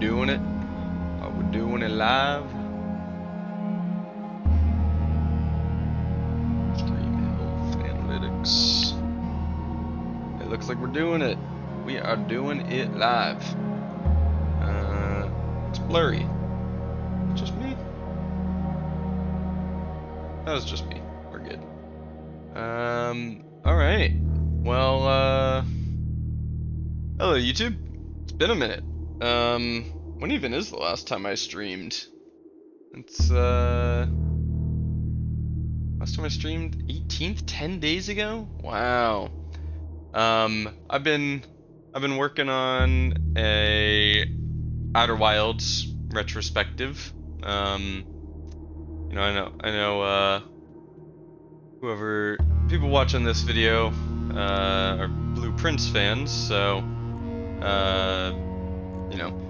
doing it? Are we doing it live? Stream health analytics. It looks like we're doing it. We are doing it live. It's blurry. Just me? That was just me. We're good. Alright. Well, hello YouTube. It's been a minute. When even is the last time I streamed? It's, last time I streamed 18th, 10 days ago? Wow. I've been working on a Outer Wilds retrospective. You know, I know, whoever, people watching this video, are Blue Prince fans, so, you know,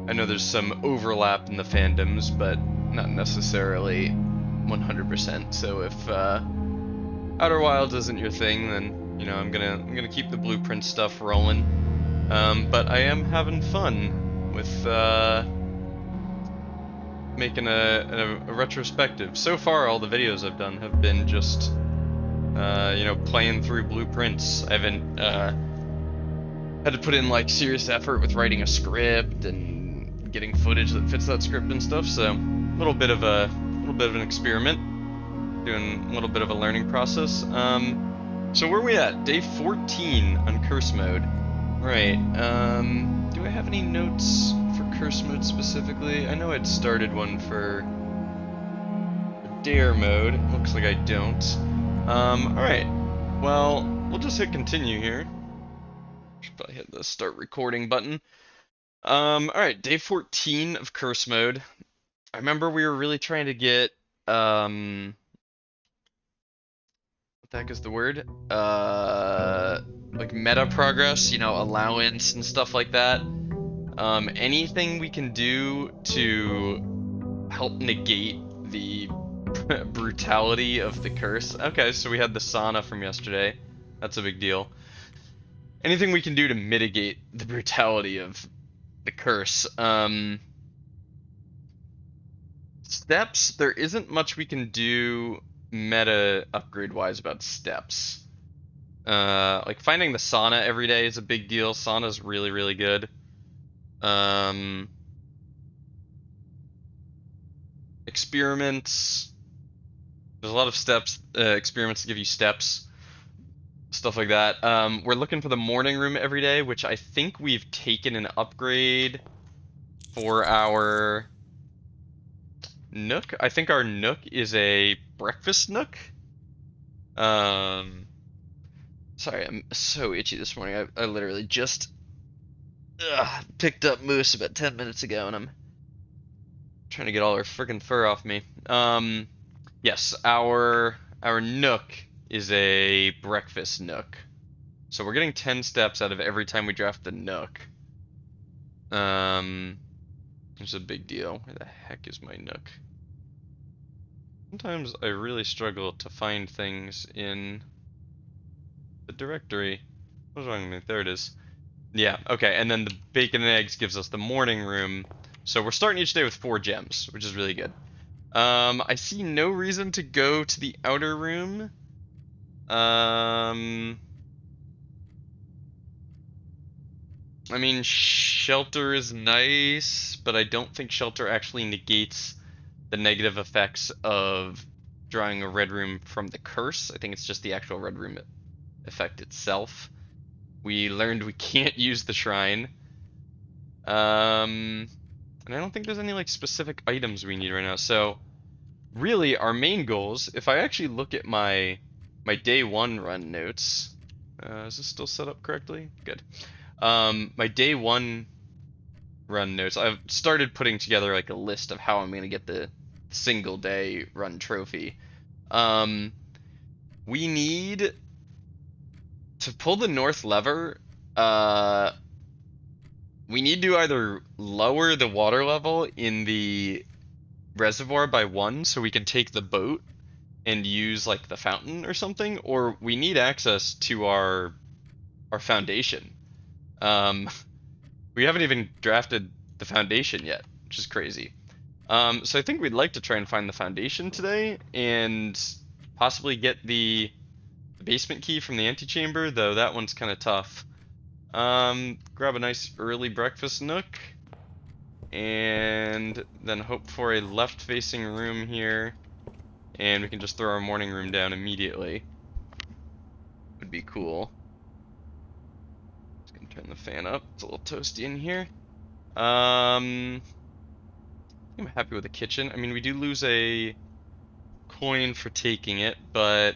I know there's some overlap in the fandoms, but not necessarily 100%. So if Outer Wilds isn't your thing, then you know I'm gonna keep the Blue Prince stuff rolling. But I am having fun with making a retrospective. So far, all the videos I've done have been just you know, playing through Blue Prince. I haven't had to put in like serious effort with writing a script and getting footage that fits that script and stuff. So a little bit of an experiment, doing a little bit of a learning process. So where are we at? Day 14 on curse mode. Right. Do I have any notes for curse mode specifically? I know I'd started one for dare mode. Looks like I don't. Alright. Well, we'll just hit continue here. Should probably hit the start recording button. Alright, day 14 of curse mode. I remember we were really trying to get, what the heck is the word? Like meta progress, you know, allowance and stuff like that. Anything we can do to help negate the brutality of the curse. Okay, so we had the sauna from yesterday. That's a big deal. Anything we can do to mitigate the brutality of the curse. Steps, there isn't much we can do meta upgrade wise about steps. Like finding the sauna every day is a big deal. Sauna's really, really good. Experiments, there's a lot of steps, experiments to give you steps, stuff like that. We're looking for the morning room every day, which I think we've taken an upgrade for our nook. I think our nook is a breakfast nook. Sorry, I'm so itchy this morning. I literally just picked up Moose about 10 minutes ago, and I'm trying to get all her freaking fur off me. Yes, our nook is a breakfast nook. So we're getting 10 steps out of every time we draft the nook. It's a big deal. Where the heck is my nook? Sometimes I really struggle to find things in the directory. What's wrong with me? There it is. Yeah, okay, and then the bacon and eggs gives us the morning room. So we're starting each day with 4 gems, which is really good. I see no reason to go to the outer room. I mean, shelter is nice, but I don't think shelter actually negates the negative effects of drawing a red room from the curse. I think it's just the actual red room effect itself. We learned we can't use the shrine. And I don't think there's any like specific items we need right now. So really our main goals, if I actually look at my day 1 run notes, is this still set up correctly? Good. My day 1 run notes, I've started putting together like a list of how I'm going to get the single day run trophy. We need to pull the north lever. We need to either lower the water level in the reservoir by 1 so we can take the boat and use like the fountain or something, or we need access to our foundation. We haven't even drafted the foundation yet, which is crazy. So I think we'd like to try and find the foundation today, and possibly get the basement key from the antechamber, though that one's kind of tough. Grab a nice early breakfast nook, and then hope for a left-facing room here, and we can just throw our morning room down immediately. Would be cool. Just gonna turn the fan up. It's a little toasty in here. I'm happy with the kitchen. I mean, we do lose a coin for taking it, but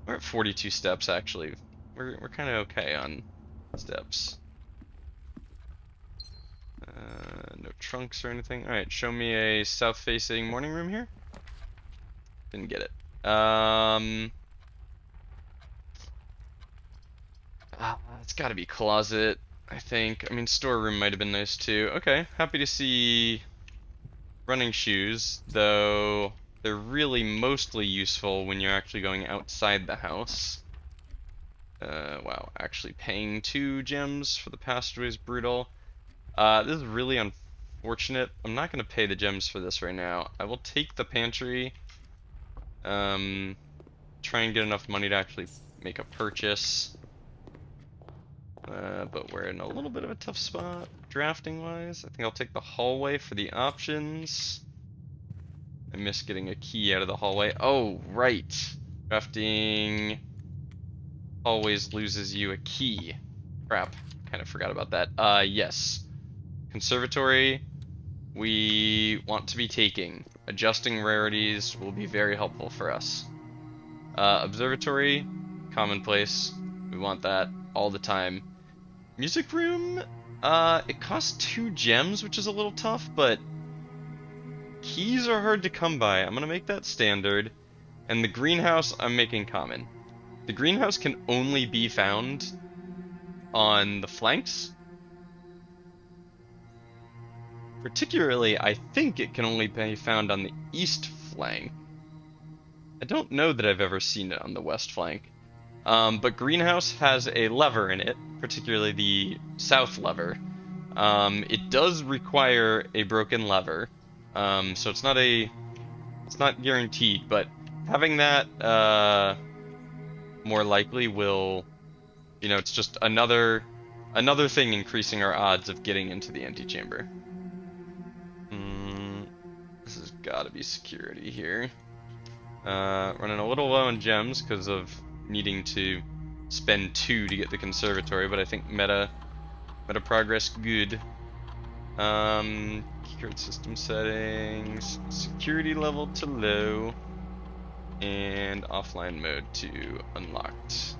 we're at 42 steps actually. We're kind of okay on steps. No trunks or anything. All right, show me a south-facing morning room here. Didn't get it. It's got to be closet, I think. I mean, storeroom might have been nice too. Okay, happy to see running shoes, though they're really mostly useful when you're actually going outside the house. Wow, actually paying 2 gems for the passageway is brutal. This is really unfortunate. I'm not going to pay the gems for this right now. I will take the pantry. Try and get enough money to actually make a purchase. But we're in a little bit of a tough spot, drafting-wise. I think I'll take the hallway for the options. I missed getting a key out of the hallway. Oh, right. Drafting always loses you a key. Crap. Kind of forgot about that. Yes. Conservatory, we want to be taking. Adjusting rarities will be very helpful for us. Observatory, commonplace. We want that all the time. Music room, it costs 2 gems, which is a little tough, but keys are hard to come by. I'm gonna make that standard. And the greenhouse, I'm making common. The greenhouse can only be found on the flanks. Particularly, I think it can only be found on the east flank. I don't know that I've ever seen it on the west flank. But greenhouse has a lever in it, particularly the south lever. It does require a broken lever, so it's not guaranteed, but having that more likely will, it's just another thing increasing our odds of getting into the antechamber. This has got to be security here. Running a little low on gems because of needing to spend 2 to get the conservatory, but I think meta progress good. Keycard system settings, security level to low, and offline mode to unlocked.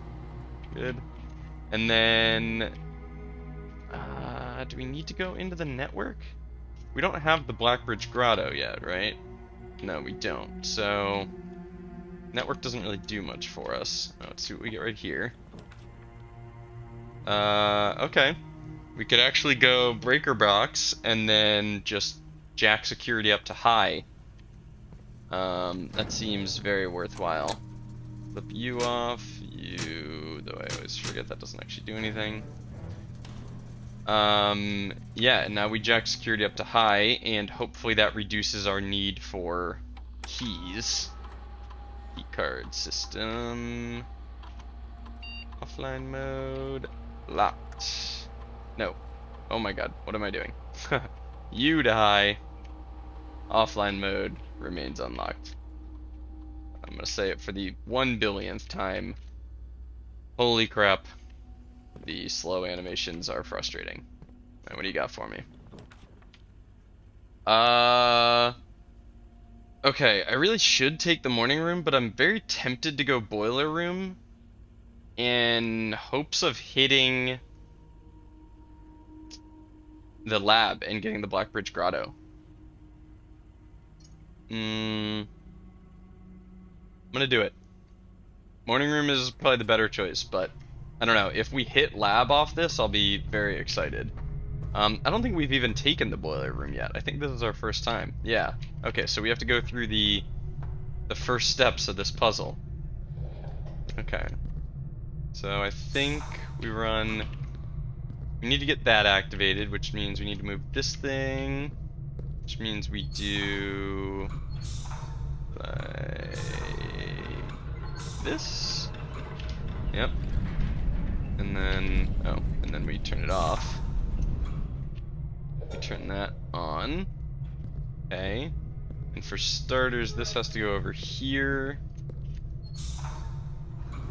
Good. And then, do we need to go into the network? We don't have the Blackbridge Grotto yet, right? No, we don't. So network doesn't really do much for us. Let's see what we get right here. Okay. We could actually go breaker box and then just jack security up to high. That seems very worthwhile. Flip you off, though I always forget that doesn't actually do anything. Yeah, and now we jack security up to high, and hopefully that reduces our need for keys. Keycard system. Offline mode. Locked. No. Oh my god, what am I doing? You to high. Offline mode remains unlocked. I'm gonna say it for the 1 billionth time. Holy crap. The slow animations are frustrating. Right, what do you got for me? Okay, I really should take the morning room, but I'm very tempted to go boiler room in hopes of hitting the lab and getting the Blackbridge Grotto. I'm gonna do it. Morning room is probably the better choice, but I don't know. If we hit lab off this, I'll be very excited. I don't think we've even taken the boiler room yet. I think this is our first time. Yeah. Okay, so we have to go through the first steps of this puzzle. Okay. So I think we run We need to get that activated, which means we need to move this thing, which means we do like this. Yep. And then, oh, and then we turn it off. We turn that on. Okay. And for starters, this has to go over here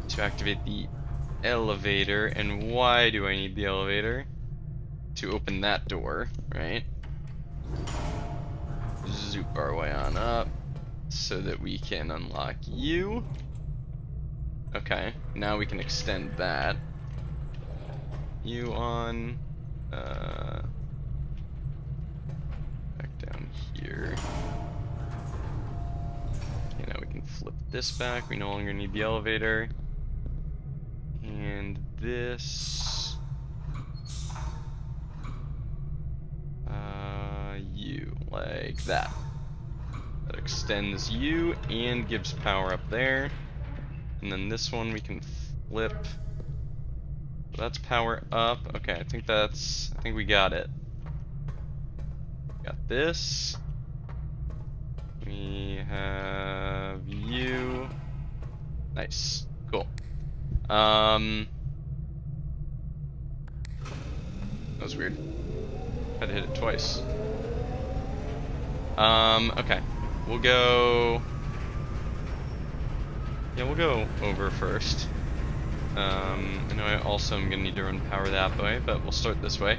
to activate the elevator. And why do I need the elevator? To open that door, right? Zoop our way on up so that we can unlock you. Okay, now we can extend that. You on, back down here. Okay, now we can flip this back. We no longer need the elevator. And this, you, like that. That extends you and gives power up there. And then this one we can flip. So that's power up. Okay, I think we got it. Got this. We have you. Nice. Cool. That was weird. Had to hit it twice. Okay. We'll go... Yeah, we'll go over first. I know I also am gonna need to run power that way, but we'll start this way.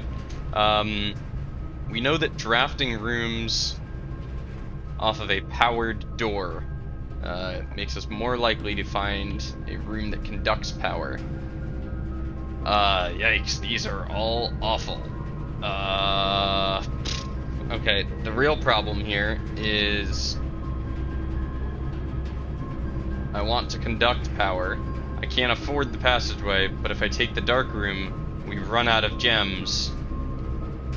We know that drafting rooms off of a powered door makes us more likely to find a room that conducts power. Yikes, these are all awful. Okay, the real problem here is I want to conduct power. I can't afford the passageway, but if I take the dark room, we run out of gems,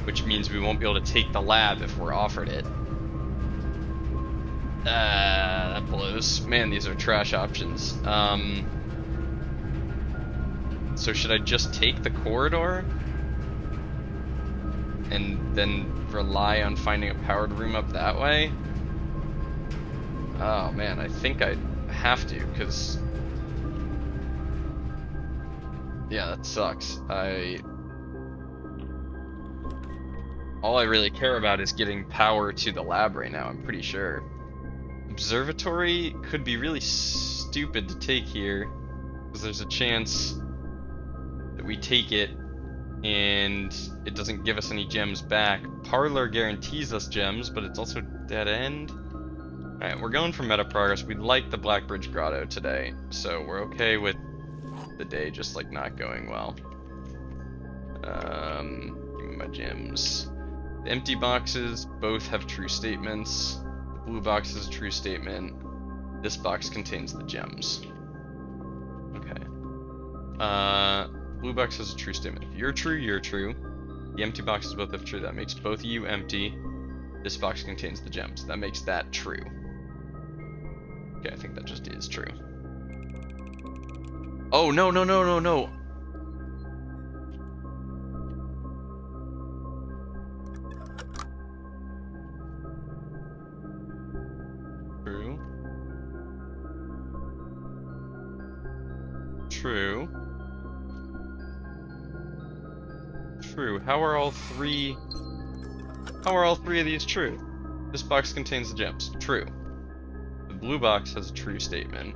which means we won't be able to take the lab if we're offered it. That blows. Man, these are trash options. So should I just take the corridor and then rely on finding a powered room up that way? Oh man, I think I have to, because yeah, that sucks. All I really care about is getting power to the lab right now, I'm pretty sure. Observatory could be really stupid to take here, because there's a chance that we take it and it doesn't give us any gems back. Parlor guarantees us gems, but it's also dead end. Alright, we're going for meta progress. We like the Blackbridge Grotto today, so we're okay with the day just like not going well. Give me my gems. The empty boxes both have true statements. The blue box is a true statement. This box contains the gems. Okay. Blue box has a true statement. If you're true, you're true. The empty boxes both have true. That makes both of you empty. This box contains the gems. That makes that true. Okay, I think that just is true. Oh, no, no, no, no, no. True. True. True. How are all three of these true? This box contains the gems. True. The blue box has a true statement.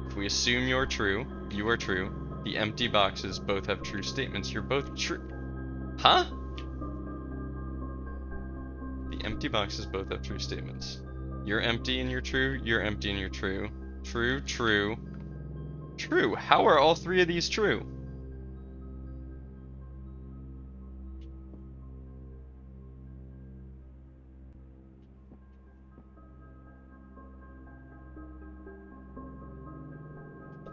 If we assume you're true, you are true. The empty boxes both have true statements. You're both true. Huh? The empty boxes both have true statements. You're empty and you're true. You're empty and you're true. True, true, true. How are all three of these true?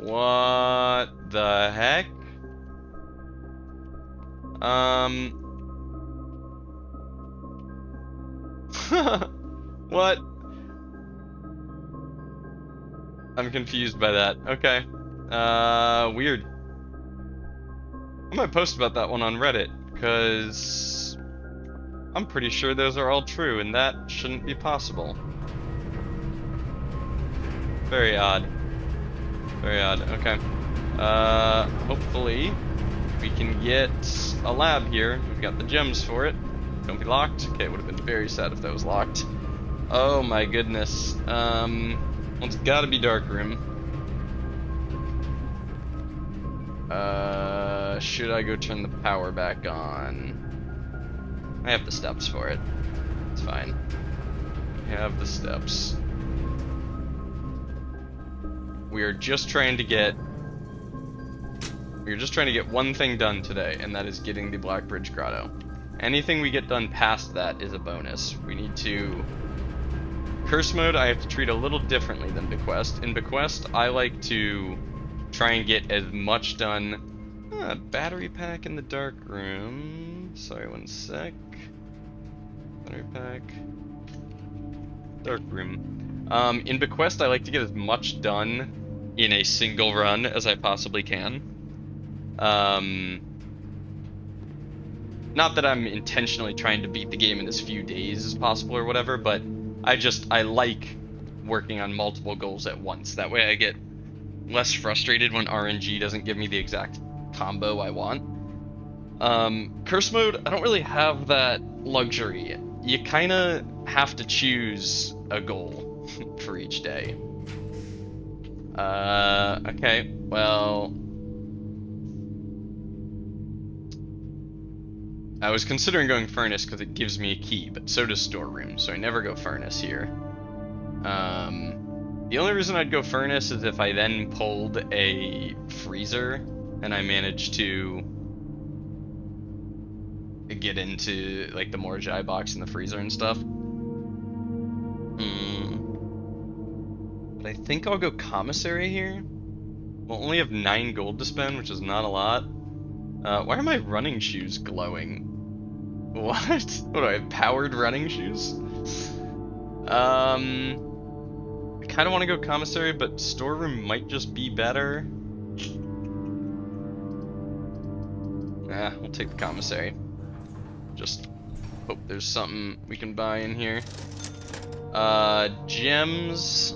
What the heck? What? I'm confused by that. Okay. Weird. I might post about that one on Reddit, Because I'm pretty sure those are all true, and that shouldn't be possible. Very odd. Very odd. Okay. Hopefully we can get a lab here. We've got the gems for it. Don't be locked. Okay, it would have been very sad if that was locked. Oh my goodness. Well, it's gotta be dark room. Should I go turn the power back on? I have the steps for it. It's fine. I have the steps. We are just trying to get one thing done today, and that is getting the Blackbridge Grotto. Anything we get done past that is a bonus. We need to... Curse mode I have to treat a little differently than Bequest. In Bequest, I like to try and get as much done... battery pack in the dark room. Sorry, one sec. Battery pack. Dark room. In Bequest, I like to get as much done in a single run as I possibly can. Not that I'm intentionally trying to beat the game in as few days as possible or whatever, but I like working on multiple goals at once. That way I get less frustrated when RNG doesn't give me the exact combo I want. Curse mode, I don't really have that luxury. You kinda have to choose a goal for each day. Okay, well... I was considering going Furnace because it gives me a key, but so does Storeroom, so I never go Furnace here. The only reason I'd go Furnace is if I then pulled a Freezer and I managed to get into like the Morjai box and the Freezer and stuff. But I think I'll go Commissary here. We'll only have 9 gold to spend, which is not a lot. Why are my running shoes glowing? What? What do I have? Powered running shoes? I kind of want to go Commissary, but Storeroom might just be better. We'll take the Commissary. Just hope there's something we can buy in here. Gems.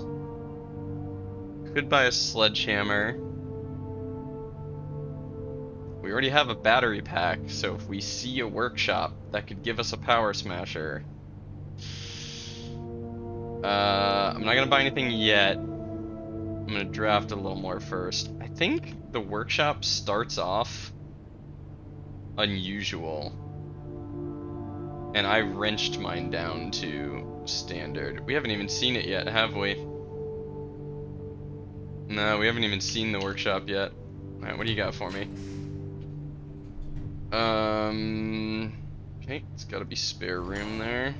Could buy a sledgehammer. We already have a battery pack, so if we see a workshop that could give us a power smasher. I'm not gonna buy anything yet. I'm gonna draft a little more first. I think the workshop starts off unusual. And I wrenched mine down to standard. We haven't even seen it yet, have we? No, we haven't even seen the workshop yet. Alright, what do you got for me? Okay, it's gotta be spare room there.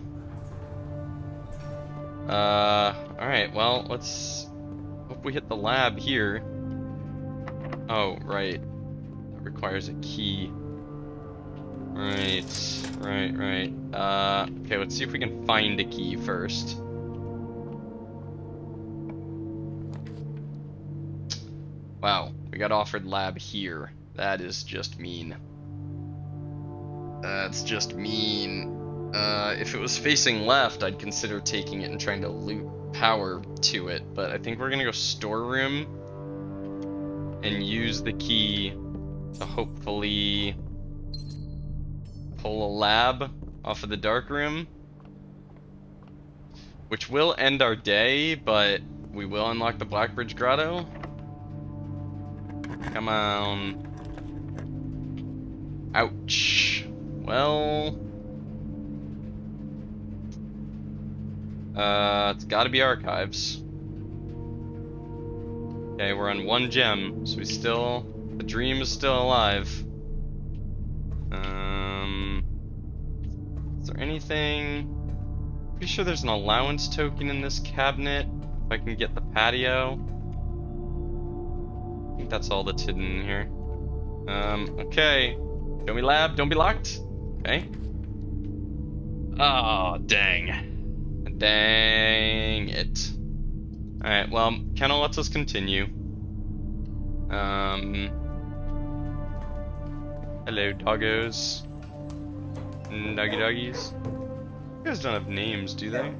Alright, well, let's hope we hit the lab here. Oh, right. That requires a key. Right. Okay, let's see if we can find a key first. Wow, we got offered lab here. That is just mean. That's just mean. If it was facing left, I'd consider taking it and trying to loot power to it, but I think we're gonna go Storeroom and use the key to hopefully pull a lab off of the dark room, which will end our day, but we will unlock the Blackbridge Grotto. Come on. Ouch. Well, it's gotta be archives. Okay, we're on 1 gem, so the dream is still alive. Is there anything? Pretty sure there's an allowance token in this cabinet. If I can get the patio. I think that's all that's hidden in here. Okay. Show me lab, don't be locked. Okay. Oh, dang. Dang it. Alright, well, kinda lets us continue. Hello, doggos. Nuggy doggies. You guys don't have names, do they?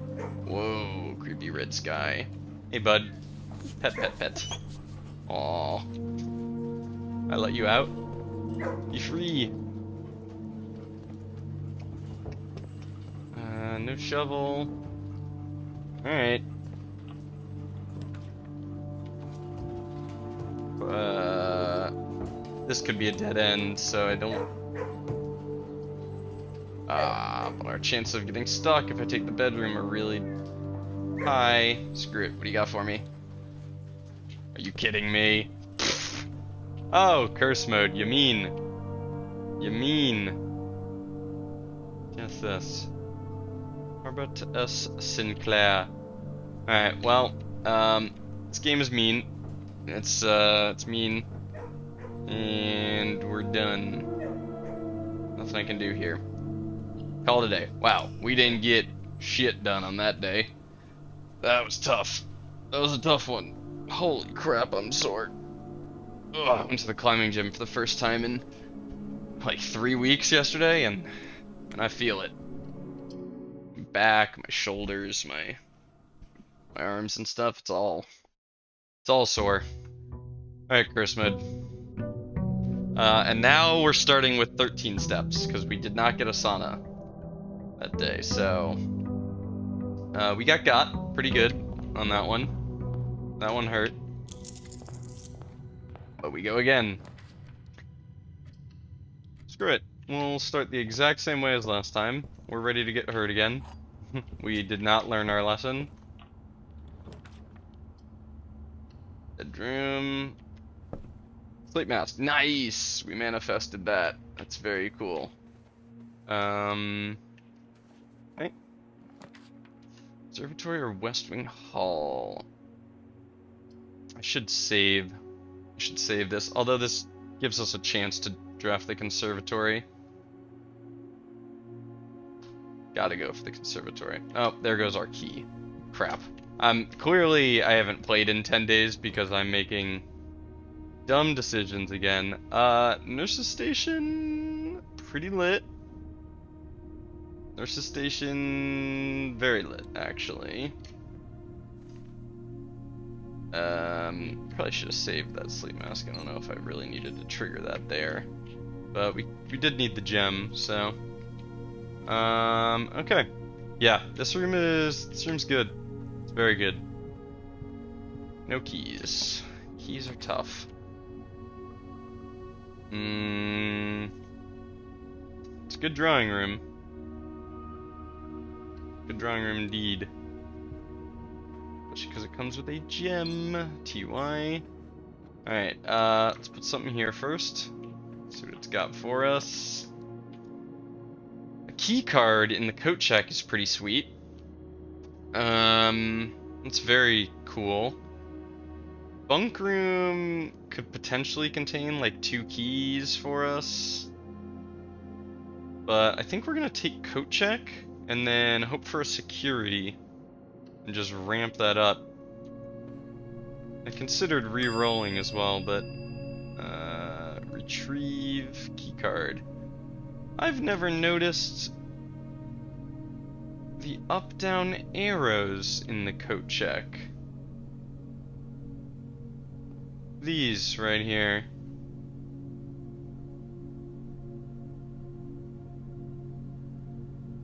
Whoa, creepy red sky. Hey, bud. Pet, pet, pet. Aw. I let you out? Be free. No shovel. Alright. This could be a dead end, so I don't... but our chances of getting stuck if I take the bedroom are really high. Screw it. What do you got for me? Are you kidding me? Oh, curse mode. You mean? You mean? Guess this. Robert S. Sinclair. Alright, well, this game is mean. It's mean. And we're done. Nothing I can do here. Call it a day. Wow, we didn't get shit done on that day. That was tough. That was a tough one. Holy crap, I'm sore. Ugh, I went to the climbing gym for the first time in like 3 weeks yesterday, and I feel it. My back, my shoulders, my arms and stuff. It's all sore. All right, curse mode. And now we're starting with 13 steps because we did not get a sauna that day. So we got pretty good on that one. That one hurt. But we go again. Screw it. We'll start the exact same way as last time. We're ready to get hurt again. We did not learn our lesson. Bedroom. Sleep mask. Nice! We manifested that. That's very cool. Okay. Observatory or West Wing Hall? I should save this, although this gives us a chance to draft the conservatory. Gotta go for the conservatory. Oh, there goes our key. Crap. Clearly I haven't played in 10 days because I'm making dumb decisions again. Nurse's Station, pretty lit. Nurse's Station, very lit, actually. Probably should have saved that sleep mask. I don't know if I really needed to trigger that there. But we did need the gem, so. Okay. Yeah, this room's good. It's very good. No keys. Keys are tough. It's a good drawing room. Good drawing room indeed. Especially because it comes with a gem. TY. Alright, let's put something here first. See what it's got for us. A key card in the coat check is pretty sweet. It's very cool. Bunk room could potentially contain like 2 keys for us. But I think we're gonna take coat check and then hope for a security and just ramp that up. I considered re-rolling as well, but retrieve keycard. I've never noticed the up-down arrows in the coat check. These right here.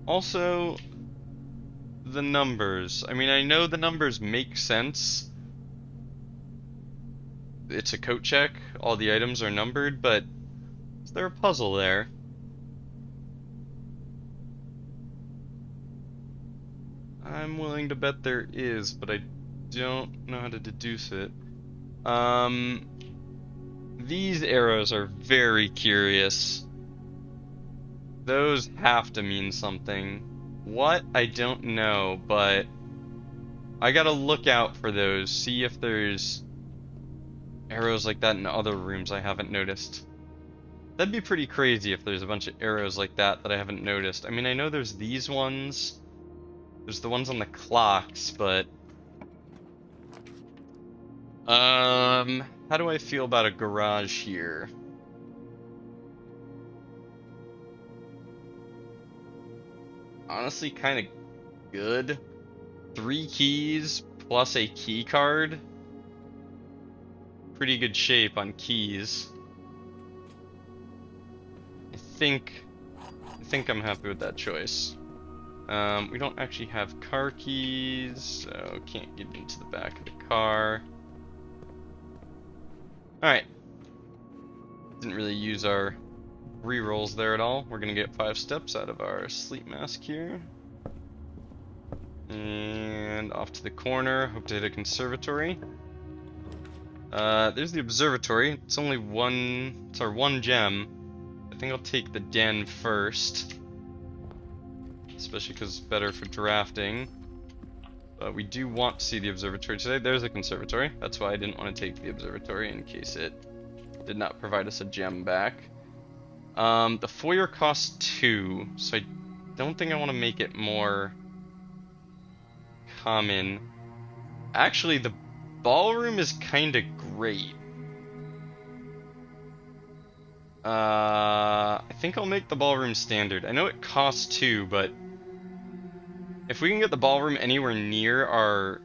Also, the numbers. I mean, I know the numbers make sense. It's a coat check. All the items are numbered, but is there a puzzle there? I'm willing to bet there is, but I don't know how to deduce it. These arrows are very curious. Those have to mean something. What? I don't know, but I gotta look out for those, see if there's arrows like that in other rooms I haven't noticed. That'd be pretty crazy if there's a bunch of arrows like that I haven't noticed. I mean, I know there's these ones. There's the ones on the clocks, but how do I feel about a garage here? honestly kind of good. 3 keys plus a key card. Pretty good shape on keys. I think I'm happy with that choice. We don't actually have car keys, so can't get into the back of the car. Alright. Didn't really use our rerolls there at all. We're gonna get 5 steps out of our sleep mask here. And off to the corner. Hope to hit a conservatory. There's the observatory. It's only it's our 1 gem. I think I'll take the den first. Especially because it's better for drafting. But we do want to see the observatory today. There's a conservatory. That's why I didn't want to take the observatory, in case it did not provide us a gem back. The foyer costs 2, so I don't think I want to make it more common. Actually, the ballroom is kind of great. I think I'll make the ballroom standard. I know it costs 2, but if we can get the ballroom anywhere near our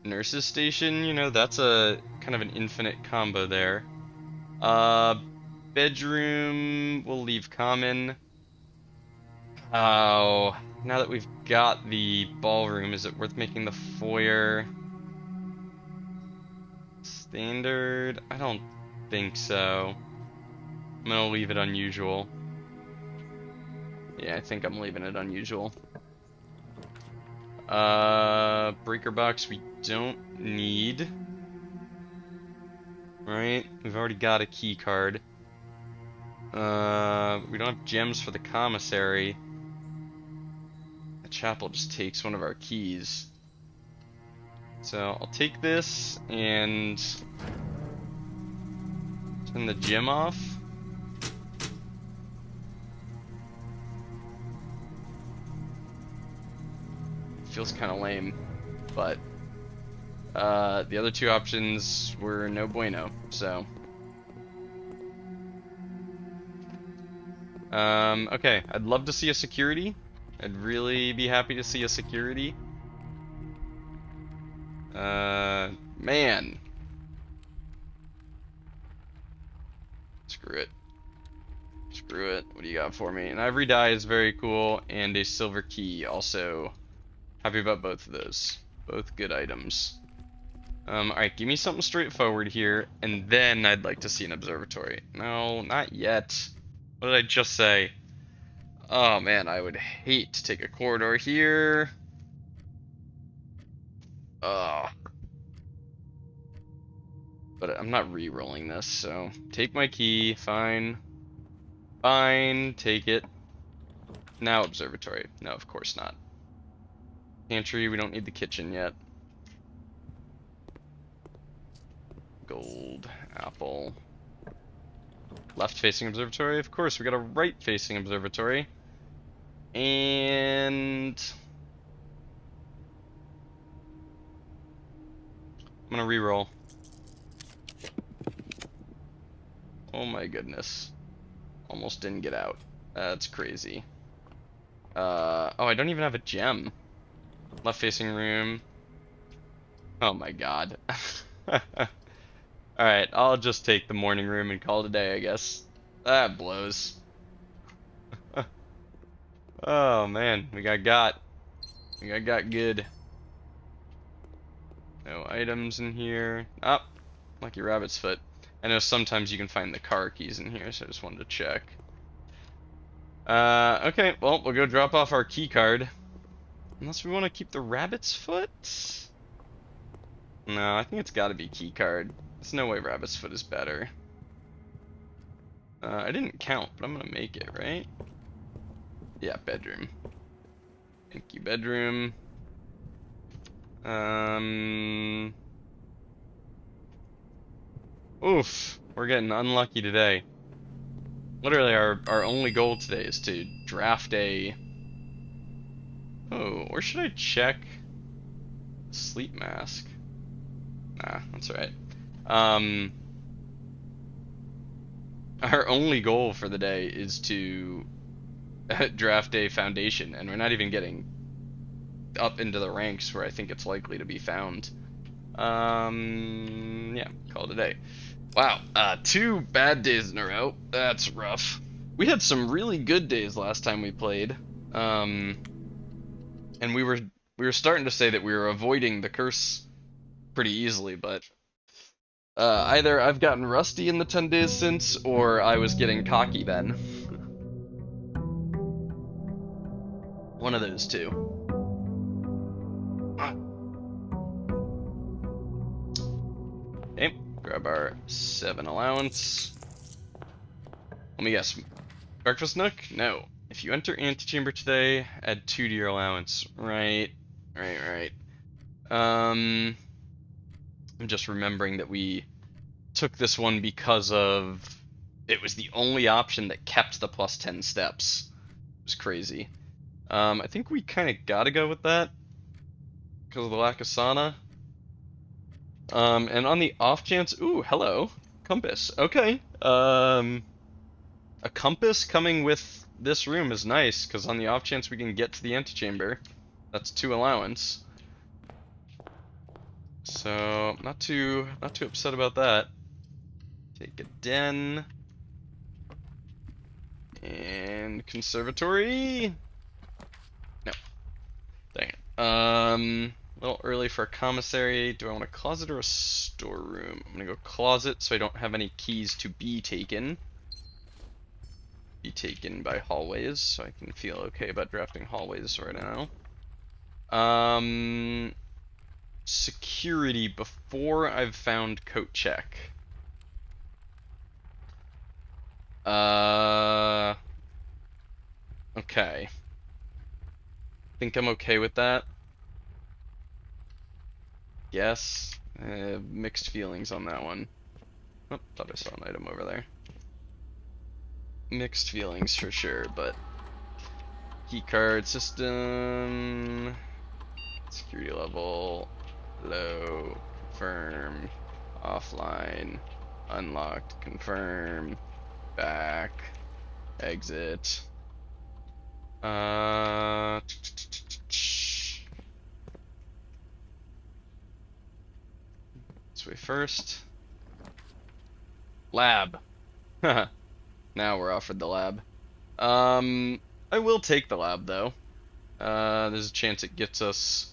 nurse's station, you know, that's a kind of an infinite combo there. Bedroom, we'll leave common. Oh, now that we've got the ballroom, is it worth making the foyer standard? I don't think so. I'm gonna leave it unusual. Yeah, I think I'm leaving it unusual. Breaker box we don't need. Right, we've already got a key card. We don't have gems for the commissary. The chapel just takes one of our keys. So I'll take this and turn the gem off. Feels kind of lame, but the other 2 options were no bueno, so okay, I'd love to see a security. I'd really be happy to see a security. Man, screw it. What do you got for me? An ivory die is very cool, and a silver key also. Happy about both of those. Both good items. Alright, give me something straightforward here, and then I'd like to see an observatory. No, not yet. What did I just say? Oh man, I would hate to take a corridor here. Ugh. But I'm not re-rolling this, so take my key, fine. Fine, take it. Now observatory. No, of course not. Pantry, we don't need the kitchen yet. Gold, apple. Left-facing observatory, of course, we got a right-facing observatory. And I'm gonna re-roll. Oh my goodness. Almost didn't get out. That's crazy. Oh, I don't even have a gem. Left-facing room. Oh my god. Alright, I'll just take the morning room and call it a day, I guess. That blows. Oh man, we got good. No items in here. Oh, lucky rabbit's foot. I know sometimes you can find the car keys in here, so I just wanted to check. Okay, well, we'll go drop off our key card. Unless we want to keep the rabbit's foot? No, I think it's gotta be key card. There's no way rabbit's foot is better. I didn't count, but I'm gonna make it, right? Yeah, bedroom. Thank you, bedroom. Oof, we're getting unlucky today. Literally, our only goal today is to draft a... Oh, or should I check sleep mask? Nah, that's alright. Our only goal for the day is to draft day foundation, and we're not even getting up into the ranks where I think it's likely to be found. Yeah, call it a day. Wow, 2 bad days in a row. That's rough. We had some really good days last time we played. And we were starting to say that we were avoiding the curse pretty easily, but either I've gotten rusty in the 10 days since, or I was getting cocky then. One of those two. Okay, grab our 7 allowance. Let me guess. Breakfast Nook? No. If you enter antechamber today, add 2 to your allowance. Right. I'm just remembering that we took this one because of it was the only option that kept the plus 10 steps. It was crazy. I think we kind of gotta go with that because of the lack of sauna. And on the off chance, ooh, hello, compass. Okay. A compass coming with this room is nice because on the off chance we can get to the antechamber, that's 2 allowance. So not too upset about that. Take a den and conservatory. No, dang it. A little early for a commissary. Do I want a closet or a storeroom? I'm gonna go closet so I don't have any keys to be taken. Be taken by hallways, so I can feel okay about drafting hallways right now. Security before I've found coat check. Okay. Think I'm okay with that. Yes. Mixed feelings on that one. Oh, thought I saw an item over there. Mixed feelings for sure, but keycard system, security level, low, confirm, offline, unlocked, confirm, back, exit. This way first. Lab. Now we're offered the lab. I will take the lab though. There's a chance it gets us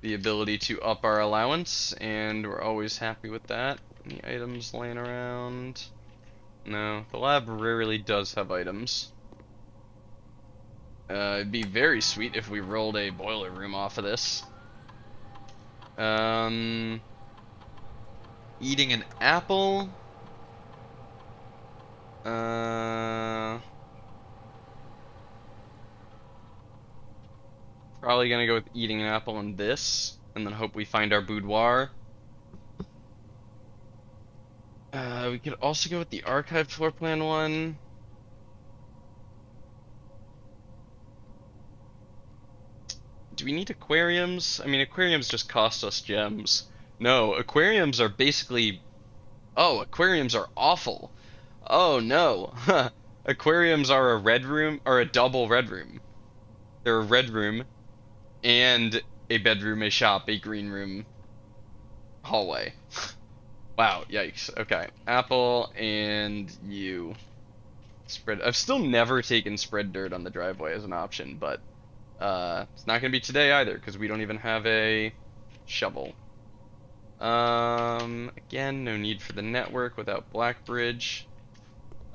the ability to up our allowance, and we're always happy with that. Any items laying around? No, the lab rarely does have items. It'd be very sweet if we rolled a boiler room off of this. Eating an apple. Probably gonna go with eating an apple and this, and then hope we find our boudoir. We could also go with the archived floor plan one. Do we need aquariums? I mean, aquariums just cost us gems. No, aquariums are basically... Oh, aquariums are awful. Oh no. Aquariums are a red room, or a double red room. They're a red room, and a bedroom, a shop, a green room, hallway. Wow, yikes. Okay, apple and you. Spread. I've still never taken spread dirt on the driveway as an option, but it's not gonna be today either because we don't even have a shovel. Again, no need for the network without Blackbridge.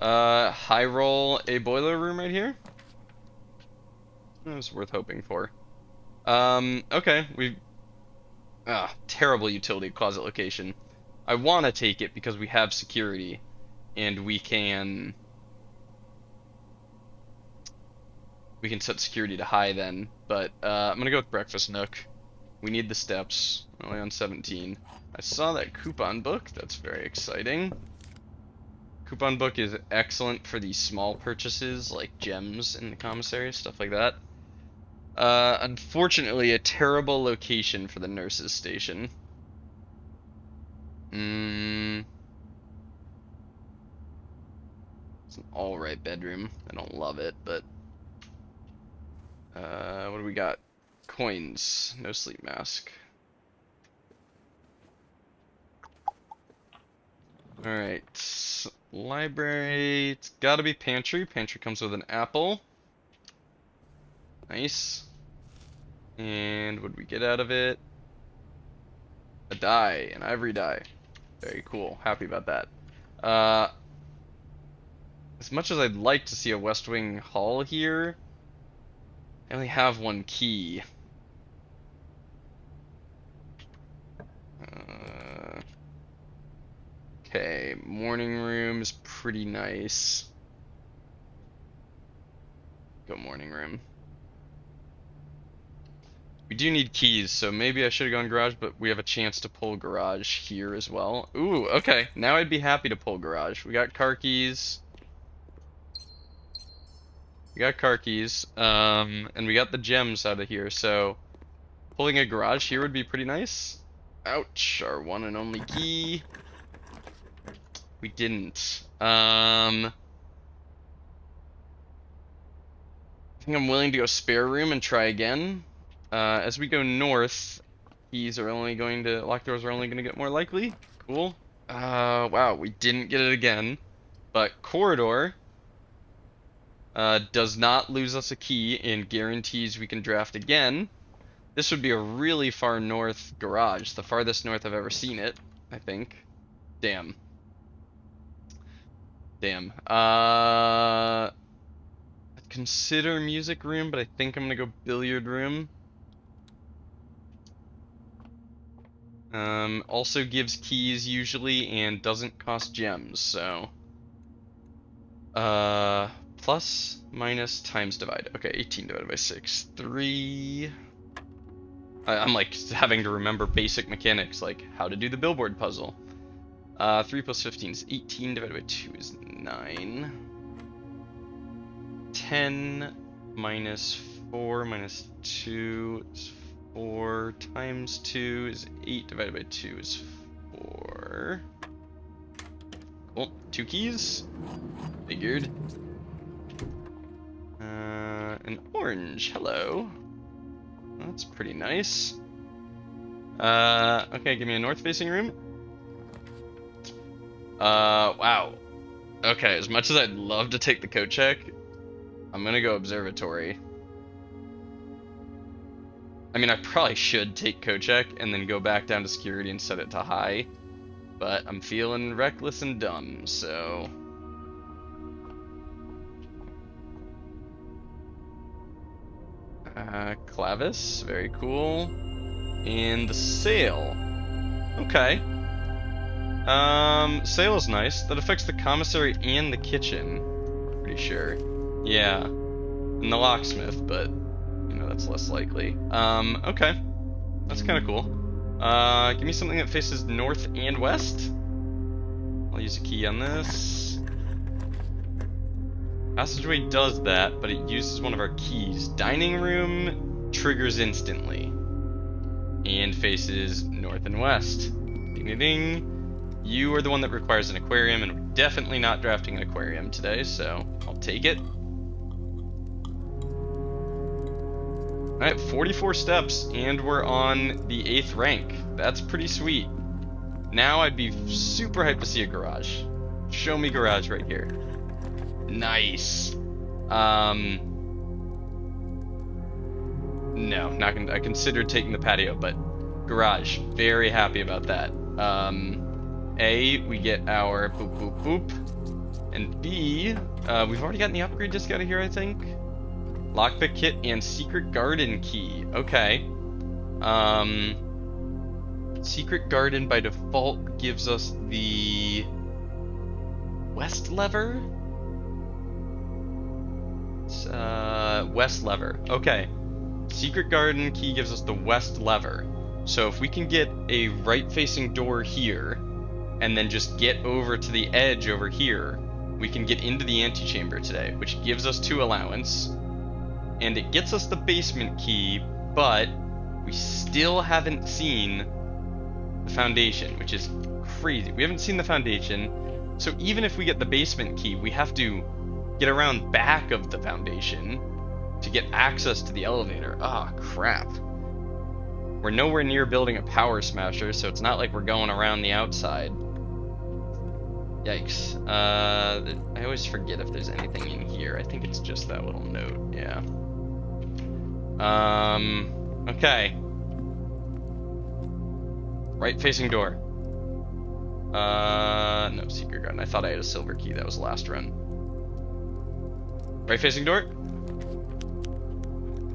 High roll a boiler room right here. That was worth hoping for. Okay, terrible utility closet location. I want to take it because we have security, and we can set security to high then, but I'm gonna go with Breakfast Nook. We need the steps, only on 17. I saw that coupon book, that's very exciting. Coupon book is excellent for these small purchases, like gems in the commissary, stuff like that. Unfortunately, a terrible location for the nurse's station. It's an alright bedroom. I don't love it, but What do we got? Coins. No sleep mask. Alright. Library. It's gotta be pantry. Pantry comes with an apple. Nice. And what do we get out of it? A die. An ivory die. Very cool. Happy about that. As much as I'd like to see a West Wing hall here, I only have one key. Okay, morning room is pretty nice. Go morning room. We do need keys, so maybe I should have gone garage, but we have a chance to pull garage here as well. Ooh, okay. Now I'd be happy to pull garage. We got car keys. We got car keys. And we got the gems out of here, so pulling a garage here would be pretty nice. Ouch, our one and only key. We didn't. I think I'm willing to go spare room and try again. As we go north, keys are only going to, locked doors are only going to get more likely. Cool. Wow, we didn't get it again. But corridor does not lose us a key and guarantees we can draft again. This would be a really far north garage, the farthest north I've ever seen it, I think. Damn. Damn. I'd consider music room, but I think I'm gonna go billiard room. Also gives keys usually and doesn't cost gems, so plus, minus, times, divide. Okay, 18 divided by 6. 3. I'm like having to remember basic mechanics, like how to do the billboard puzzle. 3 plus 15 is 18 divided by 2 is 9. 10 minus 4 minus 2 is 4 times 2 is 8 divided by 2 is 4. Cool. 2 keys. Figured. An orange. Hello. That's pretty nice. Okay, give me a north-facing room. Wow. Okay, as much as I'd love to take the coat check, I'm gonna go observatory. I mean, I probably should take coat check and then go back down to security and set it to high, but I'm feeling reckless and dumb, so... Clavis, very cool. And the sail. Okay. Sail is nice. That affects the commissary and the kitchen. Pretty sure. Yeah. And the locksmith, but, you know, that's less likely. Okay. That's kind of cool. Give me something that faces north and west. I'll use a key on this. Passageway does that, but it uses one of our keys. Dining room triggers instantly. And faces north and west. Ding ding ding. You are the one that requires an aquarium, and we're definitely not drafting an aquarium today, so I'll take it. Alright, 44 steps, and we're on the 8th rank. That's pretty sweet. Now I'd be super hyped to see a garage. Show me garage right here. Nice. No, not gonna. I considered taking the patio, but garage. Very happy about that. A, we get our boop boop boop, and B, we've already gotten the upgrade disc out of here, I think. Lockpick kit and secret garden key. Okay. Secret garden by default gives us the west lever. West lever. Okay. Secret garden key gives us the west lever. So if we can get a right-facing door here, and then just get over to the edge over here, we can get into the antechamber today, which gives us 2 allowance. And it gets us the basement key, but we still haven't seen the foundation, which is crazy. We haven't seen the foundation, so even if we get the basement key, we have to get around back of the foundation, to get access to the elevator. Ah, crap. We're nowhere near building a power smasher, so it's not like we're going around the outside. Yikes. I always forget if there's anything in here. I think it's just that little note, yeah. Okay. Right facing door. No, secret garden. I thought I had a silver key. That was the last run. Right facing door?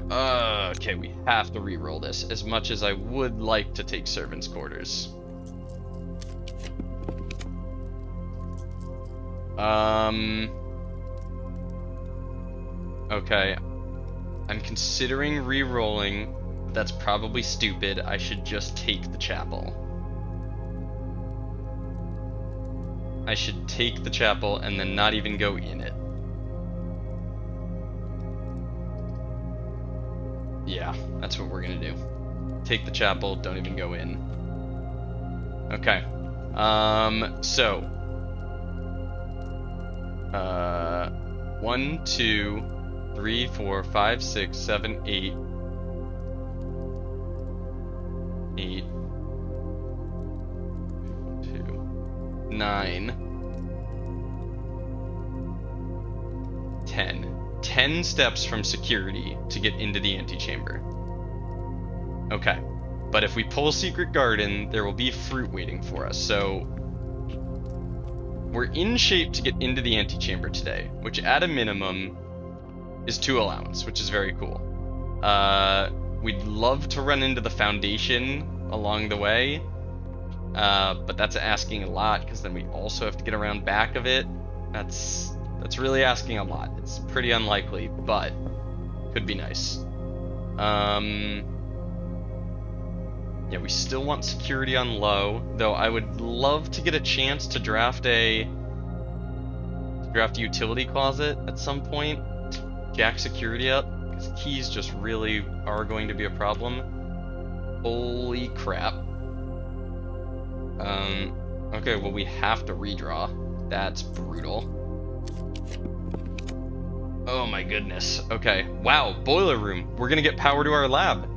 Okay, we have to re-roll this, as much as I would like to take servants' quarters. Okay. I'm considering re-rolling. That's probably stupid. I should just take the chapel. I should take the chapel and then not even go in it. Yeah, that's what we're gonna do. Take the chapel, don't even go in. Okay. So 1, 2, 3, 4, 5, 6, 7, 8. 8. 2. 9. 10. 10 steps from security to get into the antechamber. Okay. But if we pull Secret Garden, there will be fruit waiting for us, so we're in shape to get into the antechamber today, which at a minimum is 2 allowance, which is very cool. We'd love to run into the foundation along the way, but that's asking a lot, because then we also have to get around back of it. That's really asking a lot. It's pretty unlikely, but could be nice. Yeah, we still want security on low, though I would love to get a chance to draft a utility closet at some point to jack security up, because keys just really are going to be a problem. Holy crap. Okay, well, we have to redraw. That's brutal. Oh my goodness. Okay. Wow, boiler room. We're gonna get power to our lab.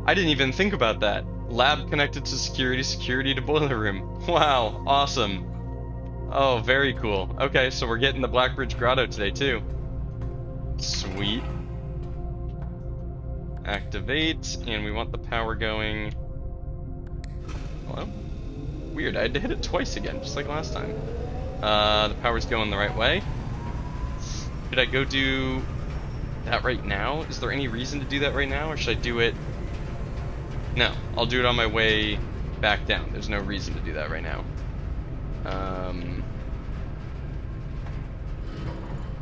I didn't even think about that. Lab connected to security, security to boiler room. Wow, awesome. Oh, very cool. Okay, so we're getting the Blackbridge Grotto today too. Sweet. Activate, and we want the power going. Hello? Weird, I had to hit it twice again, just like last time. The power's going the right way. Should I go do that right now? Is there any reason to do that right now, or should I do it? No, I'll do it on my way back down. There's no reason to do that right now.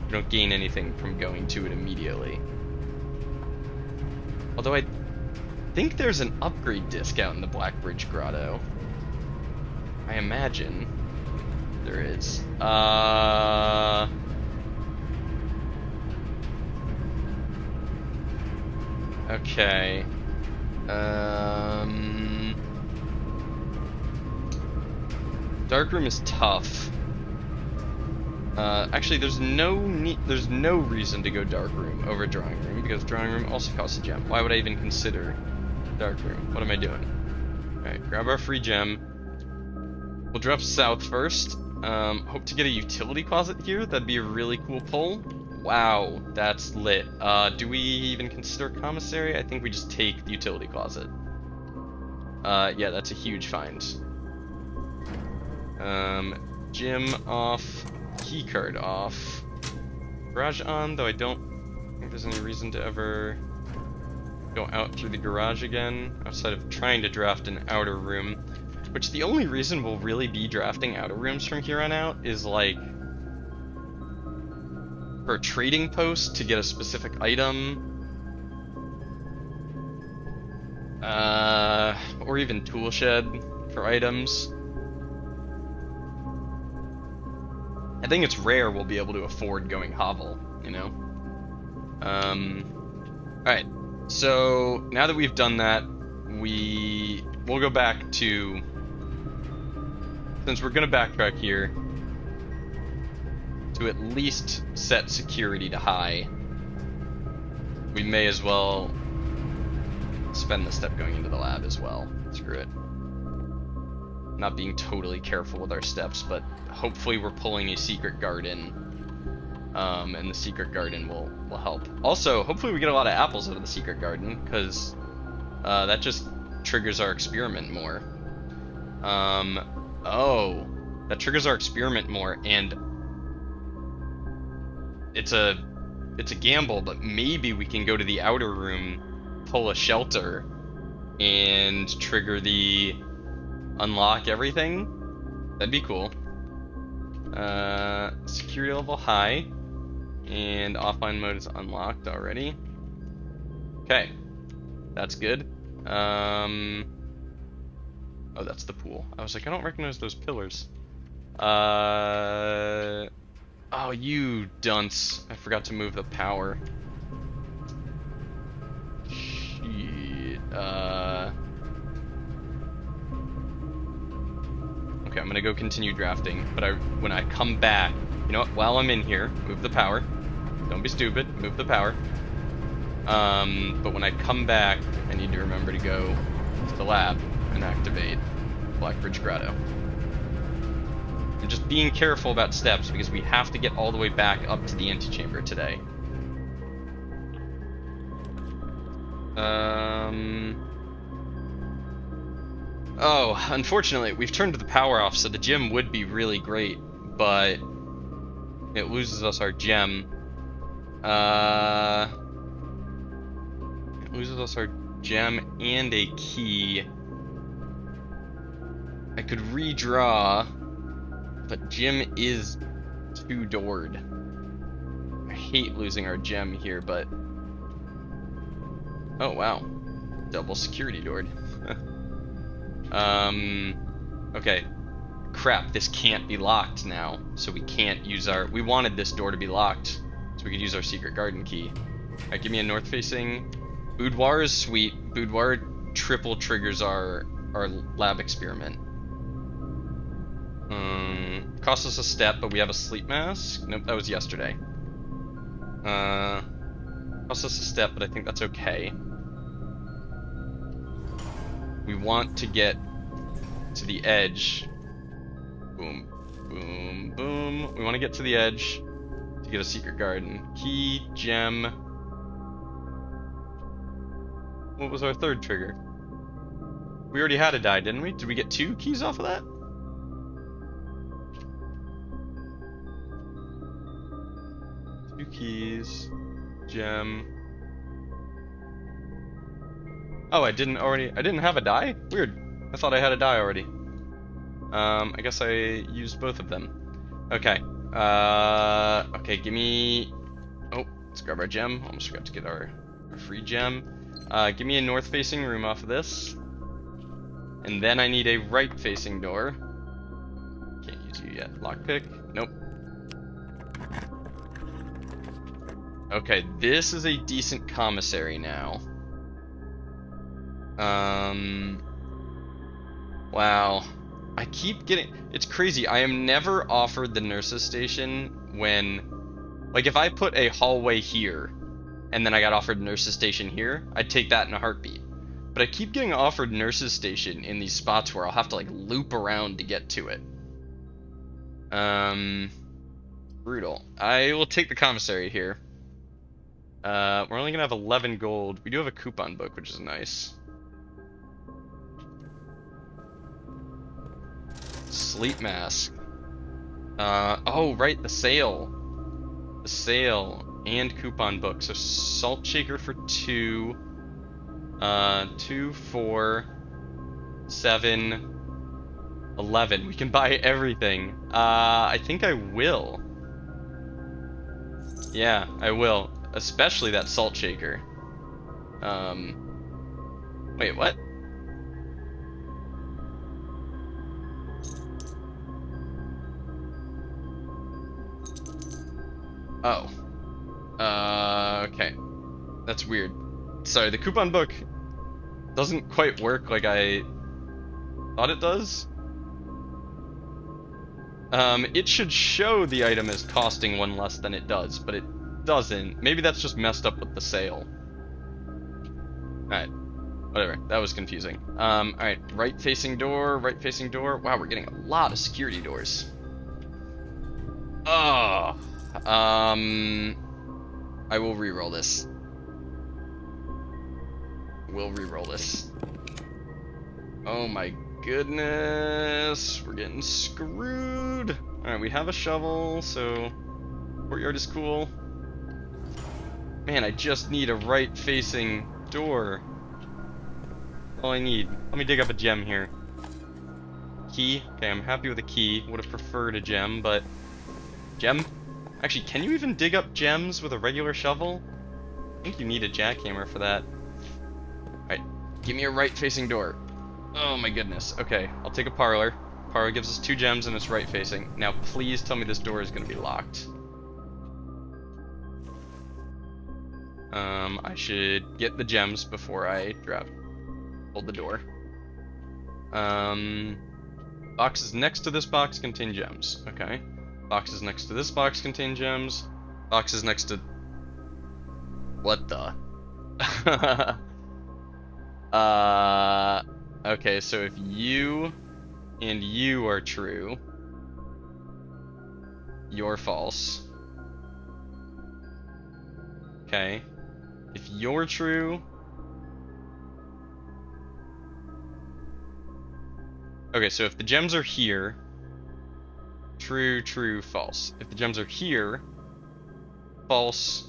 You don't gain anything from going to it immediately. Although I think there's an upgrade disc out in the Blackbridge Grotto. I imagine there is. Okay. Darkroom is tough. Actually, there's no reason to go darkroom over drawing room, because drawing room also costs a gem. Why would I even consider darkroom? What am I doing? Alright, grab our free gem. We'll drop south first. Hope to get a utility closet here. That'd be a really cool pull. Wow, that's lit. Do we even consider commissary? I think we just take the utility closet. Yeah, that's a huge find. Gym off, keycard off. Garage on, though I don't think there's any reason to ever go out through the garage again, outside of trying to draft an outer room. Which the only reason we'll really be drafting outer rooms from here on out is like for a trading post to get a specific item, or even tool shed for items. I think it's rare we'll be able to afford going hovel, you know? Alright, so now that we've done that, we'll go back to, since we're gonna backtrack here, to at least set security to high. we may as well spend the step going into the lab as well. Screw it. Not being totally careful with our steps, but hopefully we're pulling a secret garden. And the secret garden will help. Also, hopefully we get a lot of apples out of the secret garden, because that just triggers our experiment more. Oh, that triggers our experiment more, and it's a gamble, but maybe we can go to the outer room, pull a shelter, and trigger the unlock everything. That'd be cool. Security level high, and offline mode is unlocked already. Okay, that's good. Oh, that's the pool. I was like, I don't recognize those pillars. Oh, you dunce. I forgot to move the power. Shit. Okay, I'm gonna go continue drafting, but when I come back, you know what, while I'm in here, move the power. Don't be stupid, move the power. But when I come back, I need to remember to go to the lab and activate Blackbridge Grotto. I'm just being careful about steps because we have to get all the way back up to the antechamber today. Oh, unfortunately, we've turned the power off, so the gem would be really great, but it loses us our gem. It loses us our gem and a key. I could redraw, but gem is two-doored. I hate losing our gem here, but... Oh, wow. Double security doored. Okay. Crap, this can't be locked now, so we can't use our... We wanted this door to be locked, so we could use our secret garden key. Alright, give me a north-facing. Boudoir is sweet. Boudoir triple triggers our lab experiment. Cost us a step, but we have a sleep mask. Nope, that was yesterday. Cost us a step, but I think that's okay. We want to get to the edge. Boom, boom, boom. We want to get to the edge to get a secret garden. Key, gem. What was our third trigger? We already had a die, didn't we? Did we get 2 keys off of that? Two keys, gem. Oh, I didn't have a die? Weird. I thought I had a die already. I guess I used both of them. Okay. Okay, give me... Oh, let's grab our gem. Almost forgot to get our free gem. Give me a north-facing room off of this. And then I need a right-facing door. Can't use you yet. Lockpick. Nope. Okay, this is a decent commissary now. Wow. I keep getting... It's crazy. I am never offered the nurse's station when... Like, if I put a hallway here, and then I got offered nurse's station here, I'd take that in a heartbeat. But I keep getting offered nurse's station in these spots where I'll have to, like, loop around to get to it. Brutal. I will take the commissary here. We're only gonna have 11 gold. We do have a coupon book, which is nice. Sleep mask. Oh, right, the sale. The sale and coupon book. So salt shaker for 2. 2, 4, 7, 11. We can buy everything. I think I will. Yeah, I will. Especially that salt shaker. Wait, what? Oh. Okay. That's weird. Sorry, the coupon book doesn't quite work like I thought it does. It should show the item as costing 1 less than it does, but it doesn't. Maybe that's just messed up with the sale. Alright. Whatever. That was confusing. Alright. Right facing door, right facing door. Wow, we're getting a lot of security doors. Oh. I will re-roll this. We'll re-roll this. Oh my goodness. We're getting screwed. Alright, we have a shovel, so courtyard is cool. Man, I just need a right-facing door. All I need. Let me dig up a gem here. Key. Okay, I'm happy with a key. Would have preferred a gem, but... Gem? Actually, can you even dig up gems with a regular shovel? I think you need a jackhammer for that. Alright, give me a right-facing door. Oh my goodness. Okay, I'll take a parlor. Parlor gives us 2 gems and it's right-facing. Now, please tell me this door is going to be locked. I should get the gems before I hold the door. Boxes next to this box contain gems. Okay. Boxes next to this box contain gems. Boxes next to... What the? Okay, so if you and you are true, you're false. Okay. If you're true... Okay, so if the gems are here, true, true, false. If the gems are here, false,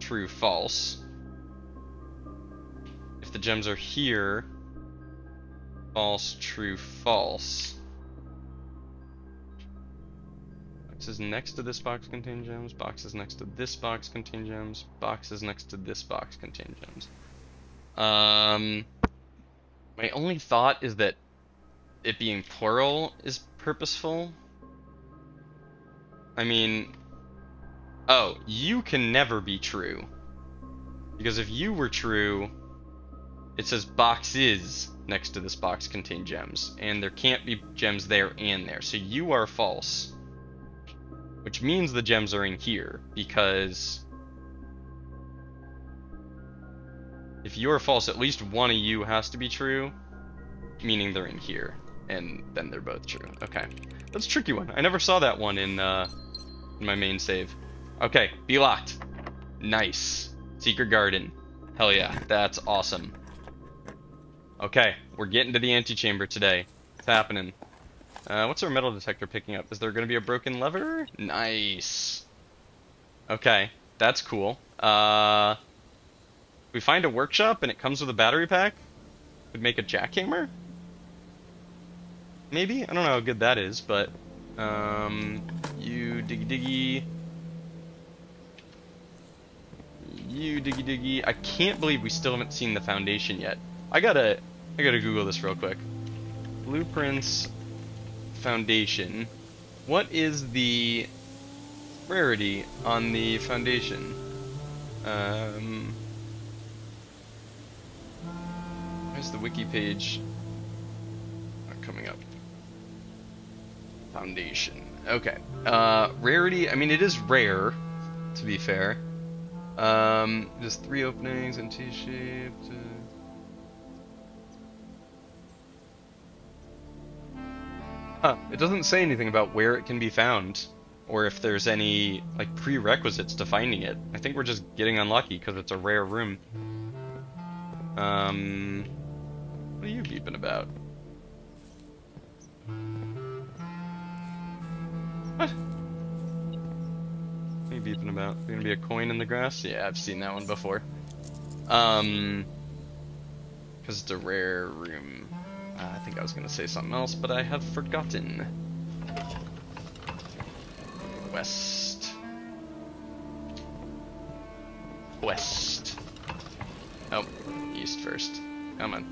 true, false. If the gems are here, false, true, false. Boxes next to this box contain gems. Boxes next to this box contain gems. Boxes next to this box contain gems. My only thought is that it being plural is purposeful. I mean... Oh, you can never be true. Because if you were true, it says boxes next to this box contain gems. And there can't be gems there and there. So you are false. Which means the gems are in here, because if you're false, at least one of you has to be true, meaning they're in here, and then they're both true. Okay, that's a tricky one. I never saw that one in my main save. Okay, be locked. Nice. Secret garden. Hell yeah, that's awesome. Okay, we're getting to the antechamber today. It's happening. What's our metal detector picking up? Is there going to be a broken lever? Nice. Okay, that's cool. We find a workshop and it comes with a battery pack? Would make a jackhammer? Maybe? I don't know how good that is, but... you diggy diggy. You diggy diggy. I can't believe we still haven't seen the foundation yet. I gotta Google this real quick. Blueprints... Foundation. What is the rarity on the foundation? Where's the wiki page? Not coming up. Foundation. Okay. Rarity. I mean, it is rare, to be fair. There's 3 openings and T-shaped. It doesn't say anything about where it can be found, or if there's any, like, prerequisites to finding it. I think we're just getting unlucky because it's a rare room. What are you beeping about? What? What are you beeping about? There's gonna be a coin in the grass? Yeah, I've seen that one before. Because it's a rare room. I think I was going to say something else, but I have forgotten. West. West. Oh, east first. Come on.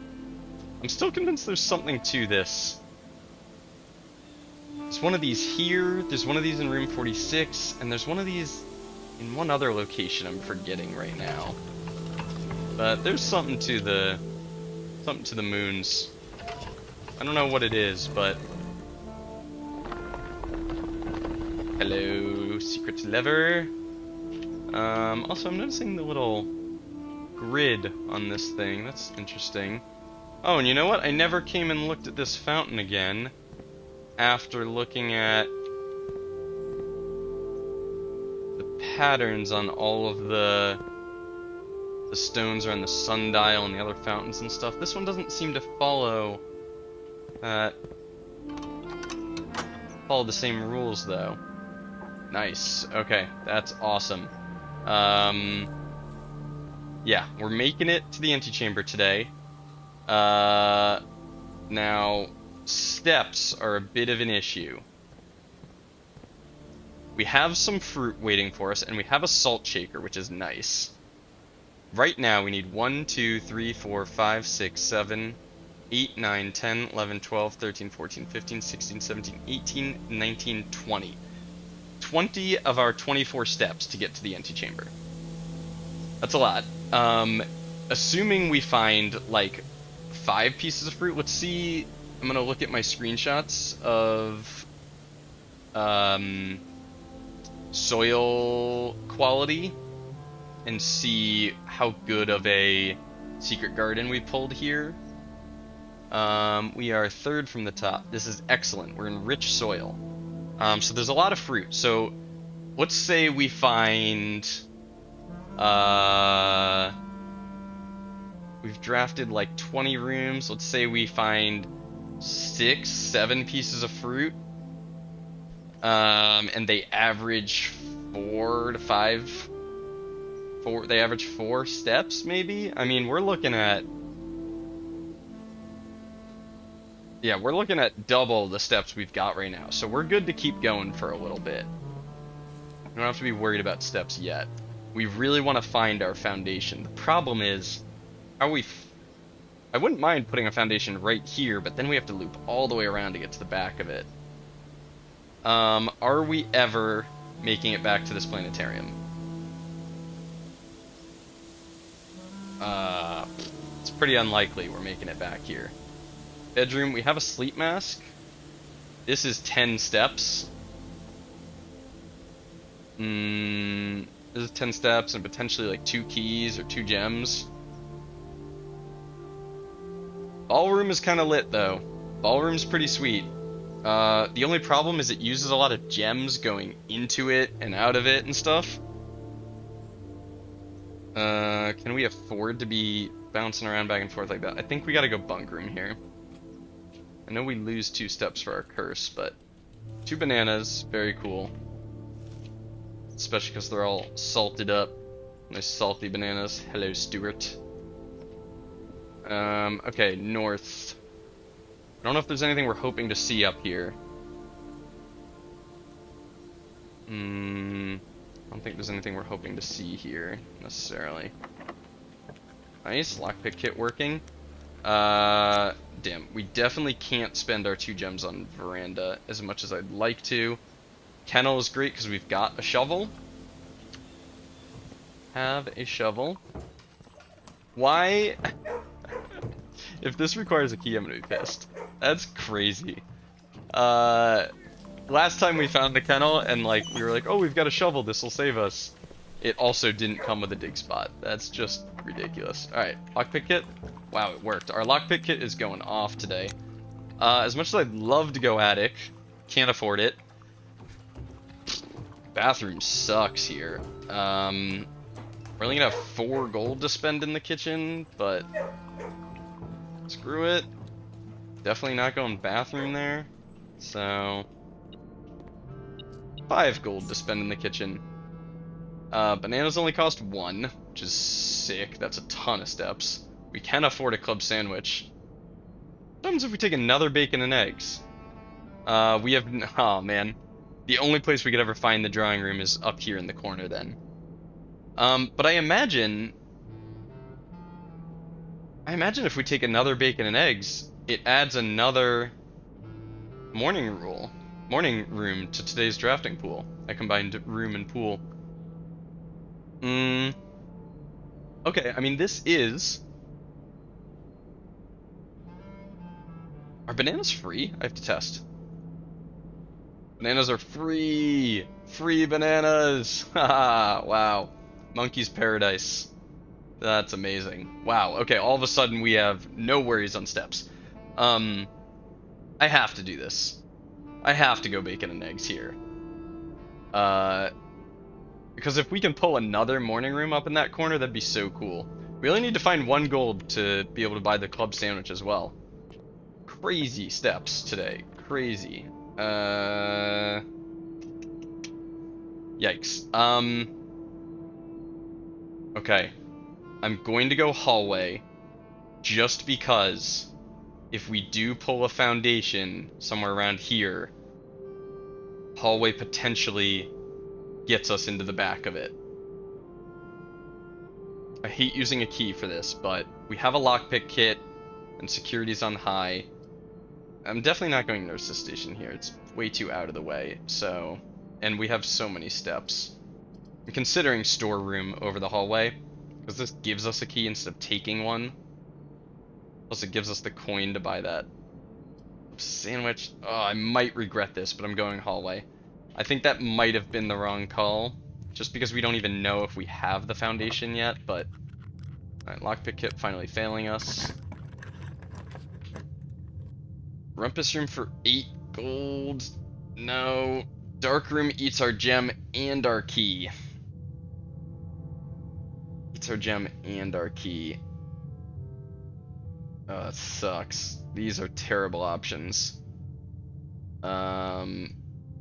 I'm still convinced there's something to this. There's one of these here, there's one of these in room 46, and there's one of these in one other location I'm forgetting right now. But there's something to the moons. I don't know what it is, but... Hello, secret lever. Also, I'm noticing the little grid on this thing. That's interesting. Oh, and you know what? I never came and looked at this fountain again after looking at the patterns on all of the stones around the sundial and the other fountains and stuff. This one doesn't seem to follow the same rules though. Nice. Okay, that's awesome. Yeah, we're making it to the antechamber today. Now, steps are a bit of an issue. We have some fruit waiting for us, and we have a salt shaker, which is nice. Right now, we need 1, 2, 3, 4, 5, 6, 7, 8, 9, 10, 11, 12, 13, 14, 15, 16, 17, 18, 19, 20. 20 of our 24 steps to get to the antechamber. That's a lot. Assuming we find, like, 5 pieces of fruit, let's see. I'm gonna look at my screenshots of soil quality and see how good of a secret garden we pulled here. We are 3rd from the top. This is excellent. We're in rich soil. So there's a lot of fruit. So let's say we find we've drafted like 20 rooms. Let's say we find 6, 7 pieces of fruit. And they average 4 to 5. They average 4 steps, maybe? I mean, we're looking at... Yeah, we're looking at double the steps we've got right now. So we're good to keep going for a little bit. We don't have to be worried about steps yet. We really want to find our foundation. The problem is, I wouldn't mind putting a foundation right here, but then we have to loop all the way around to get to the back of it. Are we ever making it back to this planetarium? It's pretty unlikely we're making it back here. Bedroom, we have a sleep mask. This is 10 steps. This is 10 steps and potentially like 2 keys or 2 gems. Ballroom is kind of lit though. Ballroom's pretty sweet. The only problem is it uses a lot of gems going into it and out of it and stuff. Can we afford to be bouncing around back and forth like that? I think we gotta go bunk room here. I know we lose 2 steps for our curse, but 2 bananas, very cool. Especially because they're all salted up. Nice salty bananas. Hello, Stuart. Okay, north. I don't know if there's anything we're hoping to see up here. I don't think there's anything we're hoping to see here, necessarily. Nice, lockpick kit working. Damn, we definitely can't spend our 2 gems on veranda as much as I'd like to. Kennel is great because we've got a shovel. Have a shovel. Why? If this requires a key, I'm gonna be pissed. That's crazy. Last time we found the kennel and like we were like, oh, we've got a shovel, this will save us. It also didn't come with a dig spot. That's just ridiculous. Alright, lockpick kit. Wow, it worked. Our lockpick kit is going off today. As much as I'd love to go attic, can't afford it. Bathroom sucks here. We're only gonna have 4 gold to spend in the kitchen, but screw it. Definitely not going bathroom there. So 5 gold to spend in the kitchen. Bananas only cost 1, which is sick. That's a ton of steps. We can afford a club sandwich. What happens if we take another bacon and eggs? We have... Oh, man. The only place we could ever find the drawing room is up here in the corner, then. But I imagine if we take another bacon and eggs, it adds another morning room to today's drafting pool. I combined room and pool. Okay, I mean, this is... Are bananas free? I have to test. Bananas are free! Free bananas! Haha, wow. Monkey's paradise. That's amazing. Wow, okay, all of a sudden we have no worries on steps. I have to do this. I have to go bacon and eggs here. Because if we can pull another morning room up in that corner, that'd be so cool. We only need to find 1 gold to be able to buy the club sandwich as well. Crazy steps today. Crazy. Yikes. Okay. I'm going to go hallway just because if we do pull a foundation somewhere around here, hallway potentially gets us into the back of it. I hate using a key for this, but we have a lockpick kit and security's on high. I'm definitely not going to Nurse's Station here. It's way too out of the way, so... And we have so many steps. I'm considering storeroom over the hallway, because this gives us a key instead of taking one. Plus it gives us the coin to buy that sandwich. Oh, I might regret this, but I'm going hallway. I think that might have been the wrong call, just because we don't even know if we have the foundation yet, but... Alright, lockpick kit finally failing us. Rumpus room for 8 gold. No. Dark room eats our gem and our key. Eats our gem and our key. Oh, that sucks. These are terrible options. But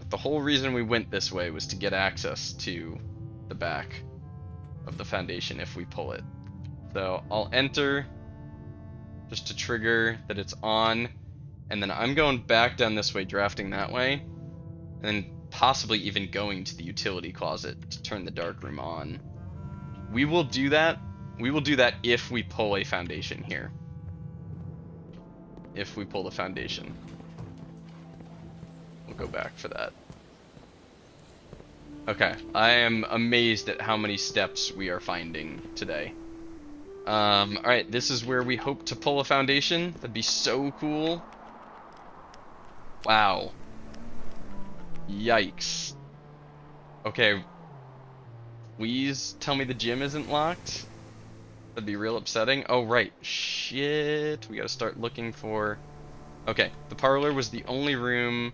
the whole reason we went this way was to get access to the back of the foundation if we pull it. So I'll enter just to trigger that it's on, and then I'm going back down this way, drafting that way, and then possibly even going to the utility closet to turn the dark room on. We will do that. We will do that if we pull a foundation here. If we pull the foundation. We'll go back for that. Okay, I am amazed at how many steps we are finding today. Alright, this is where we hope to pull a foundation. That'd be so cool. Wow. Yikes. Okay. Please tell me the gym isn't locked. That'd be real upsetting. Oh, right. Shit. We gotta start looking for... Okay, the parlor was the only room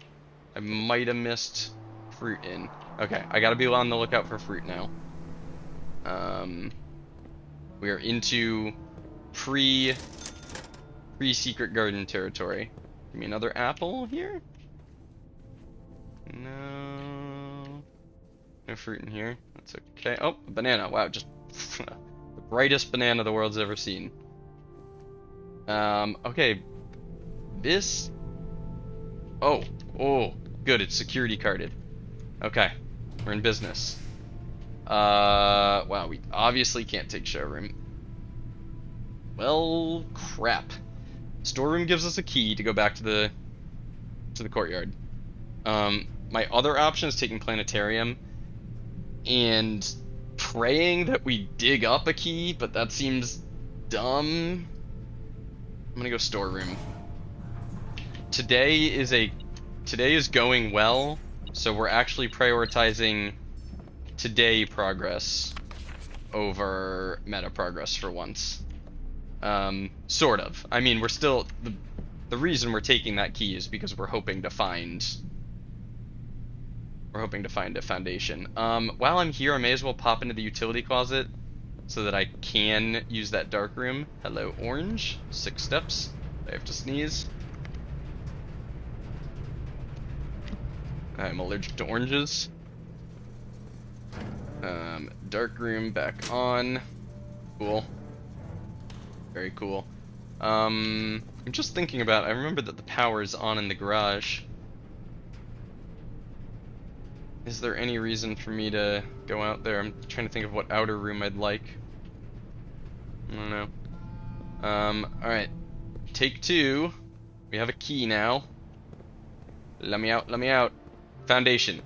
I might have missed fruit in. Okay, I gotta be on the lookout for fruit now. We are into pre-secret garden territory. Give me another apple here? No. No fruit in here. That's okay. Oh, a banana. Wow, just the brightest banana the world's ever seen. Okay. This... Oh, good, it's security carded. Okay, we're in business. Wow, we obviously can't take showroom. Well, crap. Storeroom gives us a key to go back to the courtyard. My other option is taking planetarium and praying that we dig up a key, but that seems dumb. I'm gonna go storeroom. Today is going well, so we're actually prioritizing today progress over meta progress for once. Sort of. I mean, we're still... The reason we're taking that key is because we're hoping to find... We're hoping to find a foundation. While I'm here, I may as well pop into the utility closet so that I can use that dark room. Hello, orange. 6 steps. I have to sneeze. I'm allergic to oranges. Dark room back on. Cool. Very cool. I'm just thinking about, I remember that the power is on in the garage. Is there any reason for me to go out there? I'm trying to think of what outer room I'd like. I don't know. Alright. Take 2. We have a key now. Let me out, let me out. Foundation.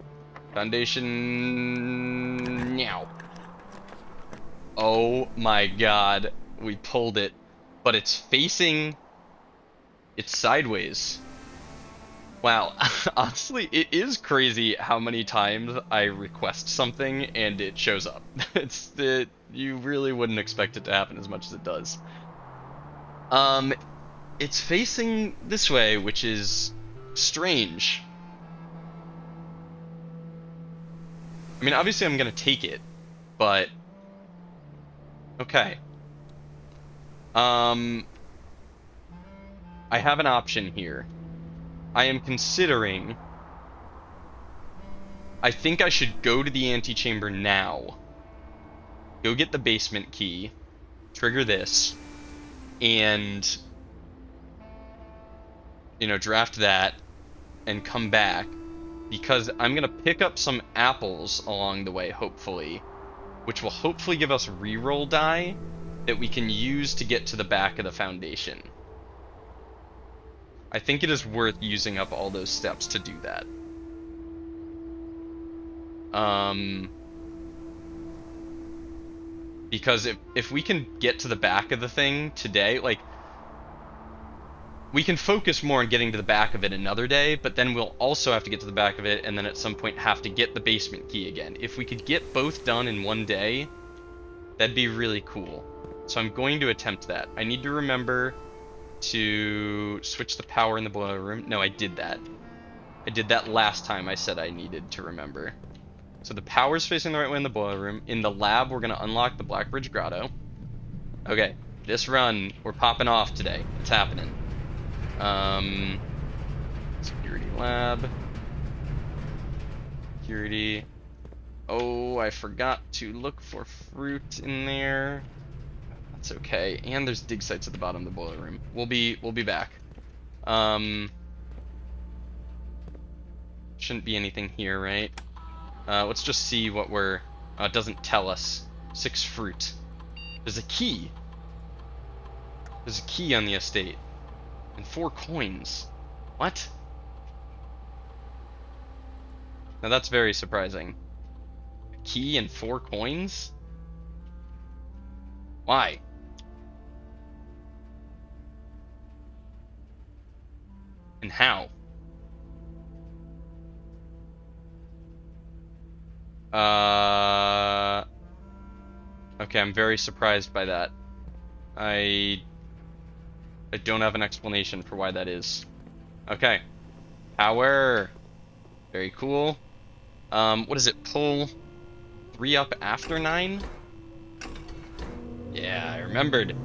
Foundation... Meow. Oh my god. We pulled it. But it's facing... It's sideways. Wow. Honestly, it is crazy how many times I request something and it shows up. You really wouldn't expect it to happen as much as it does. It's facing this way, which is strange. I mean, obviously I'm gonna take it, but okay. I have an option here. I am considering. I think I should go to the antechamber now. Go get the basement key, trigger this, and, you know, draft that, and come back, because I'm gonna pick up some apples along the way, hopefully, which will hopefully give us reroll die that we can use to get to the back of the foundation. I think it is worth using up all those steps to do that. Because if we can get to the back of the thing today, like, we can focus more on getting to the back of it another day, but then we'll also have to get to the back of it, and then at some point have to get the basement key again. If we could get both done in one day, that'd be really cool. So I'm going to attempt that. I need to remember to switch the power in the boiler room. No, I did that. I did that last time I said I needed to remember. So the power's facing the right way in the boiler room. In the lab, we're going to unlock the Blackbridge Grotto. Okay, this run, we're popping off today. It's happening. Security lab. Security. Oh, I forgot to look for fruit in there. That's okay. And there's dig sites at the bottom of the boiler room. We'll be back. Shouldn't be anything here, right? Let's just see what we're... it doesn't tell us. 6 fruit. There's a key. There's a key on the estate. And 4 coins. What? Now that's very surprising. A key and 4 coins? Why? And how? Okay, I'm very surprised by that. I don't have an explanation for why that is. Okay. Power. Very cool. What is it? Pull 3 up after 9? Yeah, I remembered.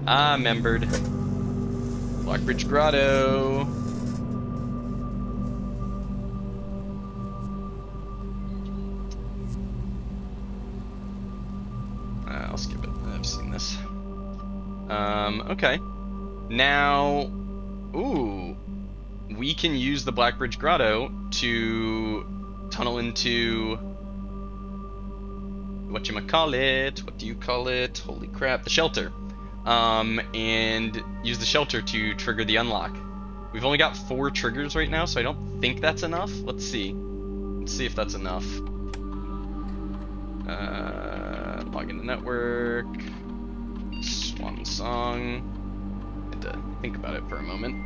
I remembered. Blackbridge Grotto. I'll skip it. I've seen this. Okay. Now, ooh, we can use the Blackbridge Grotto to tunnel into whatchamacallit, what do you call it? Holy crap, the shelter. And use the shelter to trigger the unlock. We've only got 4 triggers right now, so I don't think that's enough. Let's see. Let's see if that's enough. Log into network. Swan Song. I had to think about it for a moment.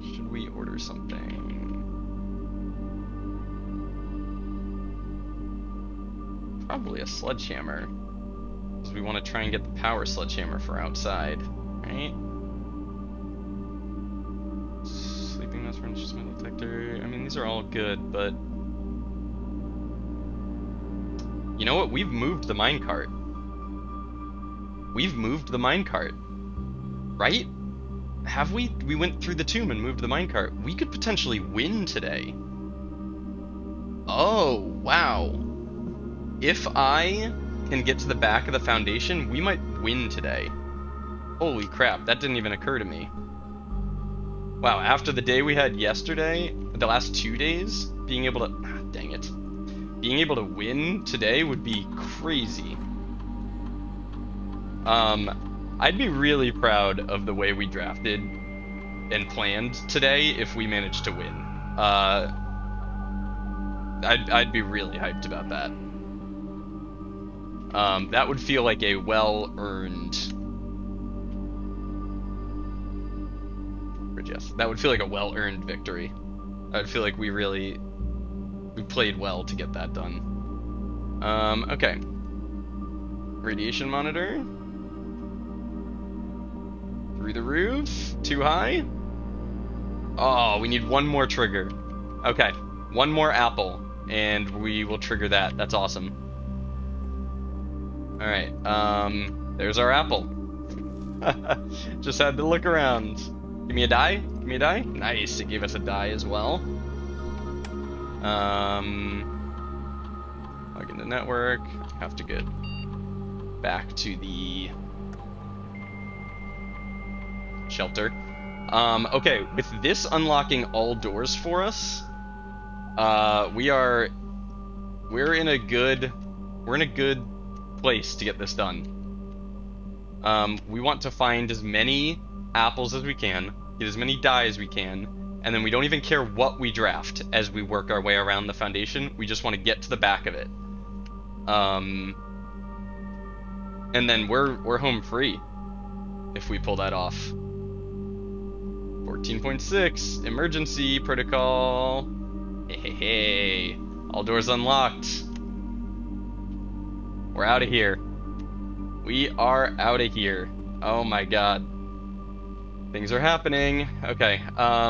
Should we order something? Probably a sledgehammer. Because we want to try and get the power sledgehammer for outside, right? Sleeping nest for instrument detector. I mean, these are all good, but you know what? We've moved the minecart. We've moved the minecart, right? Have we? We went through the tomb and moved the minecart. We could potentially win today. Oh, wow. If I can get to the back of the foundation, we might win today. Holy crap, that didn't even occur to me. Wow, after the day we had yesterday, the last 2 days, being able to... dang it. Being able to win today would be crazy. I'd be really proud of the way we drafted and planned today if we managed to win. I'd be really hyped about that. That would feel like a well-earned Bridge, yes. That would feel like a well-earned victory. I would feel like we played well to get that done. Okay. Radiation monitor. Through the roof. Too high. Oh, we need one more trigger. Okay. One more apple, and we will trigger that. That's awesome. Alright, there's our apple. Just had to look around. Give me a die? Give me a die? Nice, it gave us a die as well. Log into network. Have to get back to the shelter. Okay, with this unlocking all doors for us, we're in a good place to get this done. We want to find as many apples as we can, get as many die as we can, and then we don't even care what we draft as we work our way around the foundation. We just want to get to the back of it. And then we're home free if we pull that off. 14.6 emergency protocol. Hey, all doors unlocked. We're out of here. We are out of here. Oh my god. Things are happening. Okay. I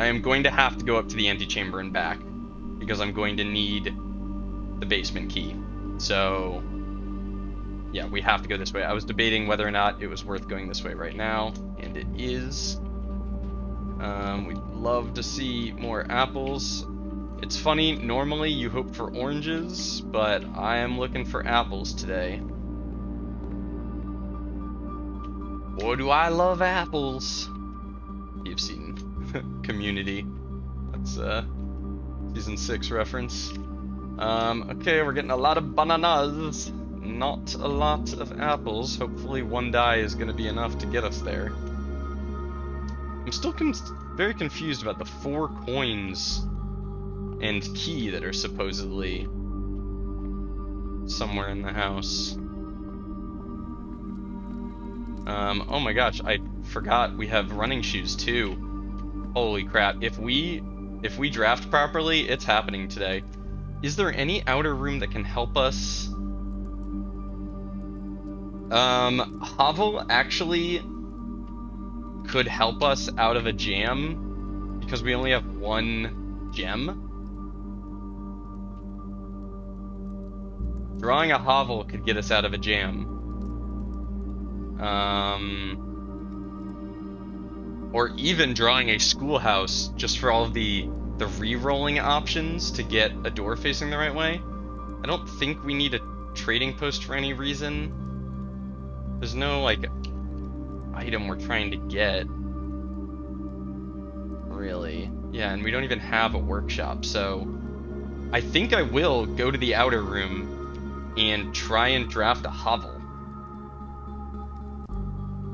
am going to have to go up to the antechamber and back because I'm going to need the basement key. So yeah, we have to go this way. I was debating whether or not it was worth going this way right now, and it is. We'd love to see more apples. It's funny, normally you hope for oranges, but I am looking for apples today. Boy, do I love apples. You've seen Community. That's a season 6 reference. Okay, we're getting a lot of bananas. Not a lot of apples. Hopefully one die is going to be enough to get us there. I'm still very confused about the 4 coins and key that are supposedly somewhere in the house. Oh my gosh, I forgot we have running shoes too. Holy crap, if we draft properly, it's happening today. Is there any outer room that can help us? Havel actually could help us out of a jam because we only have 1 gem. Drawing a hovel could get us out of a jam. Or even drawing a schoolhouse just for all of the re-rolling options to get a door facing the right way. I don't think we need a trading post for any reason. There's no, like, item we're trying to get. Really. Yeah, and we don't even have a workshop, so I think I will go to the outer room and try and draft a hovel.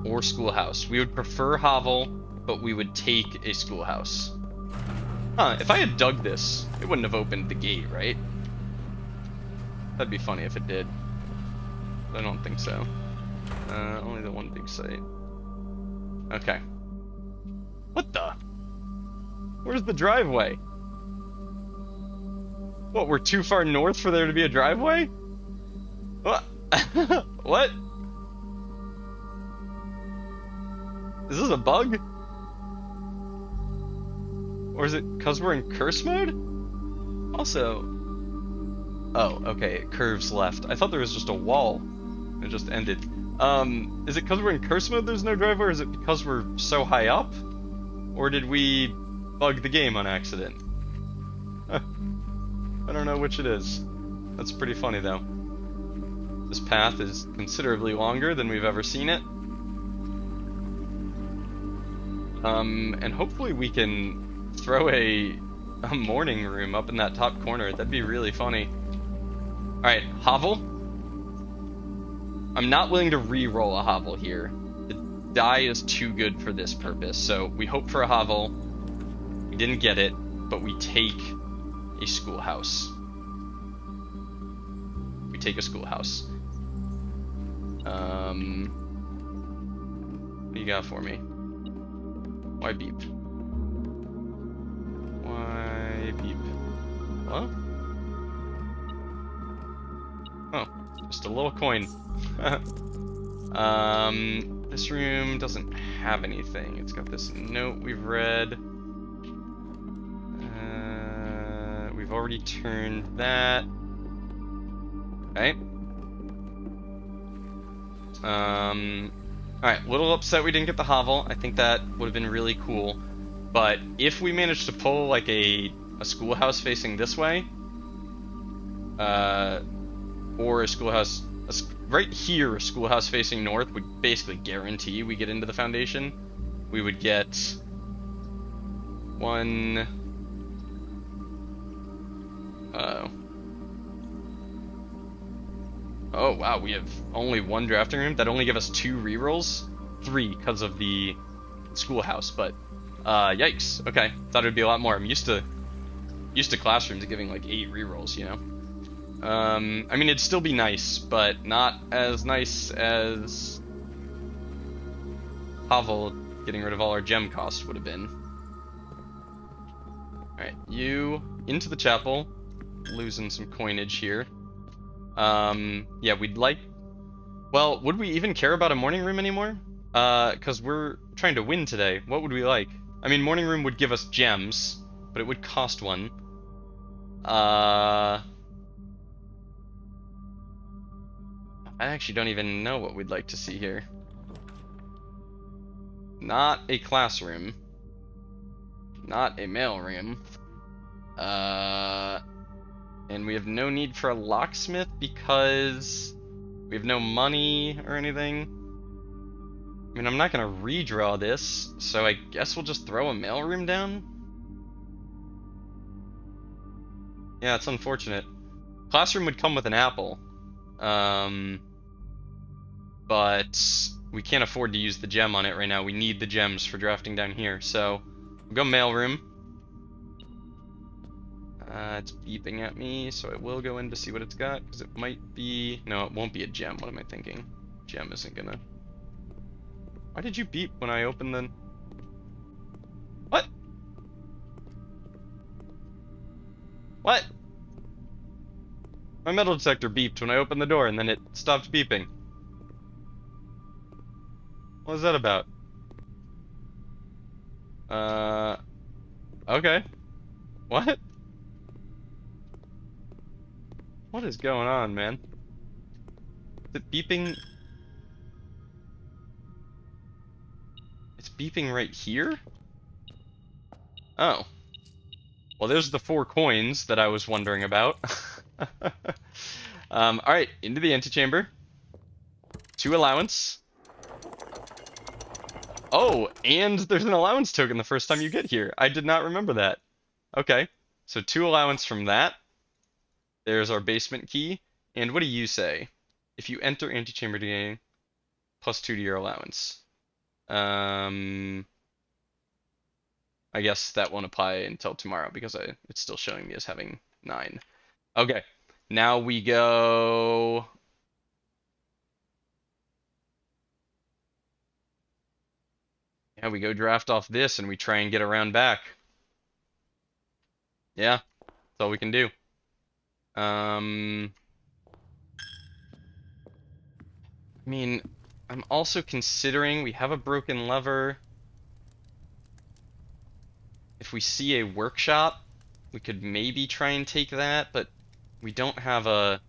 Or schoolhouse. We would prefer hovel, but we would take a schoolhouse. Huh, if I had dug this, it wouldn't have opened the gate, right? That'd be funny if it did. I don't think so. Only the one big site. Okay. What the? Where's the driveway? What, we're too far north for there to be a driveway? What? What? Is this a bug? Or is it because we're in curse mode? Also... Oh, okay, it curves left. I thought there was just a wall. It just ended. Is it because we're in curse mode there's no driveway, or is it because we're so high up? Or did we bug the game on accident? I don't know which it is. That's pretty funny, though. This path is considerably longer than we've ever seen it. And hopefully we can throw a morning room up in that top corner. That'd be really funny. Alright, hovel. I'm not willing to re-roll a hovel here. The die is too good for this purpose, so we hope for a hovel. We didn't get it, but we take a schoolhouse. We take a schoolhouse. you got for me? Why beep? Why beep? Hello? Oh, just a little coin. This room doesn't have anything. It's got this note we've read. We've already turned that. Okay. Alright, little upset we didn't get the hovel. I think that would have been really cool. But if we managed to pull like a schoolhouse facing this way, or a schoolhouse right here, a schoolhouse facing north would basically guarantee we get into the foundation. We would get one. Oh wow, we have only one drafting room. That only give us 2 rerolls, 3 because of the schoolhouse. But yikes. Okay, thought it'd be a lot more. I'm used to classrooms giving like 8 rerolls, you know. I mean, it'd still be nice, but not as nice as Havel getting rid of all our gem costs would have been. Alright, you into the chapel, losing some coinage here. Yeah, we'd like... Well, would we even care about a morning room anymore? Because we're trying to win today. What would we like? I mean, morning room would give us gems, but it would cost 1. I actually don't even know what we'd like to see here. Not a classroom. Not a mailroom. And we have no need for a locksmith because we have no money or anything. I mean, I'm not gonna redraw this, so I guess we'll just throw a mailroom down? Yeah, it's unfortunate. Classroom would come with an apple. But we can't afford to use the gem on it right now. We need the gems for drafting down here, so we'll go mailroom. It's beeping at me, so I will go in to see what it's got, because it might be... No, it won't be a gem. What am I thinking? Gem isn't gonna... Why did you beep when I opened the... What? What? My metal detector beeped when I opened the door, and then it stopped beeping. What was that about? Okay. What? What is going on, man? Is it beeping? It's beeping right here? Oh. Well, there's the 4 coins that I was wondering about. Alright, into the antechamber. 2 allowance. Oh, and there's an allowance token the first time you get here. I did not remember that. Okay, so 2 allowance from that. There's our basement key. And what do you say? If you enter antechamber today, +2 to your allowance. I guess that won't apply until tomorrow because it's still showing me as having 9. Okay, now we go... Yeah, we go draft off this and we try and get around back. Yeah, that's all we can do. I mean, I'm also considering we have a broken lever. If we see a workshop, we could maybe try and take that, but we don't have a...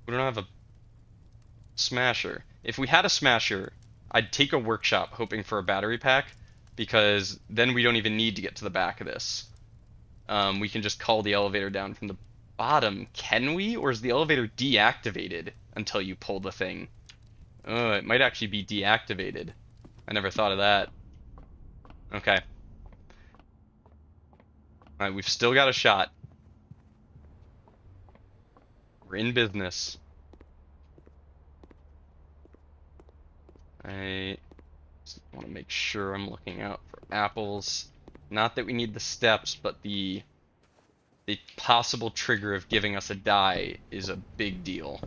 We don't have a smasher. If we had a smasher, I'd take a workshop hoping for a battery pack, because then we don't even need to get to the back of this. We can just call the elevator down from the bottom. Can we? Or is the elevator deactivated until you pull the thing? Oh, it might actually be deactivated. I never thought of that. Okay. Alright, we've still got a shot. We're in business. I just want to make sure I'm looking out for apples. Not that we need the steps, but the possible trigger of giving us a die is a big deal.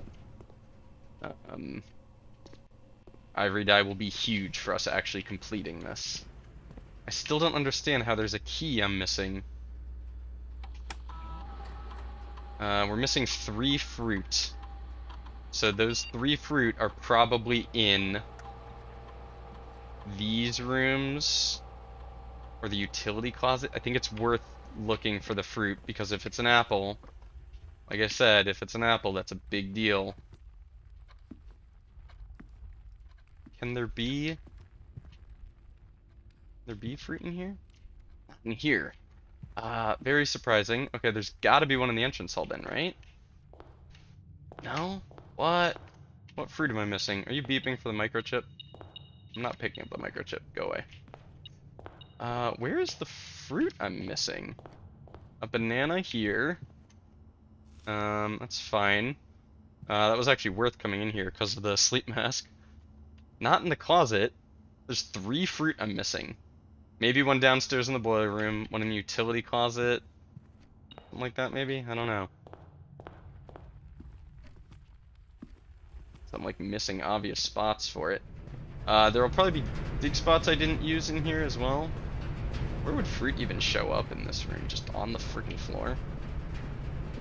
ivory dye will be huge for us actually completing this. I still don't understand how there's a key I'm missing. We're missing 3 fruit. So those 3 fruit are probably in these rooms or the utility closet. I think it's worth looking for the fruit, because if it's an apple, like I said, if it's an apple, that's a big deal. Can there be fruit in here? Not in here. Very surprising. Okay, there's gotta be one in the entrance hall then, right? No? What? What fruit am I missing? Are you beeping for the microchip? I'm not picking up the microchip. Go away. Where is the fruit I'm missing? A banana here. That's fine. That was actually worth coming in here because of the sleep mask. Not in the closet. There's 3 fruit I'm missing. Maybe one downstairs in the boiler room, one in the utility closet. Something like that, maybe? I don't know. So I'm like missing obvious spots for it. There will probably be dig spots I didn't use in here as well. Where would fruit even show up in this room? Just on the freaking floor?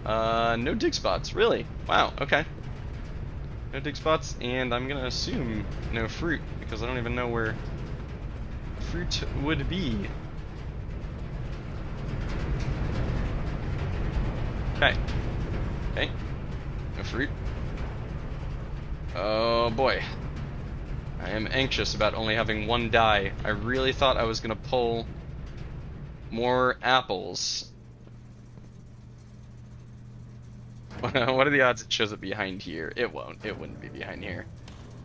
No dig spots, really? Wow, okay. No dig spots, and I'm gonna assume no fruit, because I don't even know where fruit would be. Okay. Okay. No fruit. Oh boy. I am anxious about only having 1 dye. I really thought I was gonna pull more apples. What are the odds it shows up behind here? It won't. It wouldn't be behind here.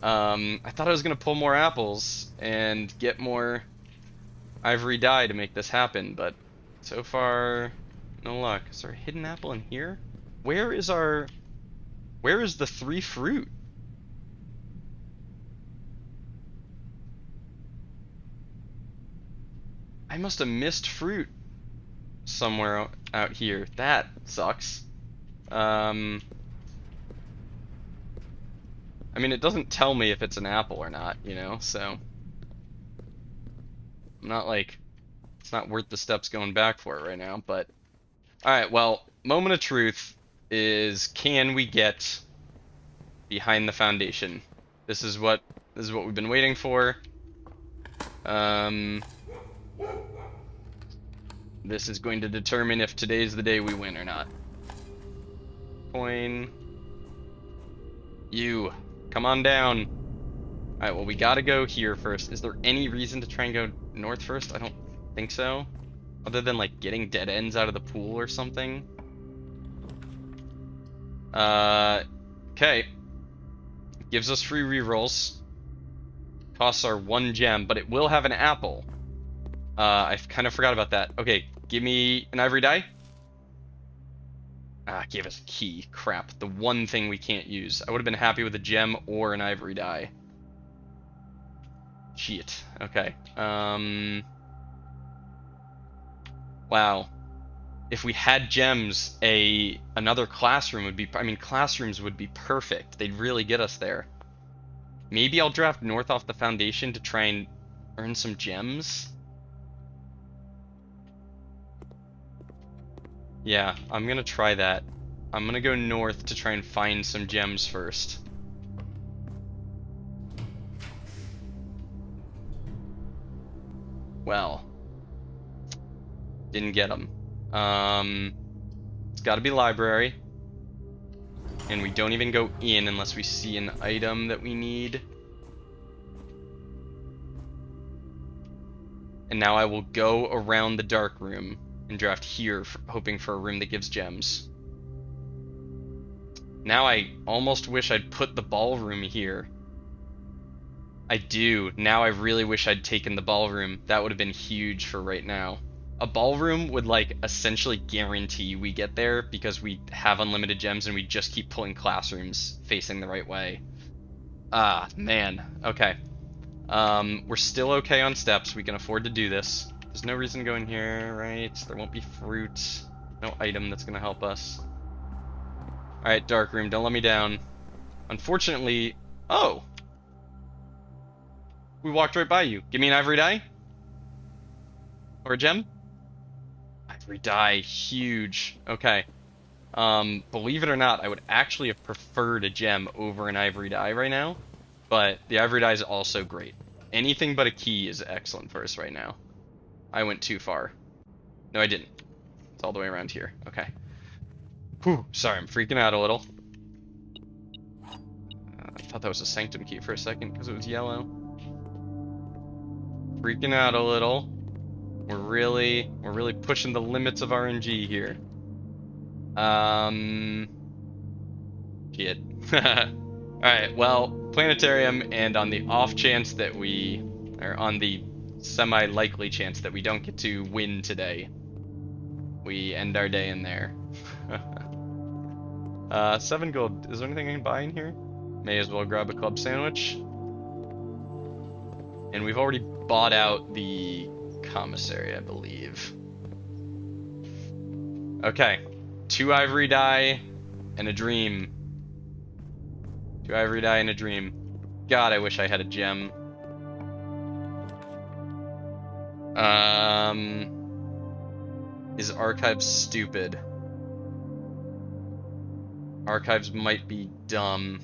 I thought I was gonna pull more apples and get more ivory dye to make this happen, but so far, no luck. Is there a hidden apple in here? Where is the 3 fruit? I must have missed fruit somewhere out here. That sucks. I mean, it doesn't tell me if it's an apple or not, you know, so I'm not like, it's not worth the steps going back for it right now, but alright, well, moment of truth is, can we get behind the foundation? This is what we've been waiting for. This is going to determine if today's the day we win or not. Coin. You. Come on down. Alright, well, we gotta go here first. Is there any reason to try and go north first? I don't think so. Other than, like, getting dead ends out of the pool or something. Okay. Gives us free rerolls. Costs our 1 gem, but it will have an apple. I kind of forgot about that. Okay, give me an ivory dye. Gave us a key. Crap. The one thing we can't use. I would have been happy with a gem or an ivory dye. Shit. Okay. Wow. If we had gems, another classroom would be... I mean, classrooms would be perfect. They'd really get us there. Maybe I'll draft north off the foundation to try and earn some gems. Yeah, I'm gonna try that. I'm gonna go north to try and find some gems first. Well, didn't get them. It's gotta be library. And we don't even go in unless we see an item that we need. And now I will go around the dark room and draft here, hoping for a room that gives gems. Now I almost wish I'd put the ballroom here. I do. Now I really wish I'd taken the ballroom. That would have been huge for right now. A ballroom would, like, essentially guarantee we get there because we have unlimited gems and we just keep pulling classrooms facing the right way. Ah, man. Okay. We're still okay on steps. We can afford to do this. There's no reason to go in here, right? There won't be fruit. No item that's gonna help us. Alright, dark room, don't let me down. Unfortunately... Oh! We walked right by you. Give me an ivory dye? Or a gem? Ivory dye, huge. Okay. Believe it or not, I would actually have preferred a gem over an ivory dye right now. But the ivory dye is also great. Anything but a key is excellent for us right now. I went too far. No, I didn't. It's all the way around here. Okay. Whew, sorry, I'm freaking out a little. I thought that was a sanctum key for a second because it was yellow. Freaking out a little. We're really pushing the limits of RNG here. Shit. Alright, well, planetarium, and on the off chance that on the semi-likely chance that we don't get to win today, we end our day in there. 7 gold. Is there anything I can buy in here? May as well grab a club sandwich. And we've already bought out the commissary, I believe. Okay. 2 ivory dye and a dream. 2 ivory dye and a dream. God, I wish I had a gem. Is Archives stupid? Archives might be dumb.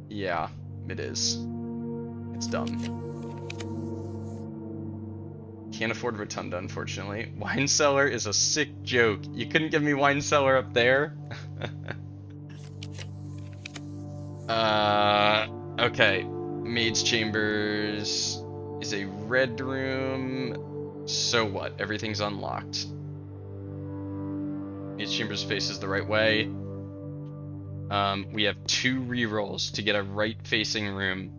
Yeah, it is. It's dumb. Can't afford Rotunda, unfortunately. Wine cellar is a sick joke. You couldn't give me wine cellar up there? Okay. Maid's chambers is a red room. So what? Everything's unlocked. Maid's chambers faces the right way. We have 2 rerolls to get a right-facing room.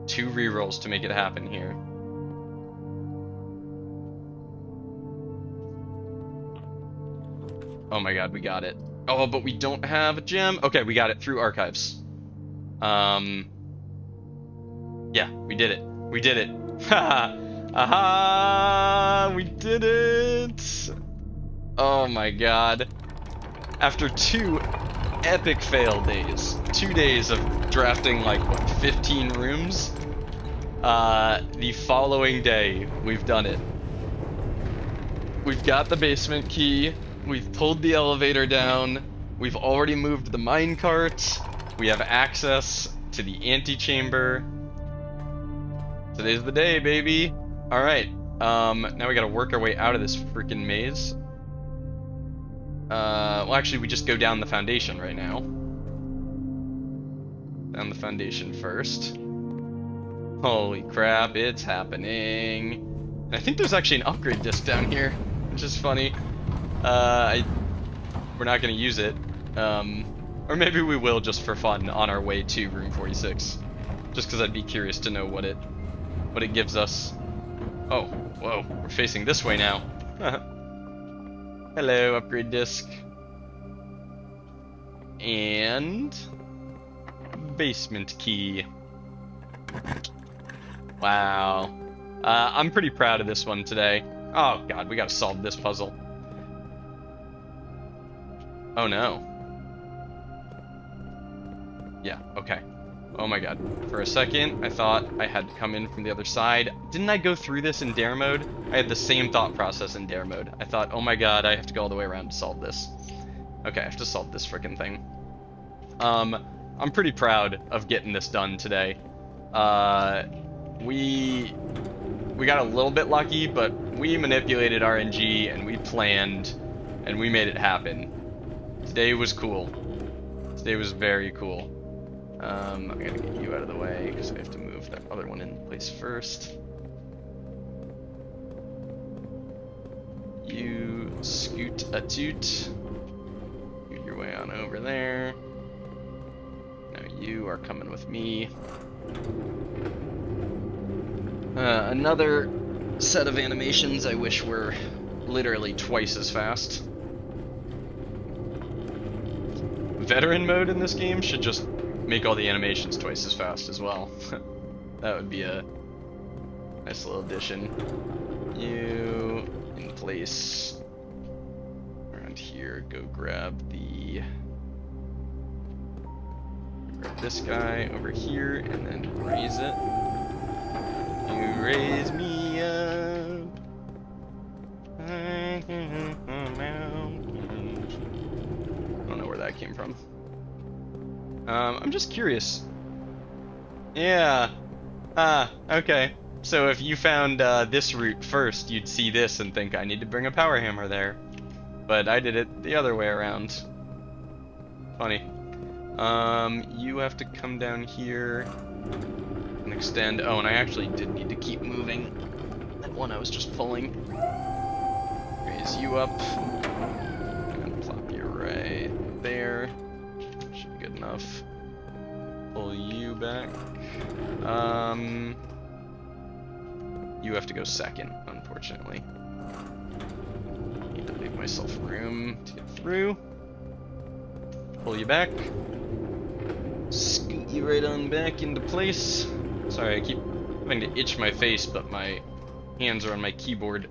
2 rerolls to make it happen here. Oh my god, we got it. Oh, but we don't have a gem. Okay, we got it through archives. Yeah, we did it. We did it. Haha! Aha! We did it! Oh my god. After 2 epic fail days, 2 days of drafting like, what, 15 rooms? The following day, we've done it. We've got the basement key. We've pulled the elevator down. We've already moved the minecart. We have access to the antechamber. Today's the day, baby. Alright. Now we gotta work our way out of this freaking maze. Well, actually, we just go down the foundation right now. Down the foundation first. Holy crap, it's happening. And I think there's actually an upgrade disc down here, which is funny. We're not gonna use it. Or maybe we will just for fun on our way to room 46. Just because I'd be curious to know what it gives us. Oh, whoa, we're facing this way now. Hello, upgrade disc. And basement key. Wow. I'm pretty proud of this one today. Oh god, we gotta solve this puzzle. Oh no. Yeah, okay. Oh my god. For a second, I thought I had to come in from the other side. Didn't I go through this in dare mode? I had the same thought process in dare mode. I thought, oh my god, I have to go all the way around to solve this. Okay, I have to solve this frickin' thing. I'm pretty proud of getting this done today. We got a little bit lucky, but we manipulated RNG and we planned and we made it happen. Today was cool. Today was very cool. I'm gonna get you out of the way because I have to move that other one in place first. You scoot a toot. Scoot your way on over there. Now you are coming with me. Another set of animations I wish were literally twice as fast. Veteran mode in this game should just make all the animations twice as fast as well. That would be a nice little addition. You in place. Around here, go grab the this guy over here and then raise it. You raise me up. I don't know where that came from. I'm just curious. Yeah. Okay. So if you found this route first, you'd see this and think I need to bring a power hammer there. But I did it the other way around. Funny. You have to come down here and extend. Oh, and I actually did need to keep moving. That one I was just pulling. Raise you up. And plop you right there. Should be good enough. Pull you back. You have to go second, unfortunately. Need to leave myself room to get through. Pull you back. Scoot you right on back into place. Sorry, I keep having to itch my face, but my hands are on my keyboard.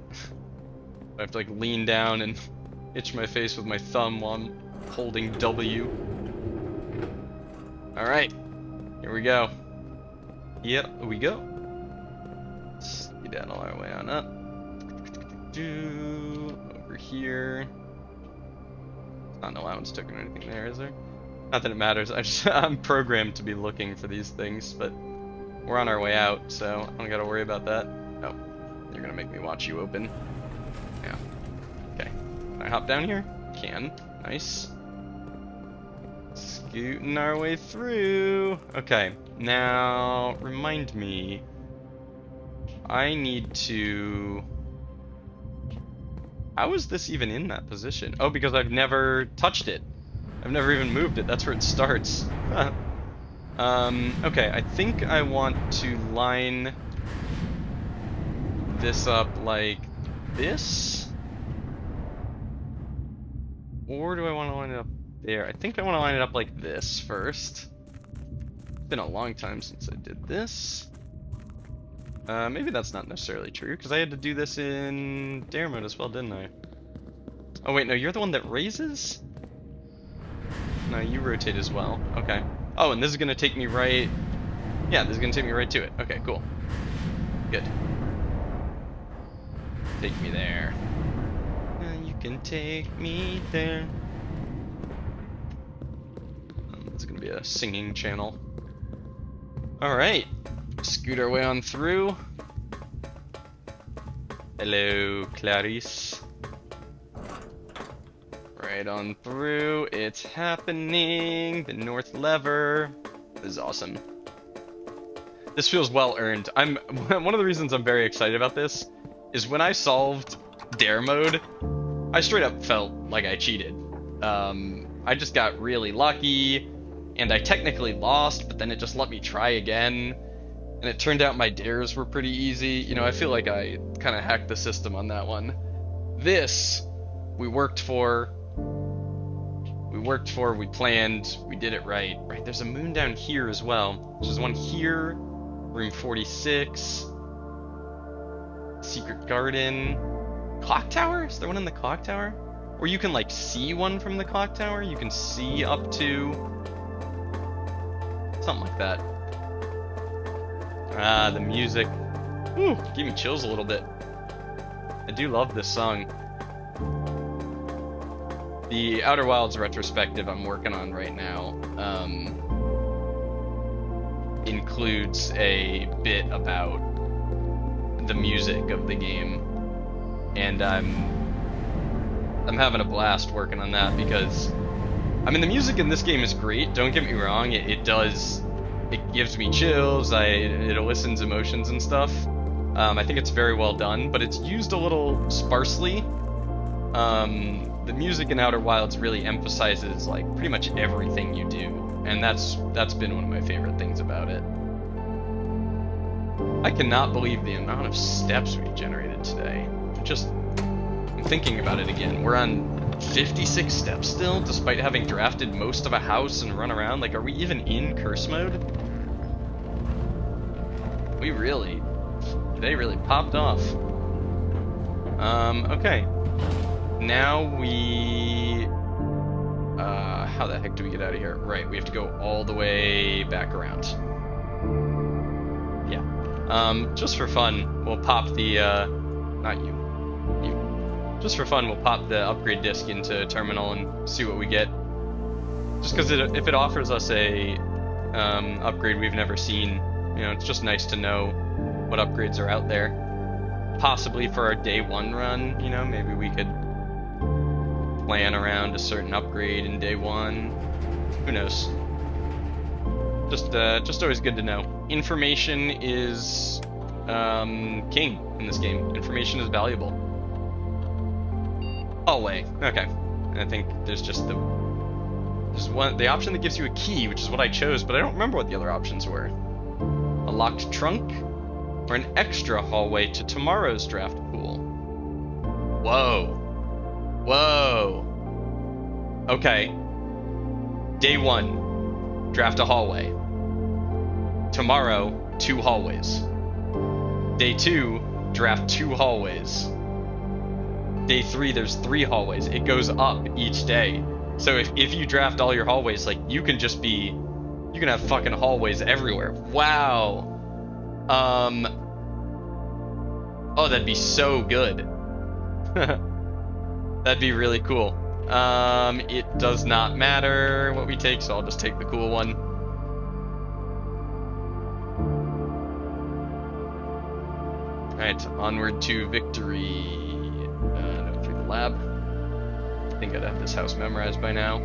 I have to like lean down and itch my face with my thumb while I'm holding W. Alright, here we go. Yep, here we go. Skedaddle our way on up. Over here. Not an allowance token or anything there, is there? Not that it matters. I'm programmed to be looking for these things, but we're on our way out, so I don't gotta worry about that. Oh, you're gonna make me watch you open. Yeah. Okay. Can I hop down here? Can. Nice. Scooting our way through. Okay. Now, remind me. I need to... How is this even in that position? Oh, because I've never touched it. I've never even moved it. That's where it starts. Okay, I think I want to line this up like this. Or do I want to line it up there? I think I want to line it up like this first. It's been a long time since I did this. Maybe that's not necessarily true, because I had to do this in dare mode as well, didn't I? Oh wait, no, you're the one that raises? No, you rotate as well. Okay. Oh, and this is gonna take me right... Yeah, this is gonna take me right to it. Okay, cool. Good. Take me there. You can take me there. This is gonna be a singing channel. Alright. Scoot our way on through. Hello, Clarice. Right on through. It's happening. The north lever. This is awesome. This feels well earned. One of the reasons I'm very excited about this is when I solved dare mode, I straight up felt like I cheated. I just got really lucky, and I technically lost, but then it just let me try again. And it turned out my dares were pretty easy. You know, I feel like I kind of hacked the system on that one. This, we worked for, we planned, we did it right. Right, there's a moon down here as well. There's one here, room 46, secret garden, clock tower? Is there one in the clock tower? Or you can like see one from the clock tower? You can see up to, something like that. Ah, the music. Whew, give me chills a little bit. I do love this song. The Outer Wilds retrospective I'm working on right now includes a bit about the music of the game, and I'm having a blast working on that because, I mean, the music in this game is great. Don't get me wrong. It gives me chills, it elicits emotions and stuff. I think it's very well done, but it's used a little sparsely. The music in Outer Wilds really emphasizes like pretty much everything you do, and that's been one of my favorite things about it. I cannot believe the amount of steps we generated today. I'm thinking about it again. We're on 56 steps still, despite having drafted most of a house and run around. Like, are we even in curse mode? They really popped off. Okay. Now we how the heck do we get out of here? Right, we have to go all the way back around. Yeah. Just for fun, we'll pop the, not you. Just for fun, we'll pop the upgrade disc into terminal and see what we get. Just because if it offers us a upgrade we've never seen, you know, it's just nice to know what upgrades are out there. Possibly for our day one run, you know, maybe we could plan around a certain upgrade in day one. Who knows? Just always good to know. Information is king in this game. Information is valuable. Hallway. Okay. I think there's just the option that gives you a key, which is what I chose, but I don't remember what the other options were. A locked trunk, or an extra hallway to tomorrow's draft pool. Whoa. Whoa. Okay. Day one, draft a hallway. Tomorrow, 2 hallways. Day 2, draft 2 hallways. Day 3, there's 3 hallways. It goes up each day. So if you draft all your hallways, like, you can have fucking hallways everywhere. Wow. Oh, that'd be so good. That'd be really cool. It does not matter what we take, so I'll just take the cool one. Alright, onward to victory. No, through the lab. I think I'd have this house memorized by now.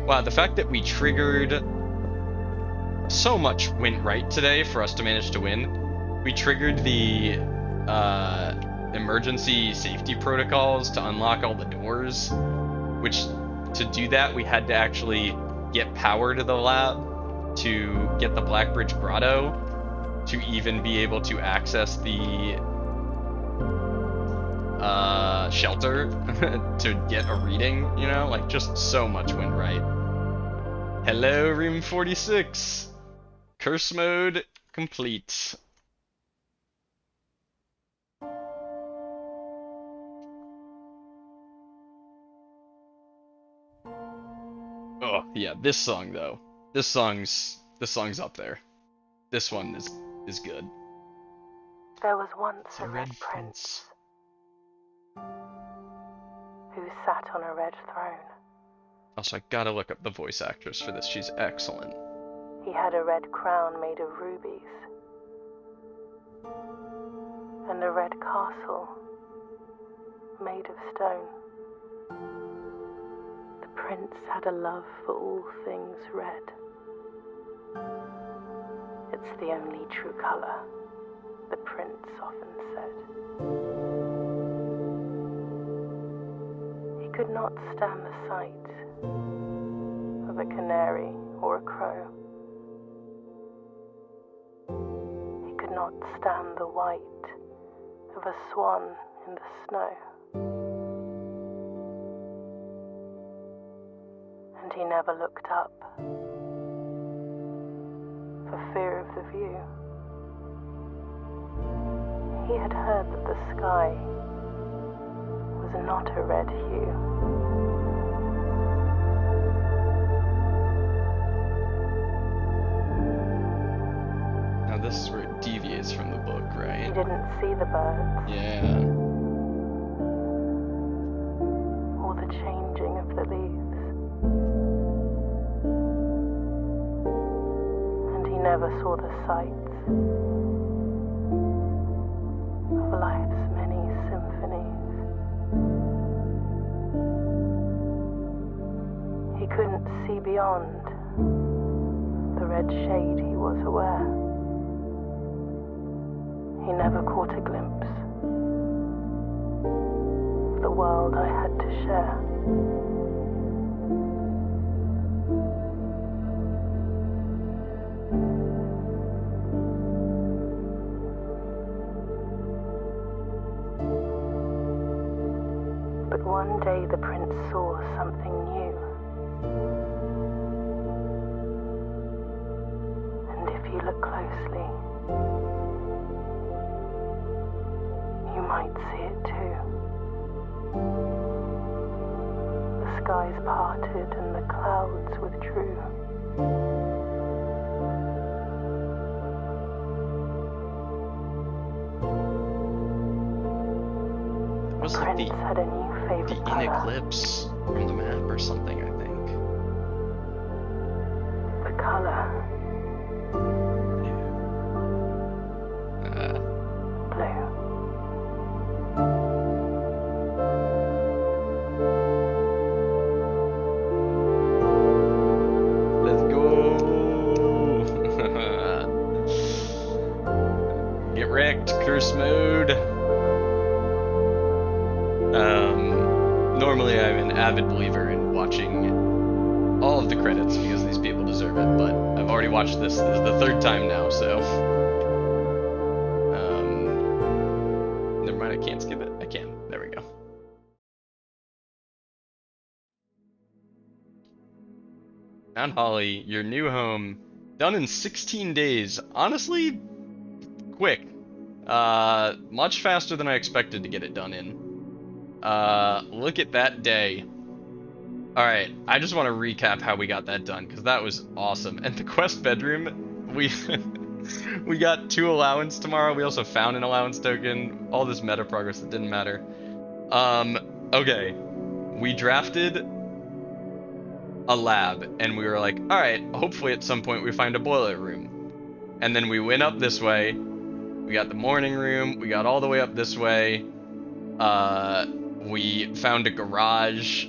Wow, the fact that we triggered... So much went right today for us to manage to win. We triggered the emergency safety protocols to unlock all the doors, which to do that we had to actually get power to the lab to get the Blackbridge Grotto to even be able to access the shelter to get a reading, you know? Like, just so much went right. Hello, Room 46! Curse mode complete. Oh, yeah, this song though. This song's up there. This one is good. There was once a red prince who sat on a red throne. Also, I gotta look up the voice actress for this. She's excellent. He had a red crown made of rubies and a red castle made of stone. The prince had a love for all things red. It's the only true color, the prince often said. He could not stand the sight of a canary or a crow. He could not stand the white of a swan in the snow. And he never looked up for fear of the view. He had heard that the sky was not a red hue. Now this is where it deviates from the book, right? He didn't see the birds. Yeah. Or the changing of the leaves. And he never saw the sights of life's many symphonies. He couldn't see beyond the red shade he was aware. He never caught a glimpse of the world I had to share. But one day the prince saw something new. And if you look closely, you might see it too. The skies parted and the clouds withdrew. It was The like prince had a new the favorite in color, eclipse from the map or something, I think. the color blue. Let's go. Get wrecked, curse mode. Normally I'm an avid believer in watching all of the credits because these people deserve it, but I've already watched this. This is the third time now, so never mind, I can't skip it. I can. There we go. Mount Holly, your new home, done in 16 days. Honestly, quick. Much faster than I expected to get it done in. Look at that day. Alright, I just want to recap how we got that done, because that was awesome. And the quest bedroom, we we got 2 allowance tomorrow. We also found an allowance token. All this meta progress that didn't matter. Okay. We drafted a lab, and we were like, alright, hopefully at some point we find a boiler room. And then we went up this way. We got the morning room. We got all the way up this way. We found a garage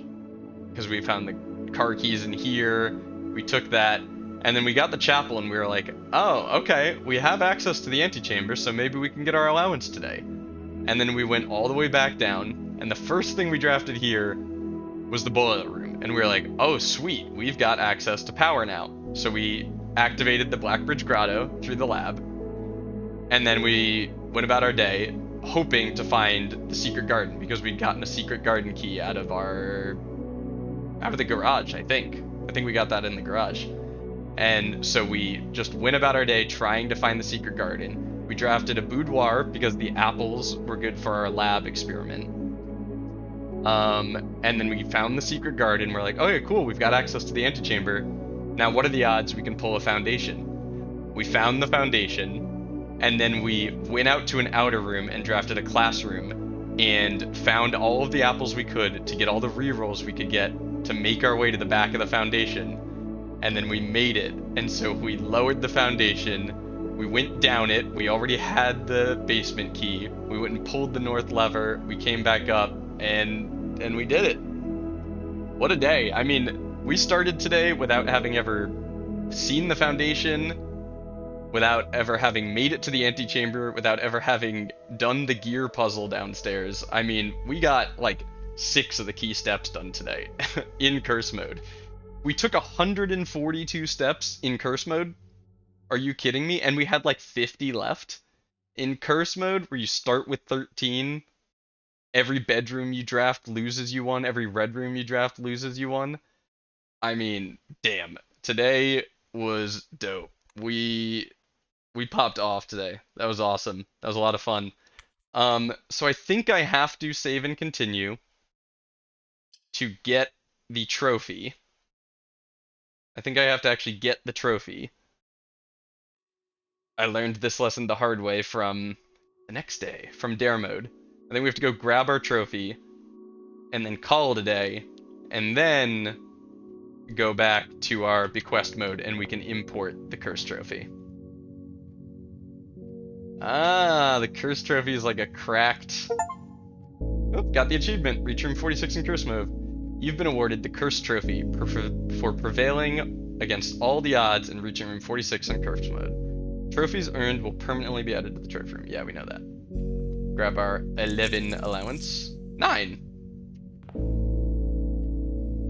because we found the car keys in here. We took that, and then we got the chapel, and we were like, oh, okay, we have access to the antechamber, so maybe we can get our allowance today. And then we went all the way back down, and the first thing we drafted here was the boiler room, and we were like, oh, sweet, we've got access to power now. So we activated the Blackbridge Grotto through the lab, and then we went about our day hoping to find the secret garden, because we'd gotten a secret garden key out of the garage, I think. I think we got that in the garage. And so we just went about our day trying to find the secret garden. We drafted a boudoir because the apples were good for our lab experiment. And then we found the secret garden. We're like, oh yeah, cool, we've got access to the antechamber. Now what are the odds we can pull a foundation? We found the foundation, and then we went out to an outer room and drafted a classroom and found all of the apples we could to get all the rerolls we could get to make our way to the back of the foundation. And then we made it. And so we lowered the foundation, we went down it, we already had the basement key, we went and pulled the north lever, we came back up, and we did it. What a day. I mean, we started today without having ever seen the foundation, without ever having made it to the antechamber, without ever having done the gear puzzle downstairs. I mean, we got like 6 of the key steps done today in curse mode. We took 142 steps in curse mode. Are you kidding me? And we had like 50 left. In curse mode, where you start with 13, every bedroom you draft loses you 1, every red room you draft loses you 1. I mean, damn. Today was dope. We popped off today. That was awesome. That was a lot of fun. So I think I have to save and continue to get the trophy. I think I have to actually get the trophy. I learned this lesson the hard way from the next day, from dare mode. I think we have to go grab our trophy, and then call it a day, and then go back to our bequest mode, and we can import the curse trophy. Ah, the curse trophy is like a cracked... Oh, got the achievement. Reach room 46 in curse mode. You've been awarded the curse trophy for prevailing against all the odds in reaching room 46 in curse mode. Trophies earned will permanently be added to the trophy room. Yeah, we know that. Grab our 11 allowance. 9!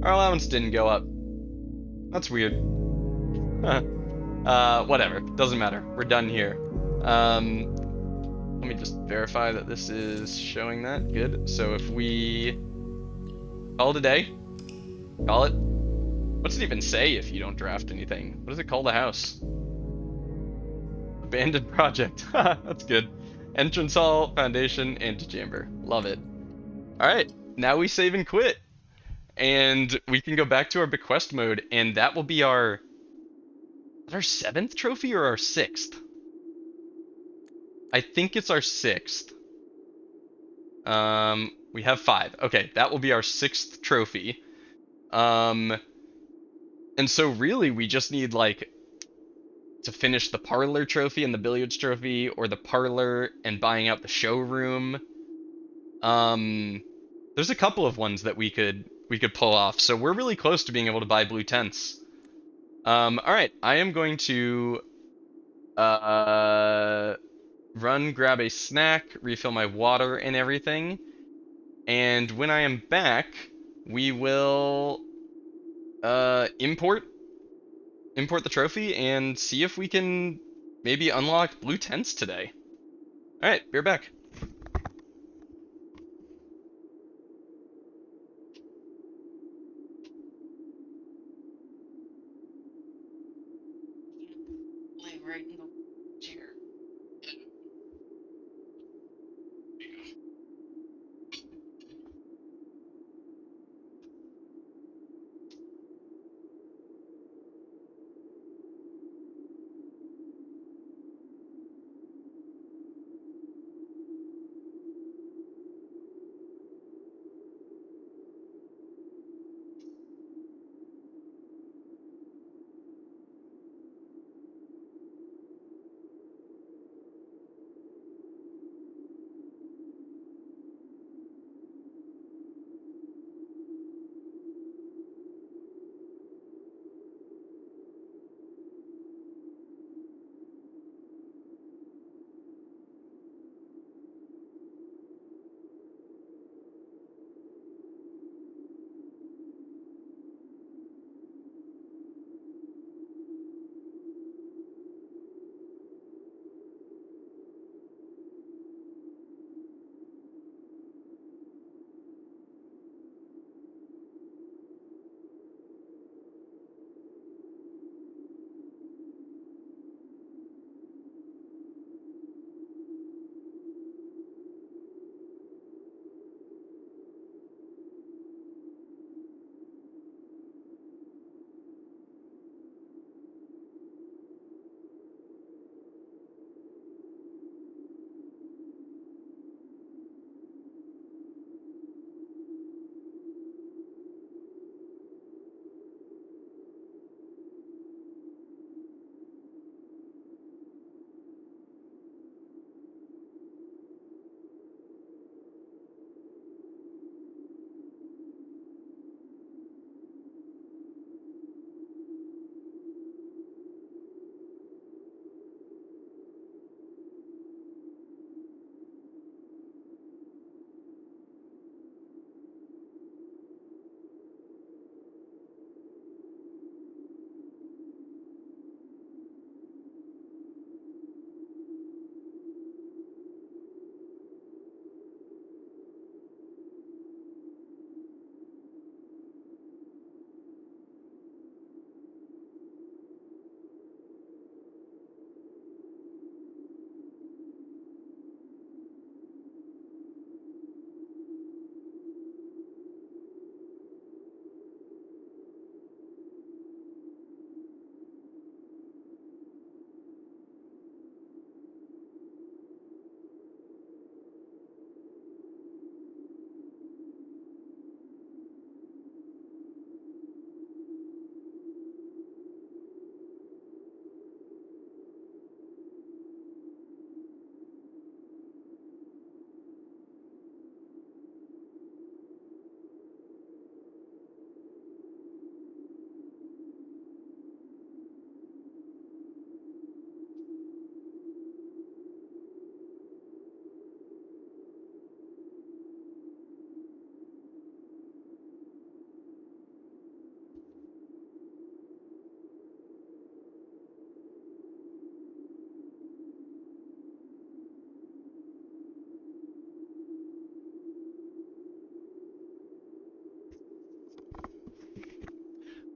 Our allowance didn't go up. That's weird. Whatever. Doesn't matter. We're done here. Let me just verify that this is showing that. Good. So if we call it a day, call it. What's it even say if you don't draft anything? What does it call the house? Abandoned project. That's good. Entrance hall, foundation, antechamber. Love it. Alright, now we save and quit. and we can go back to our bequest mode, and that will be our 7th trophy or our 6th? I think it's our 6th. We have 5. Okay, that will be our 6th trophy. And so really we just need like to finish the parlor trophy and the billiards trophy, or the parlor and buying out the showroom. There's a couple of ones that we could pull off. So we're really close to being able to buy blue tents. All right, I am going to run, grab a snack, refill my water and everything. And when I am back, we will import the trophy and see if we can maybe unlock blue tents today. All right, we're back. Lay right in the chair.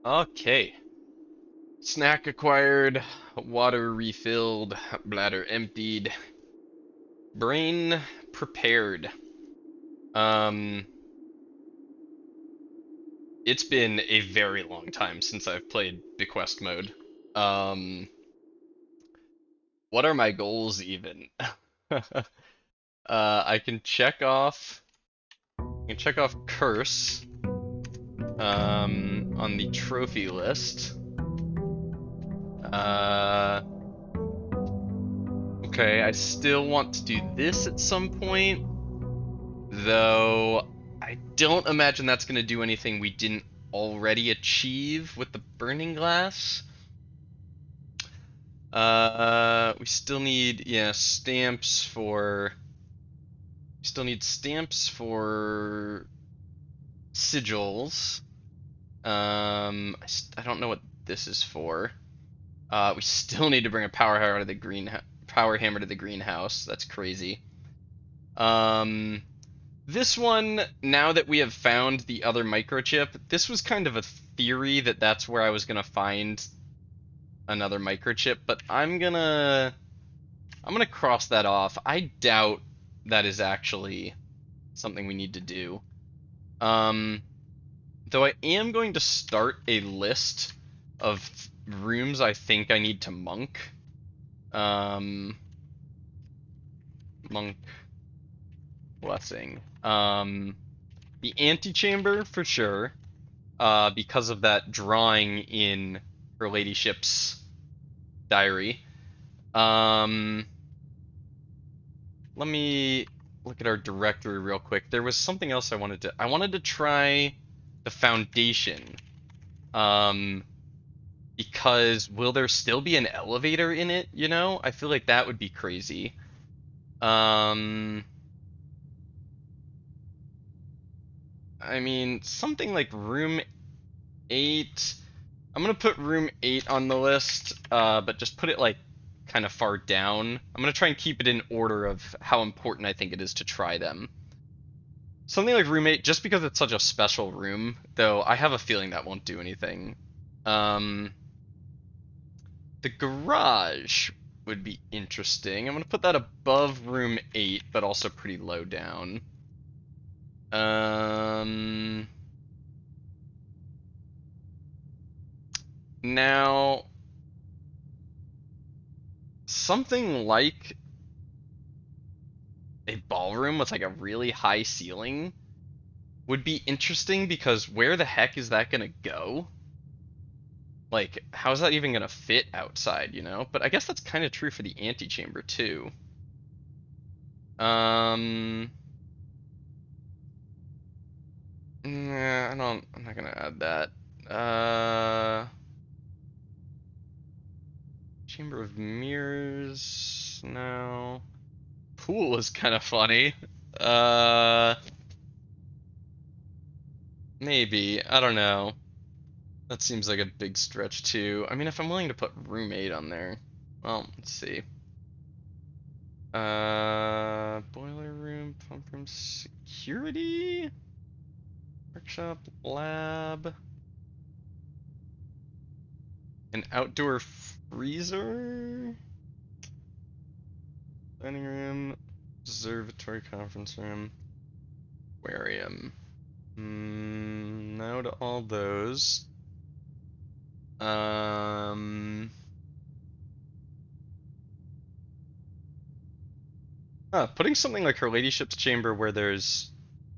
Okay. Snack acquired, water refilled, bladder emptied, brain prepared. Um, It's been a very long time since I've played Bequest mode. Um, what are my goals even? I can check off. I can check off Curse. On the trophy list. Uh, okay, I still want to do this at some point, though I don't imagine that's going to do anything we didn't already achieve with the Burning Glass. We still need, yeah, stamps for... We still need stamps for sigils. I don't know what this is for. We still need to bring a power hammer to the greenhouse. That's crazy. This one, now that we have found the other microchip, this was kind of a theory that that's where I was gonna find another microchip, but I'm gonna cross that off. I doubt that is actually something we need to do. Though I am going to start a list of rooms I think I need to monk. Monk blessing. The antechamber for sure, because of that drawing in Her Ladyship's diary. Let me look at our directory real quick. There was something else I wanted to try the foundation. Because will there still be an elevator in it, you know? I feel like that would be crazy. I mean, something like room 8. I'm gonna put room 8 on the list, but just put it like kind of far down. I'm gonna try and keep it in order of how important I think it is to try them. Something like room 8, just because it's such a special room, though I have a feeling that won't do anything. The garage would be interesting. I'm gonna put that above room 8, but also pretty low down. Now, something like a ballroom with like a really high ceiling would be interesting, because where the heck is that gonna go? Like, how's that even gonna fit outside, you know? But I guess that's kind of true for the antechamber too. Nah, I'm not gonna add that. Chamber of Mirrors, no. Pool is kind of funny. Maybe, I don't know. That seems like a big stretch too. I mean, if I'm willing to put room 8 on there, well, let's see. Boiler room, pump room, security, workshop, lab, an outdoor freezer, dining room, observatory, conference room, aquarium. No to all those. Putting something like Her Ladyship's chamber where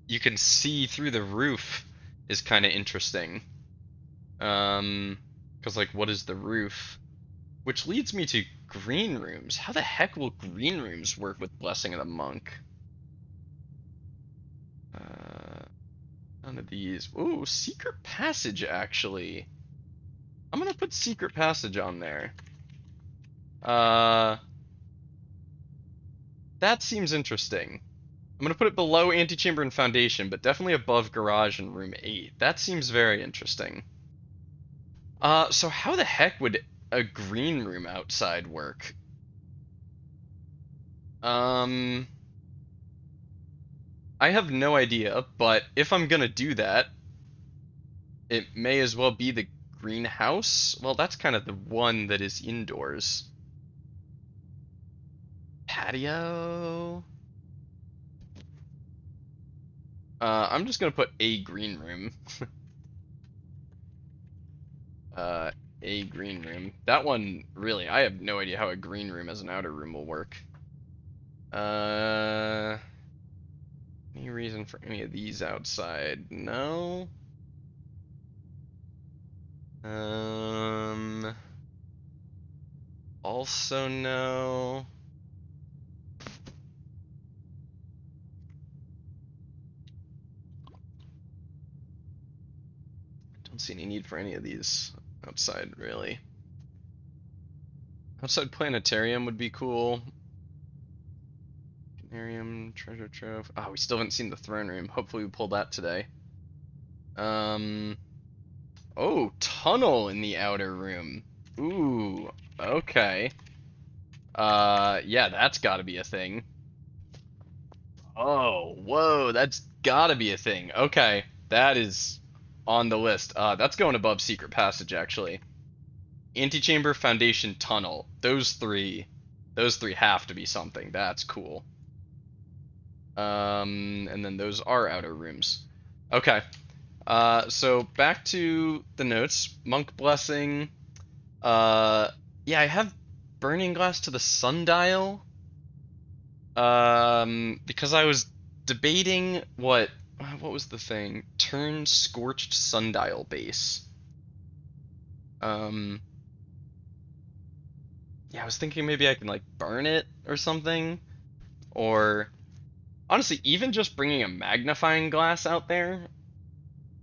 you can see through the roof is kind of interesting. Because like, what is the roof? Which leads me to green rooms. How the heck will green rooms work with Blessing of the Monk? None of these. Ooh, Secret Passage, actually. I'm gonna put Secret Passage on there. That seems interesting. I'm gonna put it below Antechamber and Foundation, but definitely above Garage and Room 8. That seems very interesting. So how the heck would a green room outside work? I have no idea, but if I'm gonna do that, it may as well be the greenhouse. Well, that's kind of the one that is indoors. Patio. I'm just gonna put a green room. a green room. That one, really, I have no idea how a green room as an outer room will work. Any reason for any of these outside? No. Also no. Don't see any need for any of these outside, really. Outside planetarium would be cool. Planetarium, treasure trove. Oh, we still haven't seen the throne room. Hopefully we pull that today. Oh, tunnel in the outer room. Ooh, okay. Yeah, that's gotta be a thing. Oh, whoa, that's gotta be a thing. Okay, that is on the list. That's going above secret passage, actually. Antechamber, foundation, tunnel. Those three have to be something. That's cool. And then those are outer rooms. Okay. So back to the notes. Monk blessing. Yeah, I have burning glass to the sundial. Because I was debating what was the thing? Turn scorched sundial base. Yeah, I was thinking maybe I can like burn it or something, or honestly, even just bringing a magnifying glass out there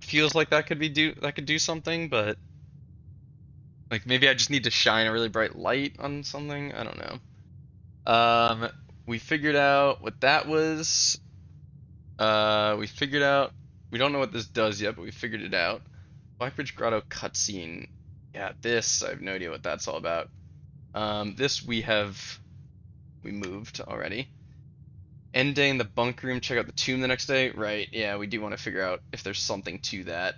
feels like that could do something, but like maybe I just need to shine a really bright light on something. I don't know. We figured out what that was. We figured out we don't know what this does yet, but we figured it out. Blackbridge Grotto cutscene. Yeah, this I have no idea what that's all about. This we moved already. End day in the bunk room, check out the tomb the next day. Right, yeah, we do want to figure out if there's something to that.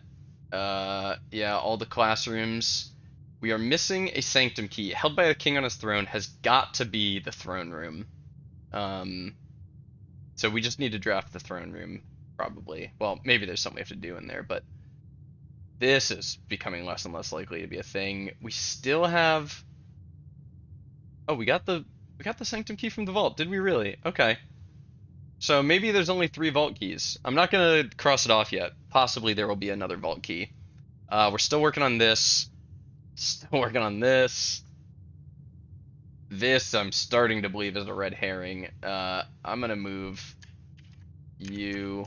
Yeah, all the classrooms. We are missing a sanctum key. Held by a king on his throne has got to be the throne room. So we just need to draft the throne room, probably. Well, maybe there's something we have to do in there, but this is becoming less and less likely to be a thing. We still have... Oh, we got the sanctum key from the vault. Did we really? Okay. So maybe there's only 3 vault keys. I'm not gonna cross it off yet. Possibly there will be another vault key. We're still working on this. Still working on this. This I'm starting to believe is a red herring. I'm gonna move you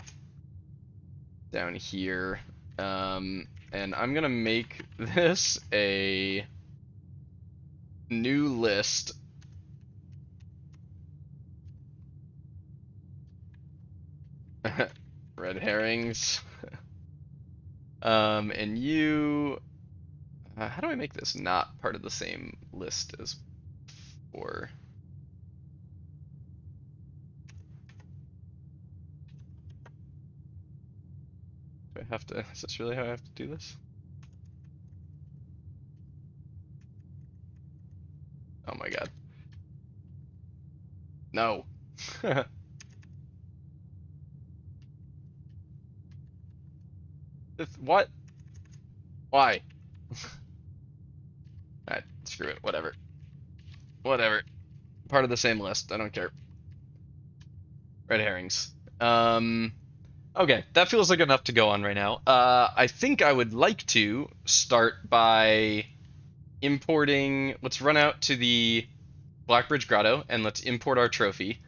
down here. And I'm gonna make this a new list. Red herrings. And you... how do I make this not part of the same list as before? Do I have to... Is this really how I have to do this? Oh my god. No. What? Why? Alright, screw it. Whatever. Whatever. Part of the same list. I don't care. Red herrings. Okay, that feels like enough to go on right now. I think I would like to start by importing... Let's run out to the Blackbridge Grotto, and let's import our trophy.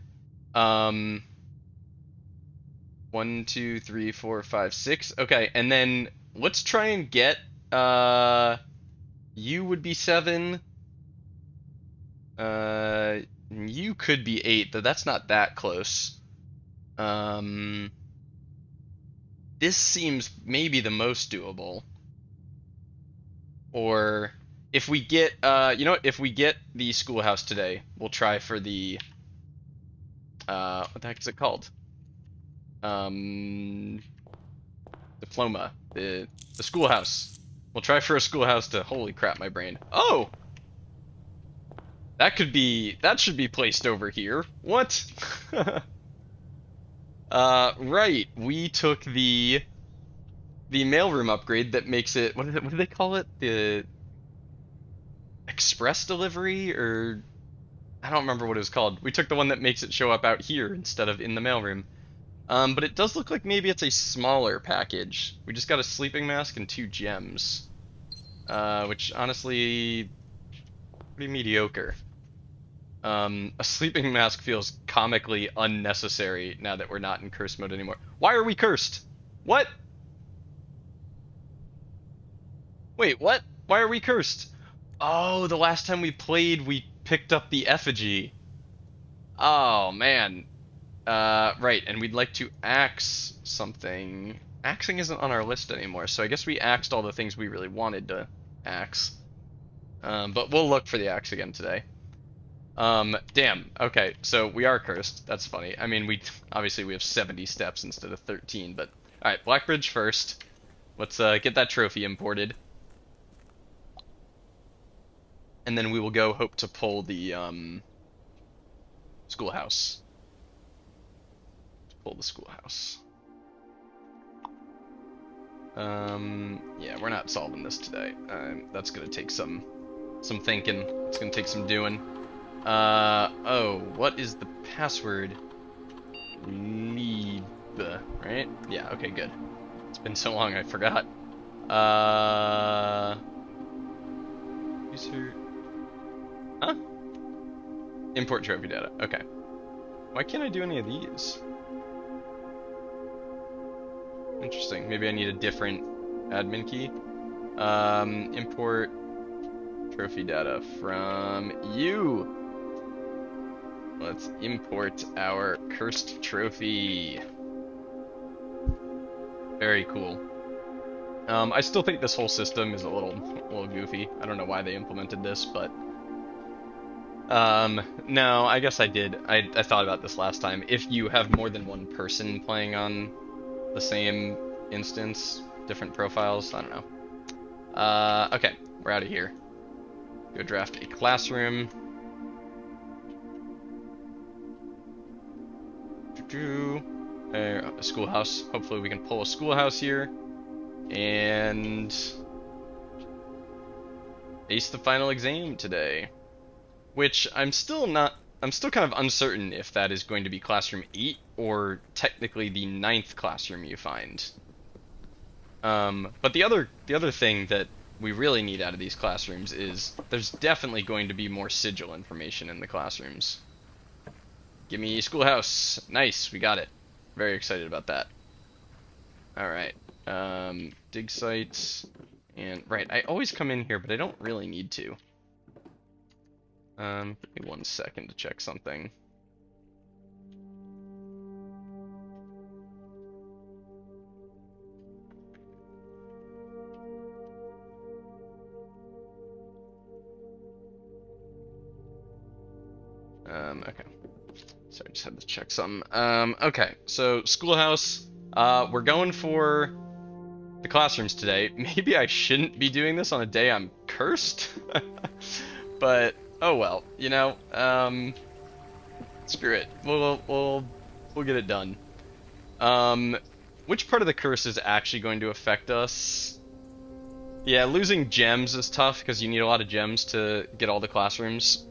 1, 2, 3, 4, 5, 6. Okay, and then let's try and get you would be 7. You could be 8, though that's not that close. This seems maybe the most doable. Or if we get you know what, if we get the schoolhouse today, we'll try for the what the heck is it called? Diploma. The schoolhouse. We'll try for a schoolhouse to... Holy crap, my brain. Oh! That should be placed over here. What? Right. We took the the mailroom upgrade that makes it, what do they call it? The express delivery, or I don't remember what it was called. We took the one that makes it show up out here instead of in the mailroom. But it does look like maybe it's a smaller package. We just got a sleeping mask and 2 gems. Which honestly, pretty mediocre. A sleeping mask feels comically unnecessary now that we're not in curse mode anymore. Why are we cursed? What? Wait, what? Why are we cursed? Oh, the last time we played, we picked up the effigy. Oh, man. Right, and we'd like to axe something. Axing isn't on our list anymore, so I guess we axed all the things we really wanted to axe. But we'll look for the axe again today. Damn. Okay, so we are cursed. That's funny. I mean, obviously we have 70 steps instead of 13, but alright, Blackbridge first. Let's get that trophy imported. And then we will go hope to pull the schoolhouse. Pull the schoolhouse. Yeah, we're not solving this today. That's gonna take some thinking. It's gonna take some doing. Oh, what is the password? Leave, right? Yeah, okay, good. It's been so long, I forgot. User... Huh? Import trophy data, okay. Why can't I do any of these? Interesting, maybe I need a different admin key. Import trophy data from you. Let's import our cursed trophy. Very cool. I still think this whole system is a little goofy. I don't know why they implemented this, but no, I guess I did. I thought about this last time. If you have more than one person playing on the same instance, different profiles, I don't know. Okay, we're out of here. Go draft a classroom. A schoolhouse. Hopefully we can pull a schoolhouse here. And ace the final exam today. Which I'm still kind of uncertain if that is going to be classroom 8 or technically the 9th classroom you find. But the other thing that we really need out of these classrooms is there's definitely going to be more sigil information in the classrooms. Give me schoolhouse. Nice, we got it. Very excited about that. Alright. Dig sites. And right, I always come in here, but I don't really need to. Give me 1 second to check something. Okay. Sorry, I just had to check something. Okay, so schoolhouse. We're going for the classrooms today. Maybe I shouldn't be doing this on a day I'm cursed, but oh well. You know, screw it. We'll get it done. Which part of the curse is actually going to affect us? Yeah, losing gems is tough because you need a lot of gems to get all the classrooms.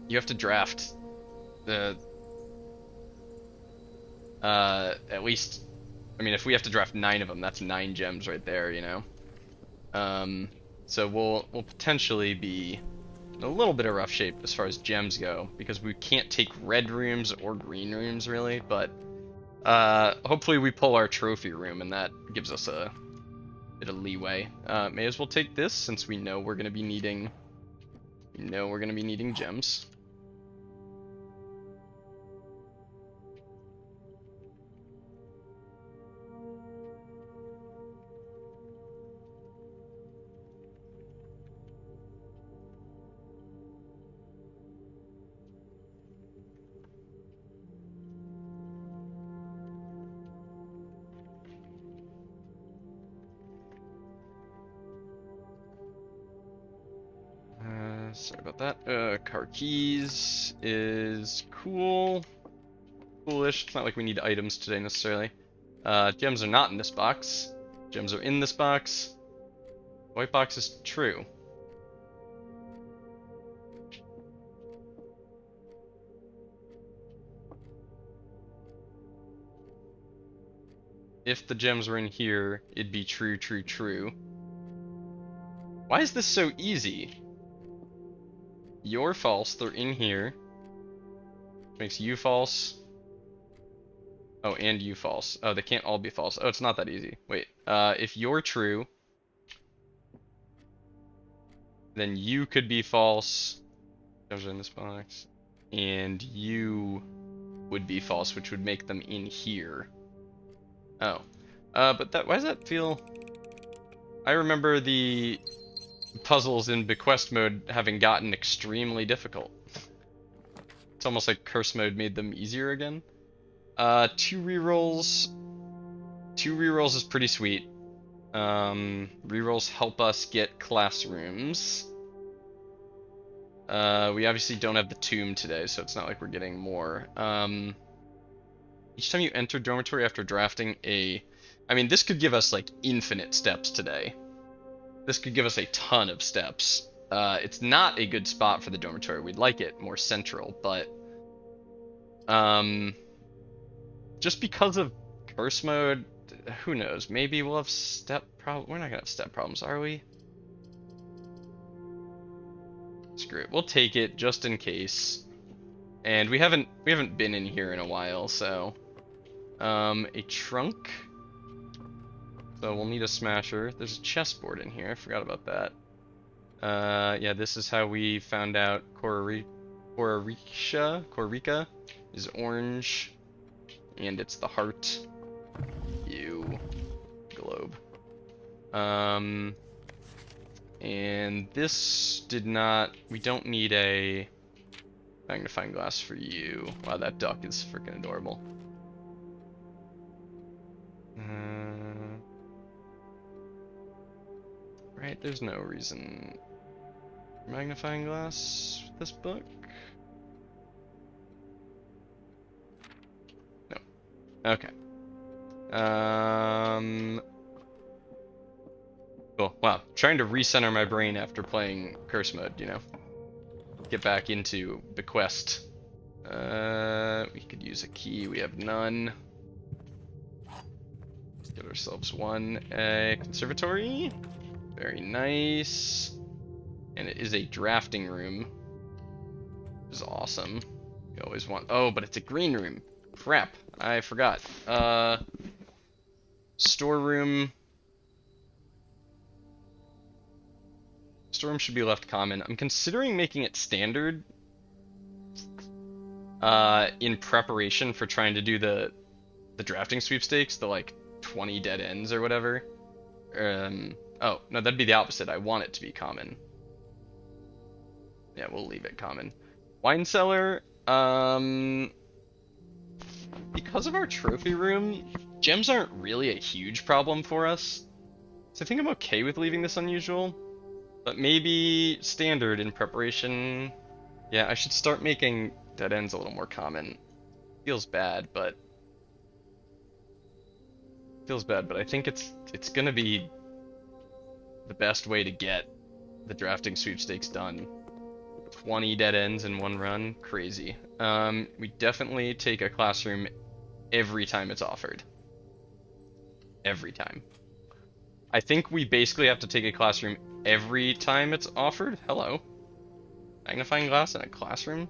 You have to draft the at least, I mean, if we have to draft 9 of them, that's 9 gems right there, you know. So we'll potentially be in a little bit of rough shape as far as gems go, because we can't take red rooms or green rooms really, but hopefully we pull our trophy room and that gives us a bit of leeway. May as well take this since we know we're gonna be needing gems. Sorry about that. Car keys is cool. Coolish. It's not like we need items today necessarily. Gems are not in this box. Gems are in this box. White box is true. If the gems were in here, it'd be true, true, true. Why is this so easy? You're false, they're in here. Makes you false. Oh, and you false. Oh, they can't all be false. Oh, it's not that easy. Wait, if you're true, then you could be false. Those are in this box. And you would be false, which would make them in here. Oh. But why does that feel... I remember the puzzles in Bequest mode having gotten extremely difficult. It's almost like Curse mode made them easier again. 2 rerolls. 2 rerolls is pretty sweet. Rerolls help us get classrooms. We obviously don't have the tomb today, so it's not like we're getting more. Each time you enter dormitory after drafting a... I mean, this could give us, like, infinite steps today. This could give us a ton of steps. It's not a good spot for the dormitory. We'd like it more central, but... just because of curse mode, who knows? Maybe we'll have step problems. We're not gonna have step problems, are we? Screw it. We'll take it just in case. And we haven't been in here in a while, so... a trunk. So we'll need a smasher. There's a chessboard in here. I forgot about that. Yeah, this is how we found out Korrika is orange. And it's the heart. You globe. And this did not... We don't need a magnifying glass for you. Wow, that duck is freaking adorable. Right, there's no reason. Magnifying glass for this book? No. Okay. Cool. Wow. Trying to recenter my brain after playing Curse mode, you know. Get back into Bequest. We could use a key. We have none. Get ourselves one. A conservatory. Very nice. And it is a drafting room. Which is awesome. You always want... Oh, but it's a green room. Crap. I forgot. Storeroom. Storeroom should be left common. I'm considering making it standard. In preparation for trying to do the drafting sweepstakes. The, like, 20 dead ends or whatever. Oh, no, that'd be the opposite. I want it to be common. Yeah, we'll leave it common. Wine cellar, because of our trophy room, gems aren't really a huge problem for us. So I think I'm okay with leaving this unusual. But maybe standard in preparation. Yeah, I should start making dead ends a little more common. Feels bad, but I think it's gonna be the best way to get the drafting sweepstakes done. 20 dead ends in one run, crazy. We definitely take a classroom every time it's offered. Every time. I think we basically have to take a classroom every time it's offered. Hello. Magnifying glass in a classroom?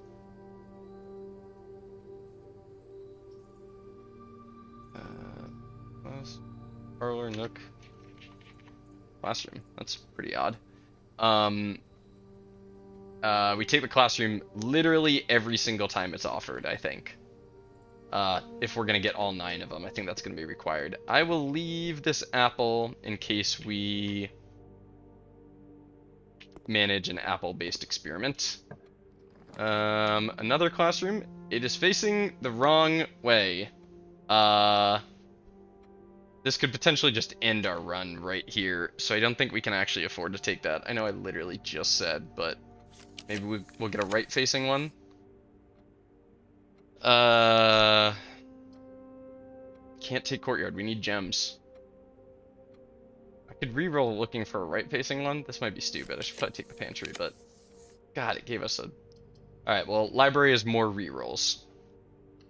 Parlor, nook. Classroom. That's pretty odd. We take the classroom literally every single time it's offered, I think. If we're gonna get all 9 of them, I think that's gonna be required. I will leave this apple in case we manage an apple-based experiment. Another classroom. It is facing the wrong way. This could potentially just end our run right here, so I don't think we can actually afford to take that. I know I literally just said, but maybe we'll get a right-facing one. Can't take courtyard. We need gems. could reroll looking for a right-facing one. This might be stupid. I should probably take the pantry, but God, it gave us a. All right, well, library is more rerolls.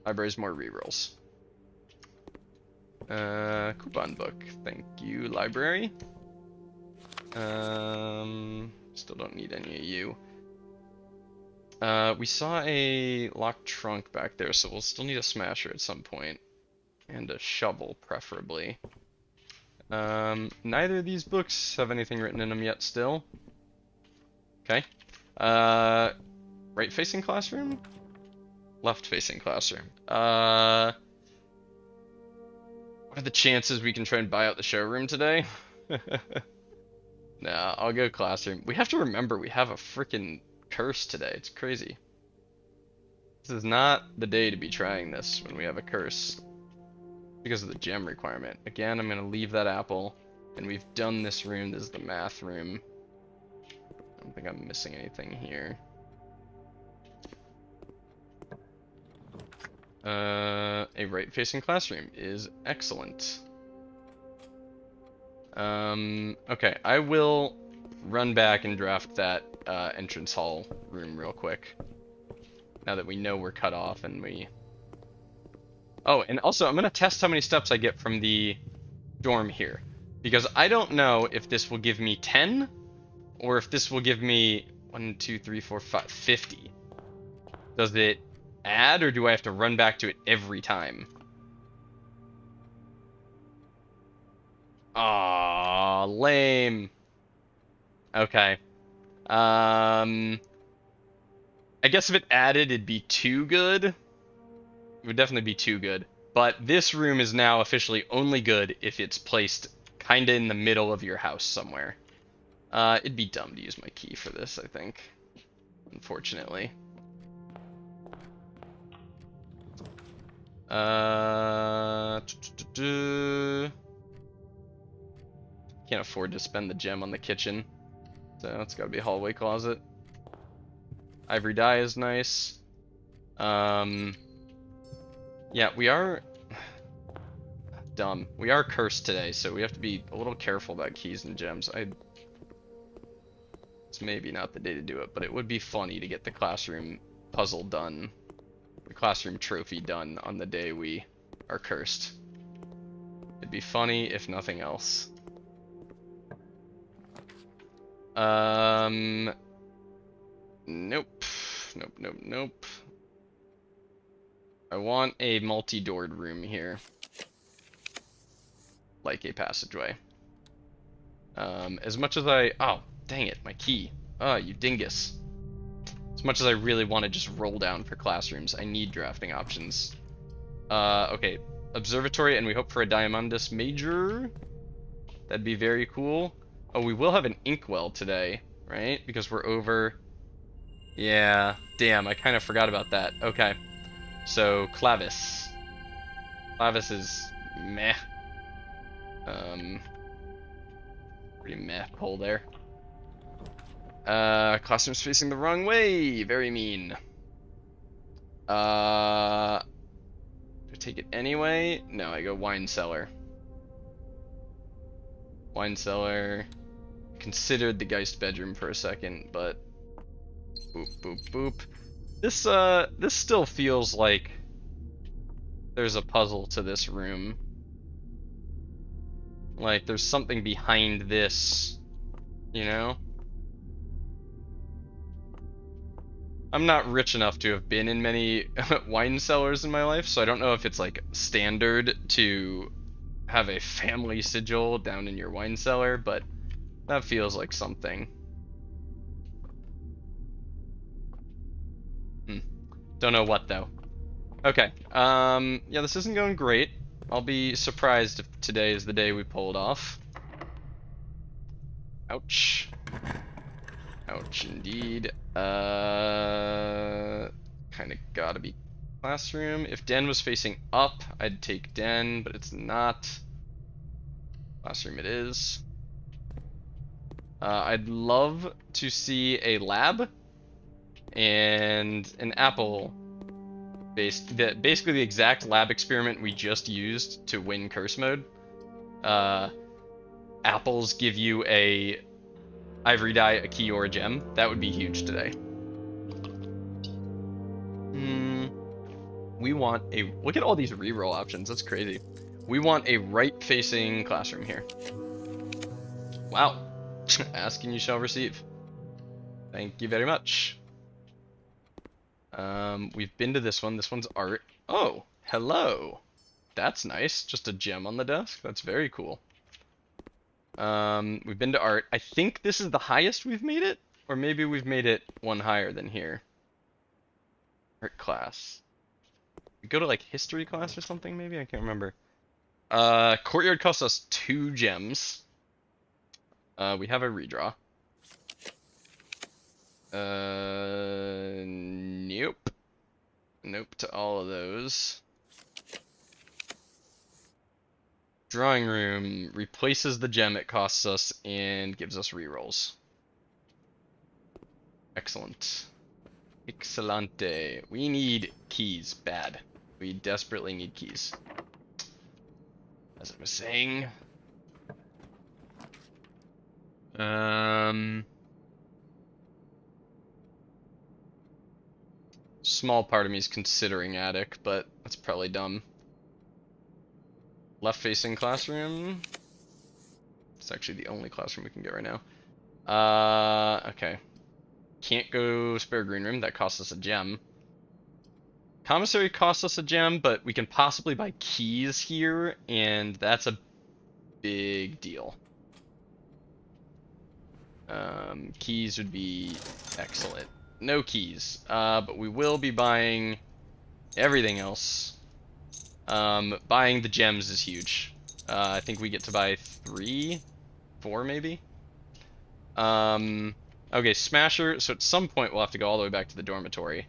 Library is more rerolls. Coupon book. Thank you, library. Still don't need any of you. We saw a locked trunk back there, so we'll still need a smasher at some point. And a shovel, preferably. Neither of these books have anything written in them yet still. Okay. Right-facing classroom? Left-facing classroom. What are the chances we can try and buy out the showroom today? Nah, I'll go classroom. We have to remember we have a freaking curse today. It's crazy. This is not the day to be trying this when we have a curse. Because of the gem requirement. Again, I'm going to leave that apple. And we've done this room. This is the math room. I don't think I'm missing anything here. A right-facing classroom is excellent. Okay, I will run back and draft that entrance hall room real quick. Now that we know we're cut off and we... Oh, and also I'm going to test how many steps I get from the dorm here. Because I don't know if this will give me 10 or if this will give me 1, 2, 3, 4, 5, 50. Does it add or do I have to run back to it every time? Aw, lame. Okay. I guess if it added, it'd be too good. It would definitely be too good. But this room is now officially only good if it's placed kinda in the middle of your house somewhere. It'd be dumb to use my key for this, I think. Unfortunately. Can't afford to spend the gem on the kitchen. So it's gotta be a hallway closet. Ivory dye is nice. Yeah, we are dumb. We are cursed today, so we have to be a little careful about keys and gems. It's maybe not the day to do it, but it would be funny to get the classroom puzzle done. The classroom trophy done on the day we are cursed. It'd be funny if nothing else. Nope. Nope. I want a multi-doored room here. Like a passageway. As much as oh, dang it, my key. Oh, you dingus. As much as I really want to just roll down for classrooms, I need drafting options. Okay, observatory, and we hope for a Diamondus Major. That'd be very cool. Oh, we will have an inkwell today, right? Because we're over... Yeah, damn, I kind of forgot about that. Okay, so Clavis. Clavis is meh. Pretty meh pull there. Classroom's facing the wrong way. Very mean. Do I take it anyway? No, I go wine cellar. Wine cellar. Considered the Geist bedroom for a second, but boop boop boop. This still feels like there's a puzzle to this room. Like there's something behind this, you know? I'm not rich enough to have been in many wine cellars in my life, so I don't know if it's like standard to have a family sigil down in your wine cellar, but that feels like something. Don't know what though. Okay, yeah, this isn't going great. I'll be surprised if today is the day we pull it off. Ouch. Ouch indeed. Kinda gotta be classroom. If Den was facing up, I'd take Den, but it's not. Classroom it is. I'd love to see a lab and an apple basically the exact lab experiment we just used to win curse mode. apples give you a ivory dye, a key, or a gem. That would be huge today. We want a... Look at all these reroll options. That's crazy. We want a right-facing classroom here. Wow. Ask and you shall receive. Thank you very much. We've been to this one. This one's art. Oh, hello. That's nice. Just a gem on the desk. That's very cool. We've been to art. I think this is the highest we've made it, or maybe we've made it one higher than here. Art class. We go to like history class or something, maybe? I can't remember. Courtyard costs us 2 gems. We have a redraw. Nope. Nope to all of those. Drawing room replaces the gem it costs us and gives us rerolls. Excellent. Excellente. We need keys. Bad. We desperately need keys. As I was saying. Small part of me is considering attic, but that's probably dumb. Left-facing classroom. It's actually the only classroom we can get right now. Okay. Can't go spare green room. That costs us a gem. Commissary costs us a gem, but we can possibly buy keys here, and that's a big deal. Keys would be excellent. No keys, but we will be buying everything else. Buying the gems is huge. I think we get to buy 3, 4 maybe. Okay, Smasher. So at some point we'll have to go all the way back to the dormitory.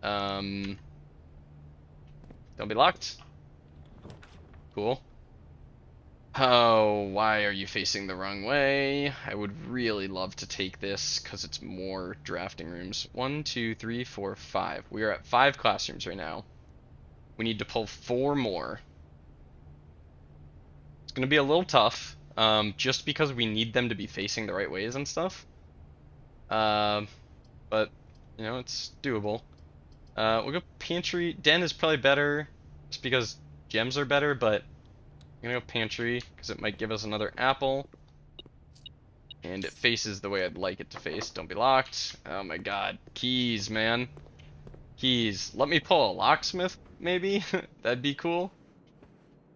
Don't be locked. Cool. Oh, why are you facing the wrong way? I would really love to take this because it's more drafting rooms. 1, 2, 3, 4, 5. We are at 5 classrooms right now. We need to pull 4 more. It's going to be a little tough, just because we need them to be facing the right ways and stuff. But, you know, it's doable. We'll go pantry. Den is probably better, just because gems are better, but I'm gonna go pantry, because it might give us another apple. And it faces the way I'd like it to face. Don't be locked. Oh my god. Keys, man. Keys. Let me pull a locksmith, maybe? That'd be cool.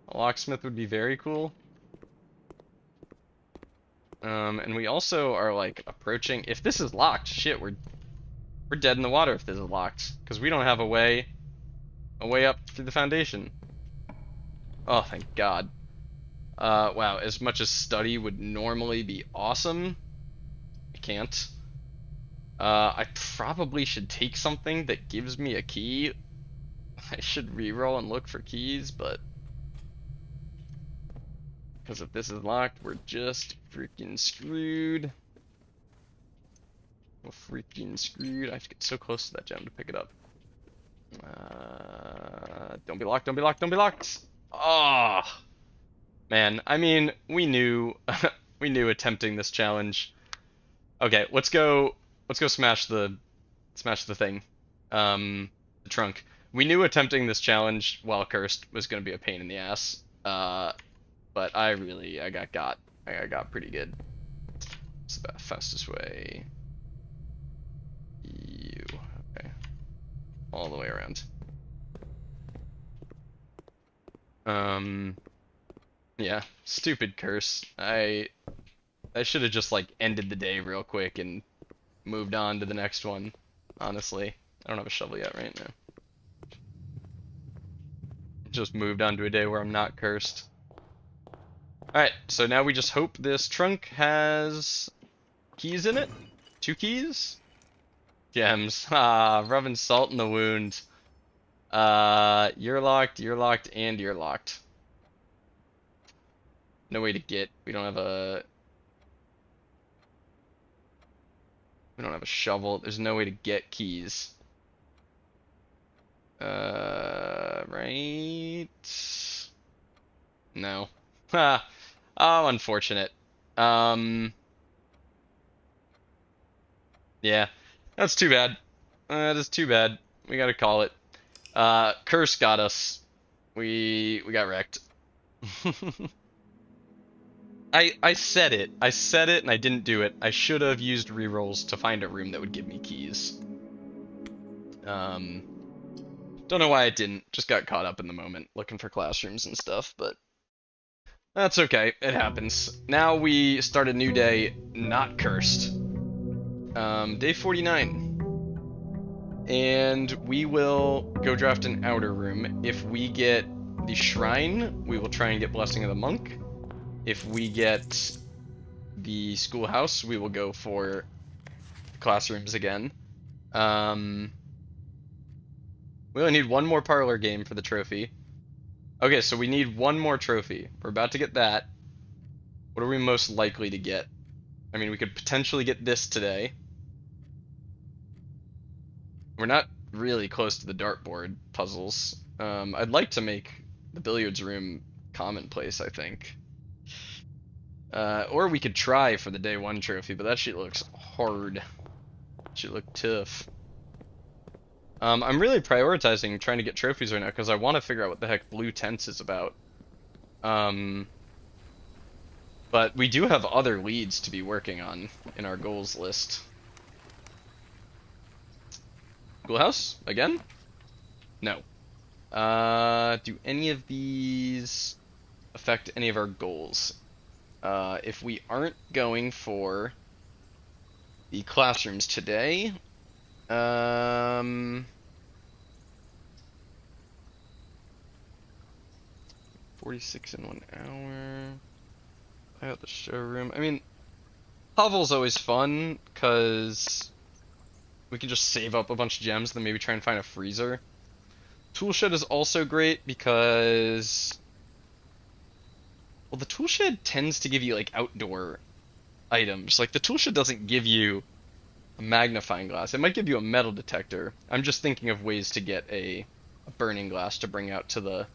A locksmith would be very cool. And we also are, like, approaching... If this is locked, shit, we're dead in the water if this is locked. Because we don't have a way up through the foundation. Oh, thank god. Wow, as much as study would normally be awesome, I can't. I probably should take something that gives me a key. I should reroll and look for keys, but... Because if this is locked, we're just freaking screwed. We're freaking screwed. I have to get so close to that gem to pick it up. Don't be locked, don't be locked, don't be locked! Oh! Man, I mean, we knew we knew attempting this challenge. Okay, let's go smash the thing. The trunk. We knew attempting this challenge while cursed was gonna be a pain in the ass. But I got pretty good. It's the fastest way. Okay. All the way around. Yeah, stupid curse. I should have just, like, ended the day real quick and moved on to the next one, honestly. I don't have a shovel yet right now. Just moved on to a day where I'm not cursed. Alright, so now we just hope this trunk has keys in it. 2 keys? Gems. Ah, rubbing salt in the wound. You're locked, and you're locked. No way to get. We don't have a shovel. There's no way to get keys. Right? No. Ha. Oh, unfortunate. Yeah, that's too bad. That is too bad. We gotta call it. Curse got us. We got wrecked. I said it. I said it and I didn't do it. I should have used rerolls to find a room that would give me keys. Don't know why I didn't. Just got caught up in the moment looking for classrooms and stuff, but that's okay. It happens. Now we start a new day, not cursed. Day 49. And we will go draft an outer room. If we get the shrine, we will try and get Blessing of the Monk. If we get the schoolhouse, we will go for classrooms again. We only need one more parlor game for the trophy. Okay, so we need one more trophy. We're about to get that. What are we most likely to get? I mean, we could potentially get this today. We're not really close to the dartboard puzzles. I'd like to make the billiards room commonplace, I think. Or we could try for the day 1 trophy, but that shit looks hard. Should look tough. I'm really prioritizing trying to get trophies right now because I want to figure out what the heck Blue Tents is about. But we do have other leads to be working on in our goals list. Schoolhouse? Again? No. Do any of these affect any of our goals? If we aren't going for the classrooms today, 46 in 1 hour. I got the showroom. I mean, Hovel's always fun, because we can just save up a bunch of gems, then maybe try and find a freezer. Toolshed is also great, because... well, the Toolshed tends to give you, like, outdoor items. Like, the Toolshed doesn't give you a magnifying glass. It might give you a metal detector. I'm just thinking of ways to get a burning glass to bring out to the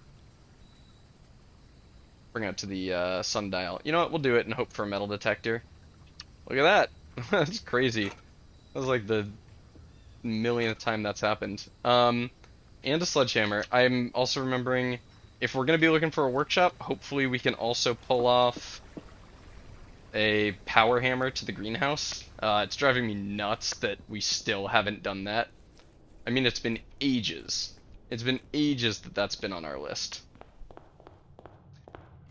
sundial. You know what? We'll do it and hope for a metal detector. Look at that. That's crazy. That was like the millionth time that's happened. And a sledgehammer. I'm also remembering, if we're going to be looking for a workshop, hopefully we can also pull off a power hammer to the greenhouse. It's driving me nuts that we still haven't done that. I mean, it's been ages. It's been ages that that's been on our list.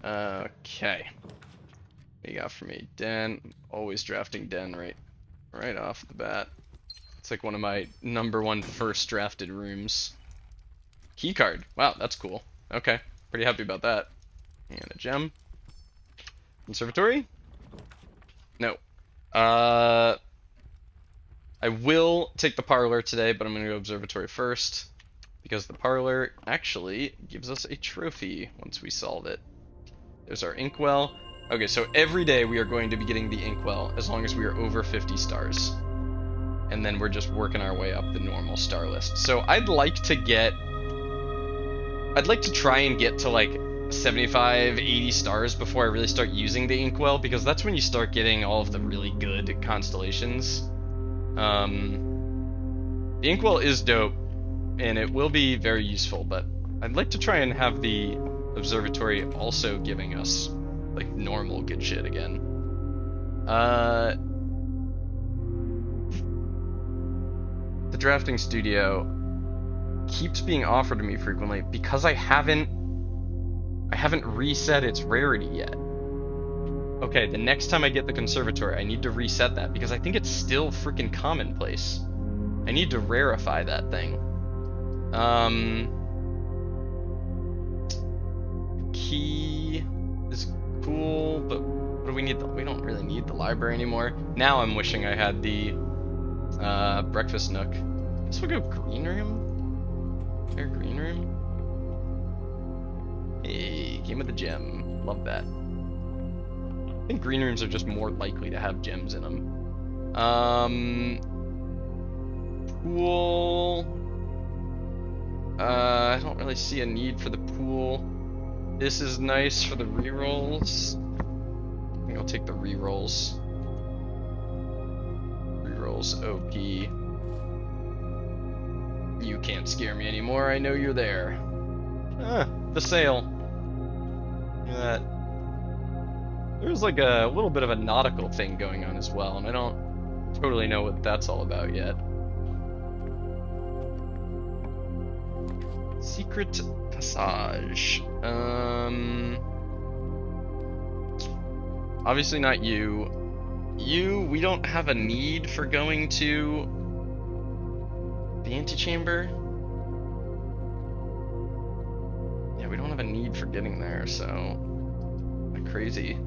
Okay. What you got for me? Den. Always drafting Den right off the bat. It's like one of my #1 first drafted rooms. Keycard. Wow, that's cool. Okay. Pretty happy about that. And a gem. Conservatory? No. I will take the parlor today, but I'm going to go observatory first, because the parlor actually gives us a trophy once we solve it. There's our inkwell. Okay, so every day we are going to be getting the inkwell as long as we are over 50 stars. And then we're just working our way up the normal star list. So I'd like to try and get to like 75, 80 stars before I really start using the inkwell, because that's when you start getting all of the really good constellations. The inkwell is dope, and it will be very useful, but I'd like to try and have the observatory also giving us like normal good shit again. The drafting studio keeps being offered to me frequently because I haven't reset its rarity yet. Okay, the next time I get the conservatory, I need to reset that because I think it's still freaking commonplace. I need to rarify that thing. Key is cool, but what do we need? We don't really need the library anymore. Now I'm wishing I had the breakfast nook. I guess we'll go green room. Or green room. Hey, came with a gem. Love that. I think green rooms are just more likely to have gems in them. Pool. I don't really see a need for the pool. This is nice for the rerolls. I'll take the rerolls. Rerolls OP. You can't scare me anymore, I know you're there. Ah, the sail. Look at that. There's like a little bit of a nautical thing going on as well, and I don't totally know what that's all about yet. Secret passage. Obviously not you. You, we don't have a need for going to the antechamber. Yeah, we don't have a need for getting there, so not crazy.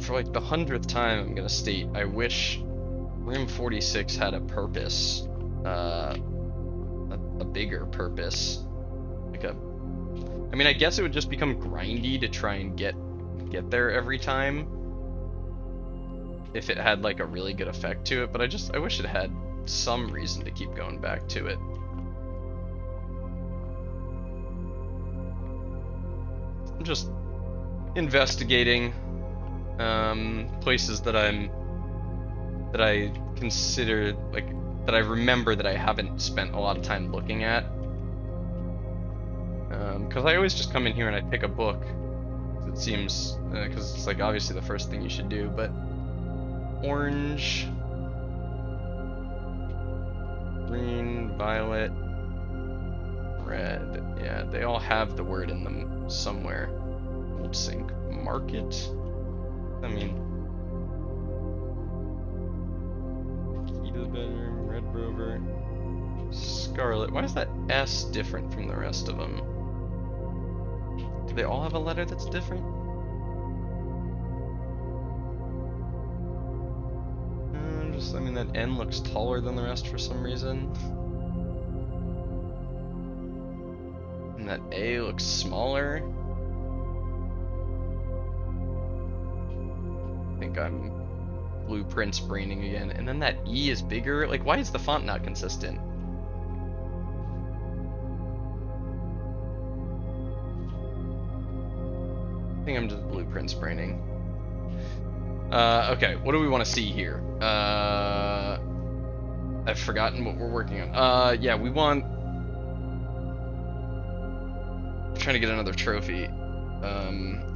For like the 100th time, I'm gonna state I wish Room 46 had a purpose, a bigger purpose. Like I mean, I guess it would just become grindy to try and get there every time if it had like a really good effect to it. But I wish it had some reason to keep going back to it. I'm just investigating places that I consider, like, that I remember that I haven't spent a lot of time looking at. Because I always just come in here and I pick a book. It seems, because it's like obviously the first thing you should do, but orange, green, violet, red. Yeah, they all have the word in them somewhere. Old Sink Market. I mean, key to the bedroom, Red Rover, Scarlet. Why is that S different from the rest of them? Do they all have a letter that's different? I mean, that N looks taller than the rest for some reason. And that A looks smaller. I think I'm blueprints braining again. And then that E is bigger. Like, why is the font not consistent? I think I'm just blueprints braining. Okay, what do we want to see here? I've forgotten what we're working on. Yeah, we want... trying to get another trophy.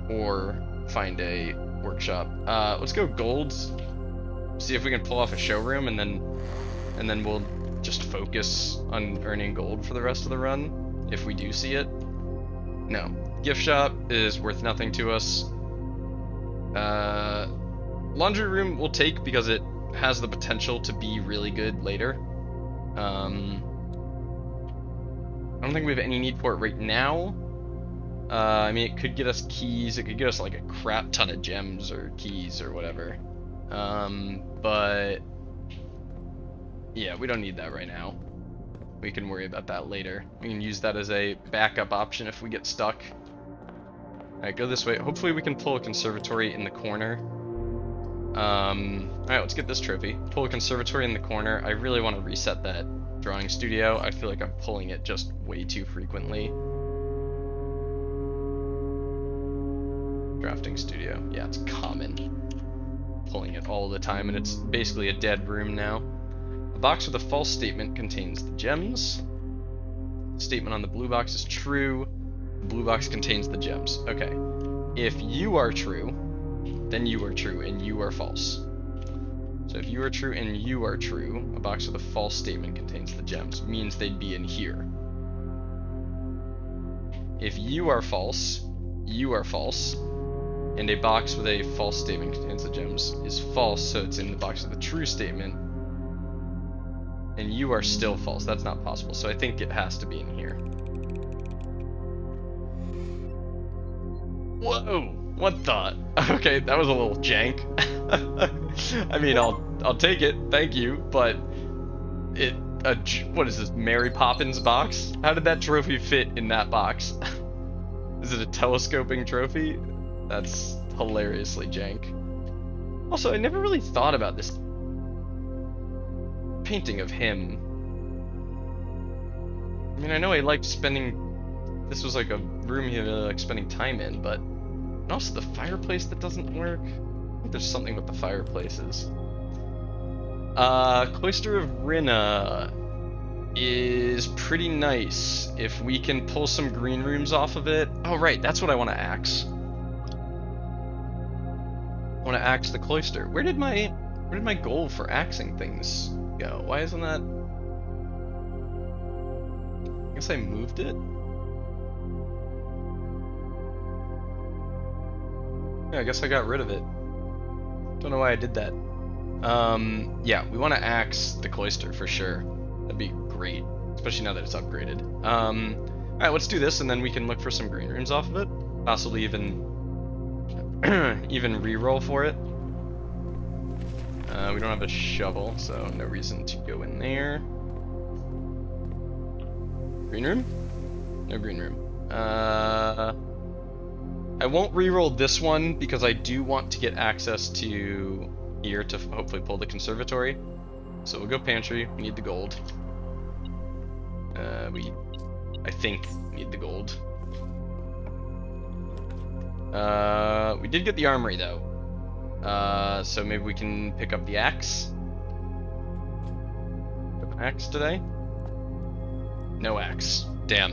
Or find a workshop. Let's go golds. See if we can pull off a showroom, and then we'll just focus on earning gold for the rest of the run, if we do see it. No. Gift shop is worth nothing to us. Laundry room we'll take because it has the potential to be really good later. I don't think we have any need for it right now. I mean, it could get us keys, it could get us like a crap ton of gems or keys or whatever. But yeah, we don't need that right now. We can worry about that later. We can use that as a backup option if we get stuck. Alright, go this way. Hopefully we can pull a conservatory in the corner. Alright, let's get this trophy. Pull a conservatory in the corner. I really want to reset that drawing studio. I feel like I'm pulling it just way too frequently. Drafting studio. Yeah, it's common. Pulling it all the time, and it's basically a dead room now. The box with a false statement contains the gems. The statement on the blue box is true. The blue box contains the gems. Okay. If you are true, then you are true and you are false. So if you are true and you are true, a box with a false statement contains the gems. Means they'd be in here. If you are false, and a box with a false statement contains the gems is false, so it's in the box with the true statement. And you are still false. That's not possible. So I think it has to be in here. Whoa! What the? Okay, that was a little jank. I mean, I'll take it. Thank you, but what is this, Mary Poppins box? How did that trophy fit in that box? Is it a telescoping trophy? That's hilariously jank. Also, I never really thought about this painting of him. I mean, I know he liked spending... This was like a room he really liked spending time in, but And also the fireplace that doesn't work. I think there's something with the fireplaces. Cloister of Rinna is pretty nice if we can pull some green rooms off of it. Oh right, that's what I want to axe. I want to axe the cloister. Where did my goal for axing things go? Why isn't that? I guess I moved it. Yeah, I guess I got rid of it. Don't know why I did that. Yeah, we want to axe the cloister for sure. That'd be great, especially now that it's upgraded. Alright, let's do this, and then we can look for some green rooms off of it. Possibly even even re-roll for it. We don't have a shovel, so no reason to go in there. Green room? No green room. I won't re-roll this one because I do want to get access to here to hopefully pull the conservatory. So we'll go pantry. We need the gold. I think, need the gold. We did get the armory though. So maybe we can pick up the axe. Got an axe today? No axe. Damn.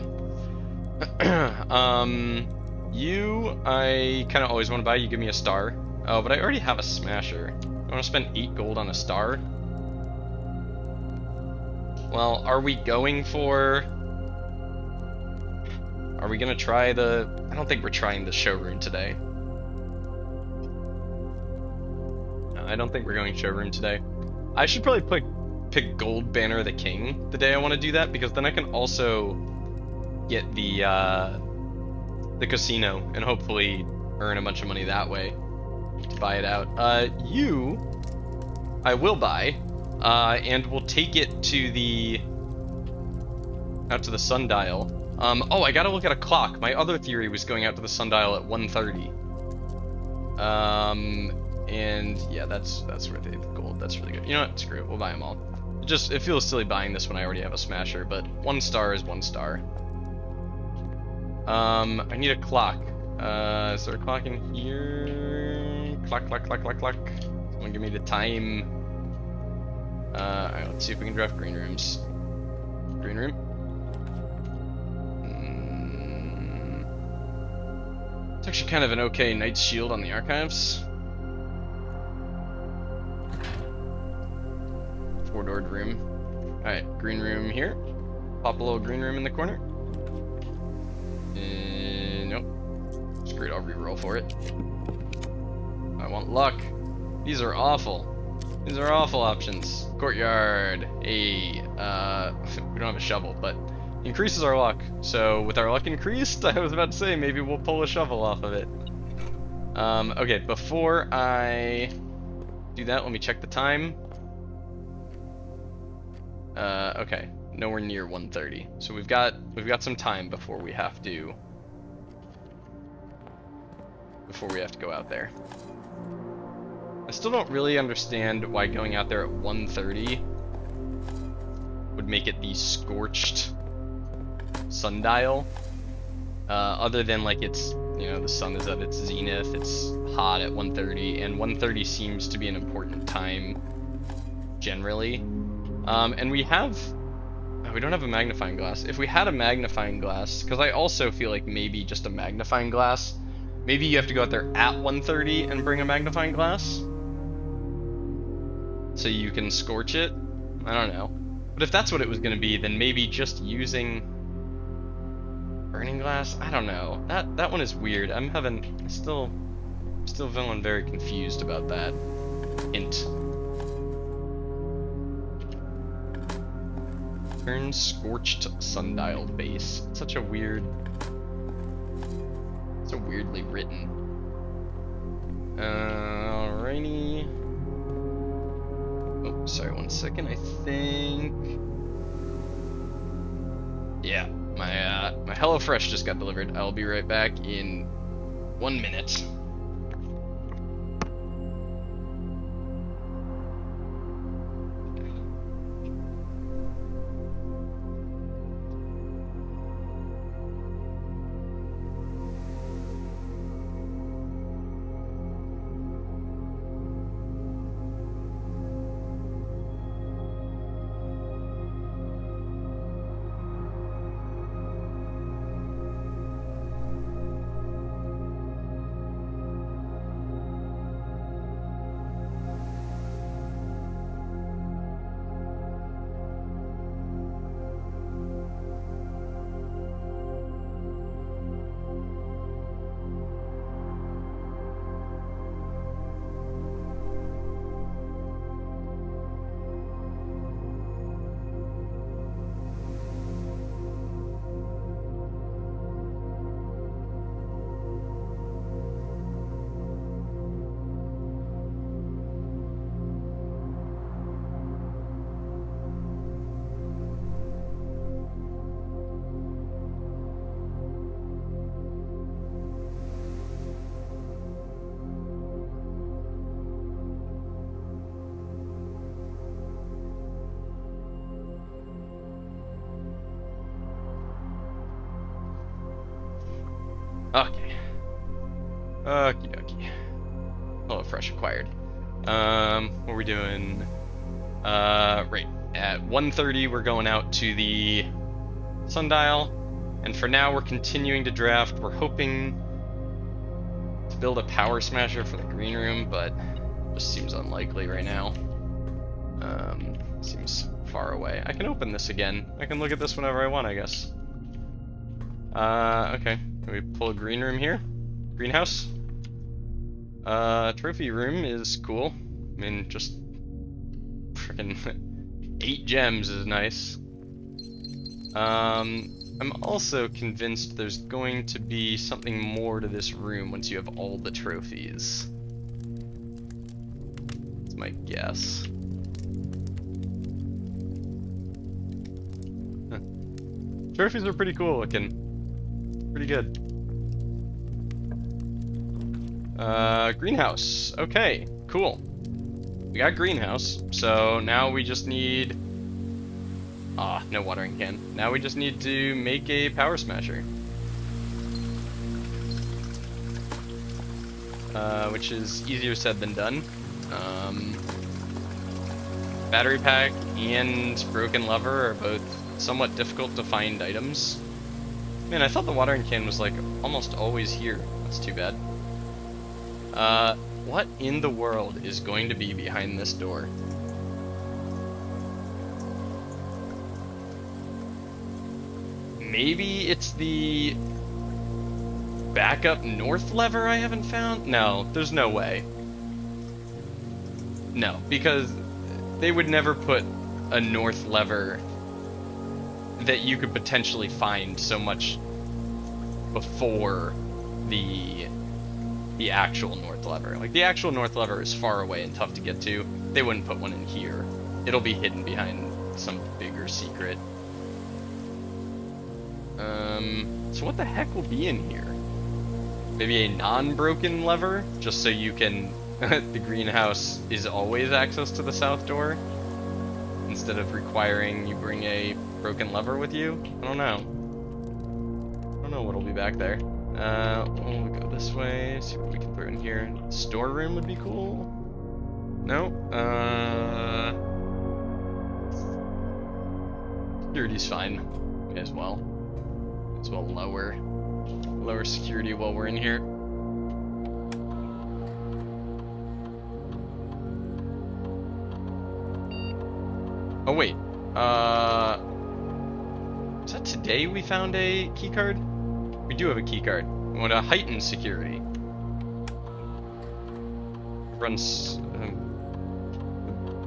You, I kind of always want to buy. You give me a star. Oh, but I already have a smasher. I want to spend 8 gold on a star. Well, are we going for... Are we gonna try the... I don't think we're trying the showroom today. No, I don't think we're going showroom today. I should probably pick Gold Banner of the King the day I want to do that, because then I can also get the casino and hopefully earn a bunch of money that way to buy it out. You, I will buy, and we'll take it to the... out to the sundial. Oh, I gotta look at a clock. My other theory was going out to the sundial at 1:30. And yeah, that's worth 8 gold. That's really good. You know what? Screw it. We'll buy them all. It feels silly buying this when I already have a smasher, but 1 star is 1 star. I need a clock. Is there a clock in here? Clock, clock, clock, clock, clock. Someone give me the time. Alright, let's see if we can draft green rooms. Green room. It's actually kind of an okay Knight's Shield on the archives. 4-doored room. Alright, green room here. Pop a little green room in the corner. Nope. Screw it, I'll re-roll for it. I want luck. These are awful. These are awful options. Courtyard. We don't have a shovel, but increases our luck. So with our luck increased, I was about to say maybe we'll pull a shovel off of it. Okay, before I do that, let me check the time. Okay, nowhere near 1:30. So we've got some time before we have to go out there. I still don't really understand why going out there at 1:30 would make it the scorched sundial. Other than like it's, you know, the sun is at its zenith, it's hot at 1:30, and 1:30 seems to be an important time generally. And we don't have a magnifying glass. If we had a magnifying glass, because I also feel like maybe just a magnifying glass, maybe you have to go out there at 1:30 and bring a magnifying glass so you can scorch it. I don't know. But if that's what it was going to be, then maybe just using burning glass? I don't know. That one is weird. I'm still feeling very confused about that hint. Turn scorched sundial base. It's such a weird... so weirdly written. Alrighty. Oh, sorry, 1 second. I think... yeah, my HelloFresh just got delivered. I'll be right back in 1 minute. Okie dokie. Hello, fresh acquired. What are we doing? Right. At 1:30, we're going out to the sundial. And for now, we're continuing to draft. We're hoping to build a power smasher for the green room, but just seems unlikely right now. Seems far away. I can open this again. I can look at this whenever I want, I guess. Okay. Can we pull a green room here? Greenhouse? Trophy room is cool. I mean, just freaking 8 gems is nice. I'm also convinced there's going to be something more to this room once you have all the trophies. That's my guess. Huh. Trophies are pretty cool looking. Pretty good. Greenhouse. Okay, cool. We got greenhouse, so now we just need... no watering can. Now we just need to make a power smasher. Which is easier said than done. Battery pack and broken lever are both somewhat difficult to find items. Man, I thought the watering can was like almost always here. That's too bad. What in the world is going to be behind this door? Maybe it's the backup north lever I haven't found? No, there's no way. No, because they would never put a north lever that you could potentially find so much before the actual north lever. Like, the actual north lever is far away and tough to get to. They wouldn't put one in here. It'll be hidden behind some bigger secret. So what the heck will be in here? Maybe a non-broken lever, just so you can... the greenhouse is always access to the south door, instead of requiring you bring a broken lever with you? I don't know. I don't know what'll be back there. We'll go this way, see what we can throw in here. Storeroom would be cool. No? Security's fine. May as well. May as well lower security while we're in here. Oh wait, is that today we found a keycard? We do have a keycard. We want to heighten security. Runs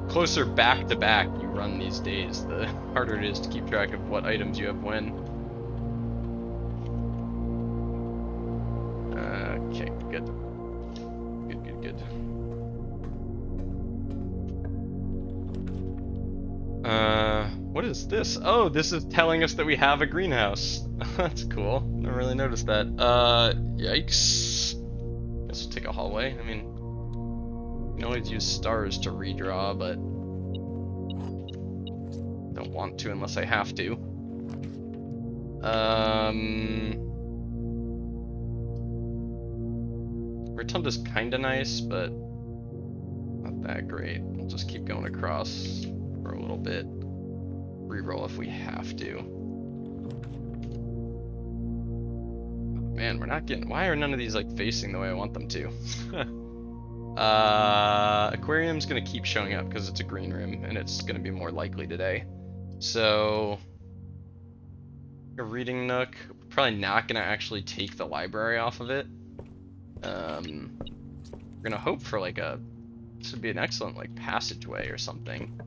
closer back to back you run these days, the harder it is to keep track of what items you have when. Okay, good. Good. What is this? Oh, this is telling us that we have a greenhouse. That's cool. Never really noticed that. Yikes. Guess we'll take a hallway. I mean, you can always use stars to redraw, but don't want to unless I have to. Rotunda's kinda nice, but not that great. We'll just keep going across for a little bit. Reroll if we have to. Oh, man, we're not getting... Why are none of these like facing the way I want them to? Aquarium's gonna keep showing up because it's a green room and it's gonna be more likely today. So a reading nook. Probably not gonna actually take the library off of it. We're gonna hope for like a... This would be an excellent like passageway or something.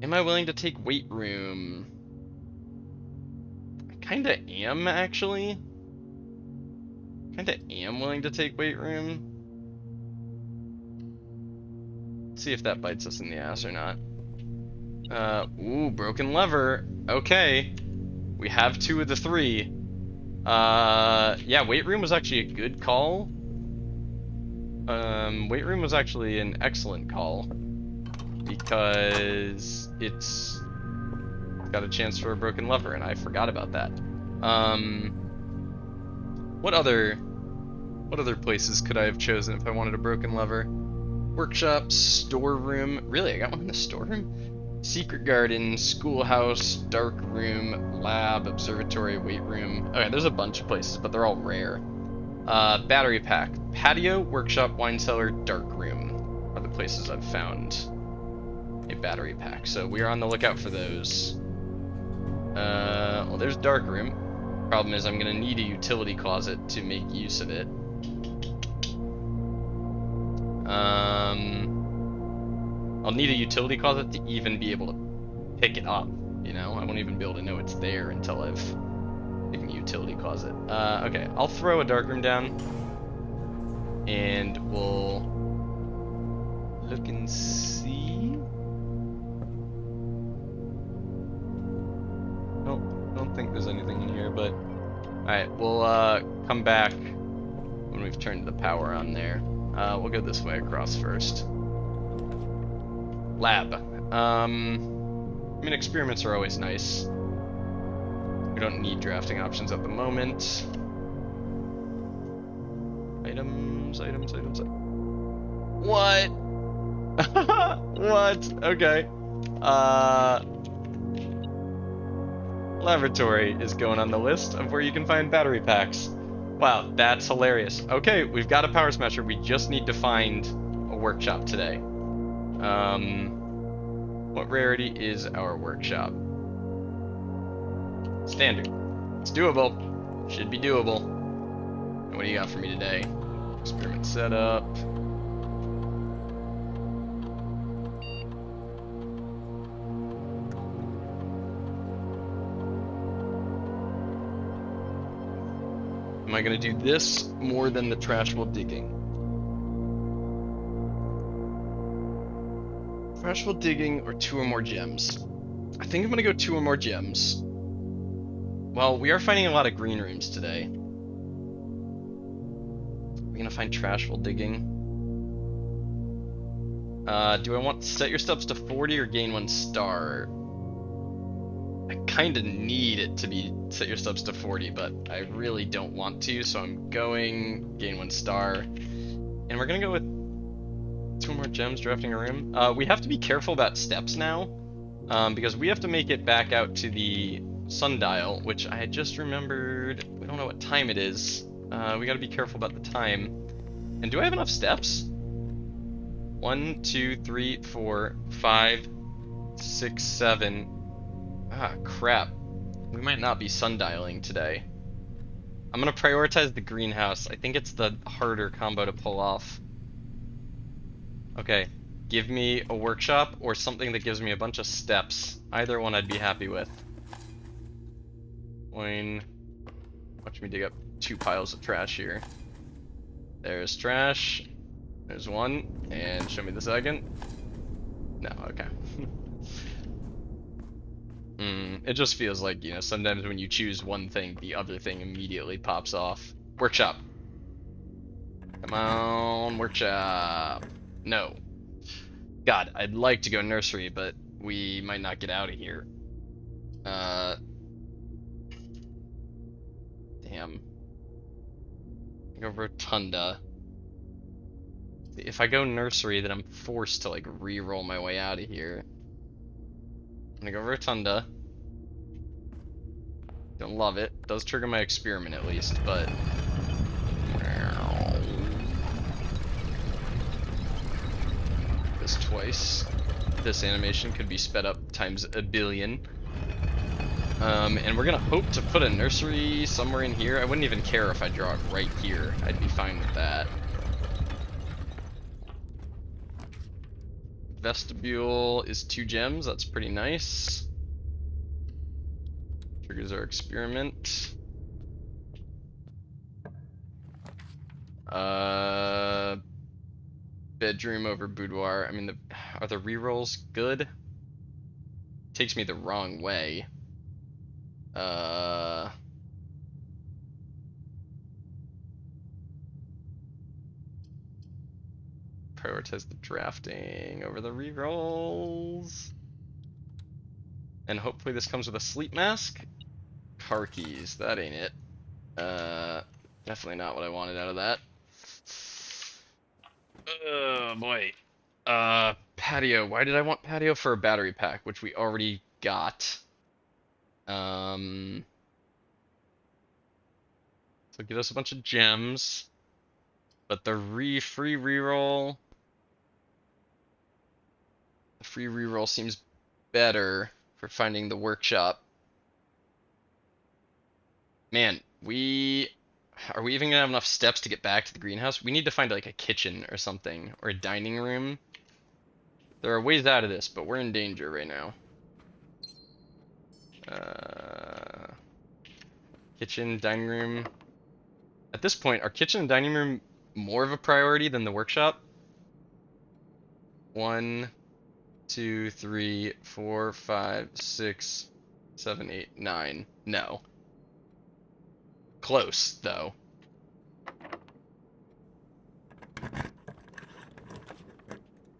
Am I willing to take weight room? I kinda am, actually. Kinda am willing to take weight room. Let's see if that bites us in the ass or not. Ooh, broken lever. Okay. We have 2 of the 3. Yeah, weight room was actually a good call. Weight room was actually an excellent call, because it's got a chance for a broken lever, and I forgot about that. What other places could I have chosen if I wanted a broken lever? Workshop, storeroom. Really, I got one in the storeroom? Secret garden, schoolhouse, dark room, lab, observatory, weight room. Okay, there's a bunch of places, but they're all rare. Battery pack. Patio, workshop, wine cellar, dark room are the places I've found a battery pack. So we are on the lookout for those. Well, there's dark room. Problem is I'm gonna need a utility closet to make use of it. I'll need a utility closet to even be able to pick it up, you know? I won't even be able to know it's there until I've taken a utility closet. Okay, I'll throw a darkroom down, and we'll look and see. Nope, don't think there's anything in here, but... Alright, we'll come back when we've turned the power on there. We'll go this way across first. Lab. I mean, experiments are always nice. We don't need drafting options at the moment. Items. What? What? Okay. Laboratory is going on the list of where you can find battery packs. Wow, that's hilarious. Okay, we've got a power smasher. We just need to find a workshop today. What rarity is our workshop? Standard. It's doable. Should be doable. And what do you got for me today? Experiment setup. Am I going to do this more than the trash while digging? Trash while digging or 2 or more gems? I think I'm going to go 2 or more gems. Well, we are finding a lot of green rooms today. We're going to find trash while digging. Do I want to set your steps to 40 or gain 1 star? I kind of need it to be set your steps to 40, but I really don't want to, so I'm going gain 1 star. And we're gonna go with 2 more gems, drafting a room. We have to be careful about steps now, because we have to make it back out to the sundial, which I just remembered. We don't know what time it is. We gotta be careful about the time. And do I have enough steps? 1, 2, 3, 4, 5, 6, 7. Ah, crap. We might not be sundialing today. I'm gonna prioritize the greenhouse. I think it's the harder combo to pull off. Okay, give me a workshop or something that gives me a bunch of steps. Either one I'd be happy with. Watch me dig up 2 piles of trash here. There's trash. There's 1. And show me the second. No, okay. It just feels like, you know, sometimes when you choose one thing, the other thing immediately pops off. Workshop. Come on, workshop. No. God, I'd like to go nursery, but we might not get out of here. Damn. Go Rotunda. If I go nursery, then I'm forced to, like, re-roll my way out of here. I'm gonna go Rotunda. Don't love it. Does trigger my experiment at least, but... This twice. This animation could be sped up times a billion. And we're gonna hope to put a nursery somewhere in here. I wouldn't even care if I draw it right here. I'd be fine with that. Vestibule is 2 gems. That's pretty nice. Triggers our experiment. Bedroom over boudoir. I mean, are the rerolls good? Takes me the wrong way. Prioritize the drafting over the rerolls. And hopefully this comes with a sleep mask. Car keys, that ain't it. Definitely not what I wanted out of that. Oh boy. Patio. Why did I want patio? For a battery pack, which we already got. So get us a bunch of gems. But the free reroll. The free reroll seems better for finding the workshop. Man, are we even gonna have enough steps to get back to the greenhouse? We need to find like a kitchen or something, or a dining room. There are ways out of this, but we're in danger right now. Kitchen, dining room. At this point, are kitchen and dining room more of a priority than the workshop? 1, 2, 3, 4, 5, 6, 7, 8, 9. No. Close, though.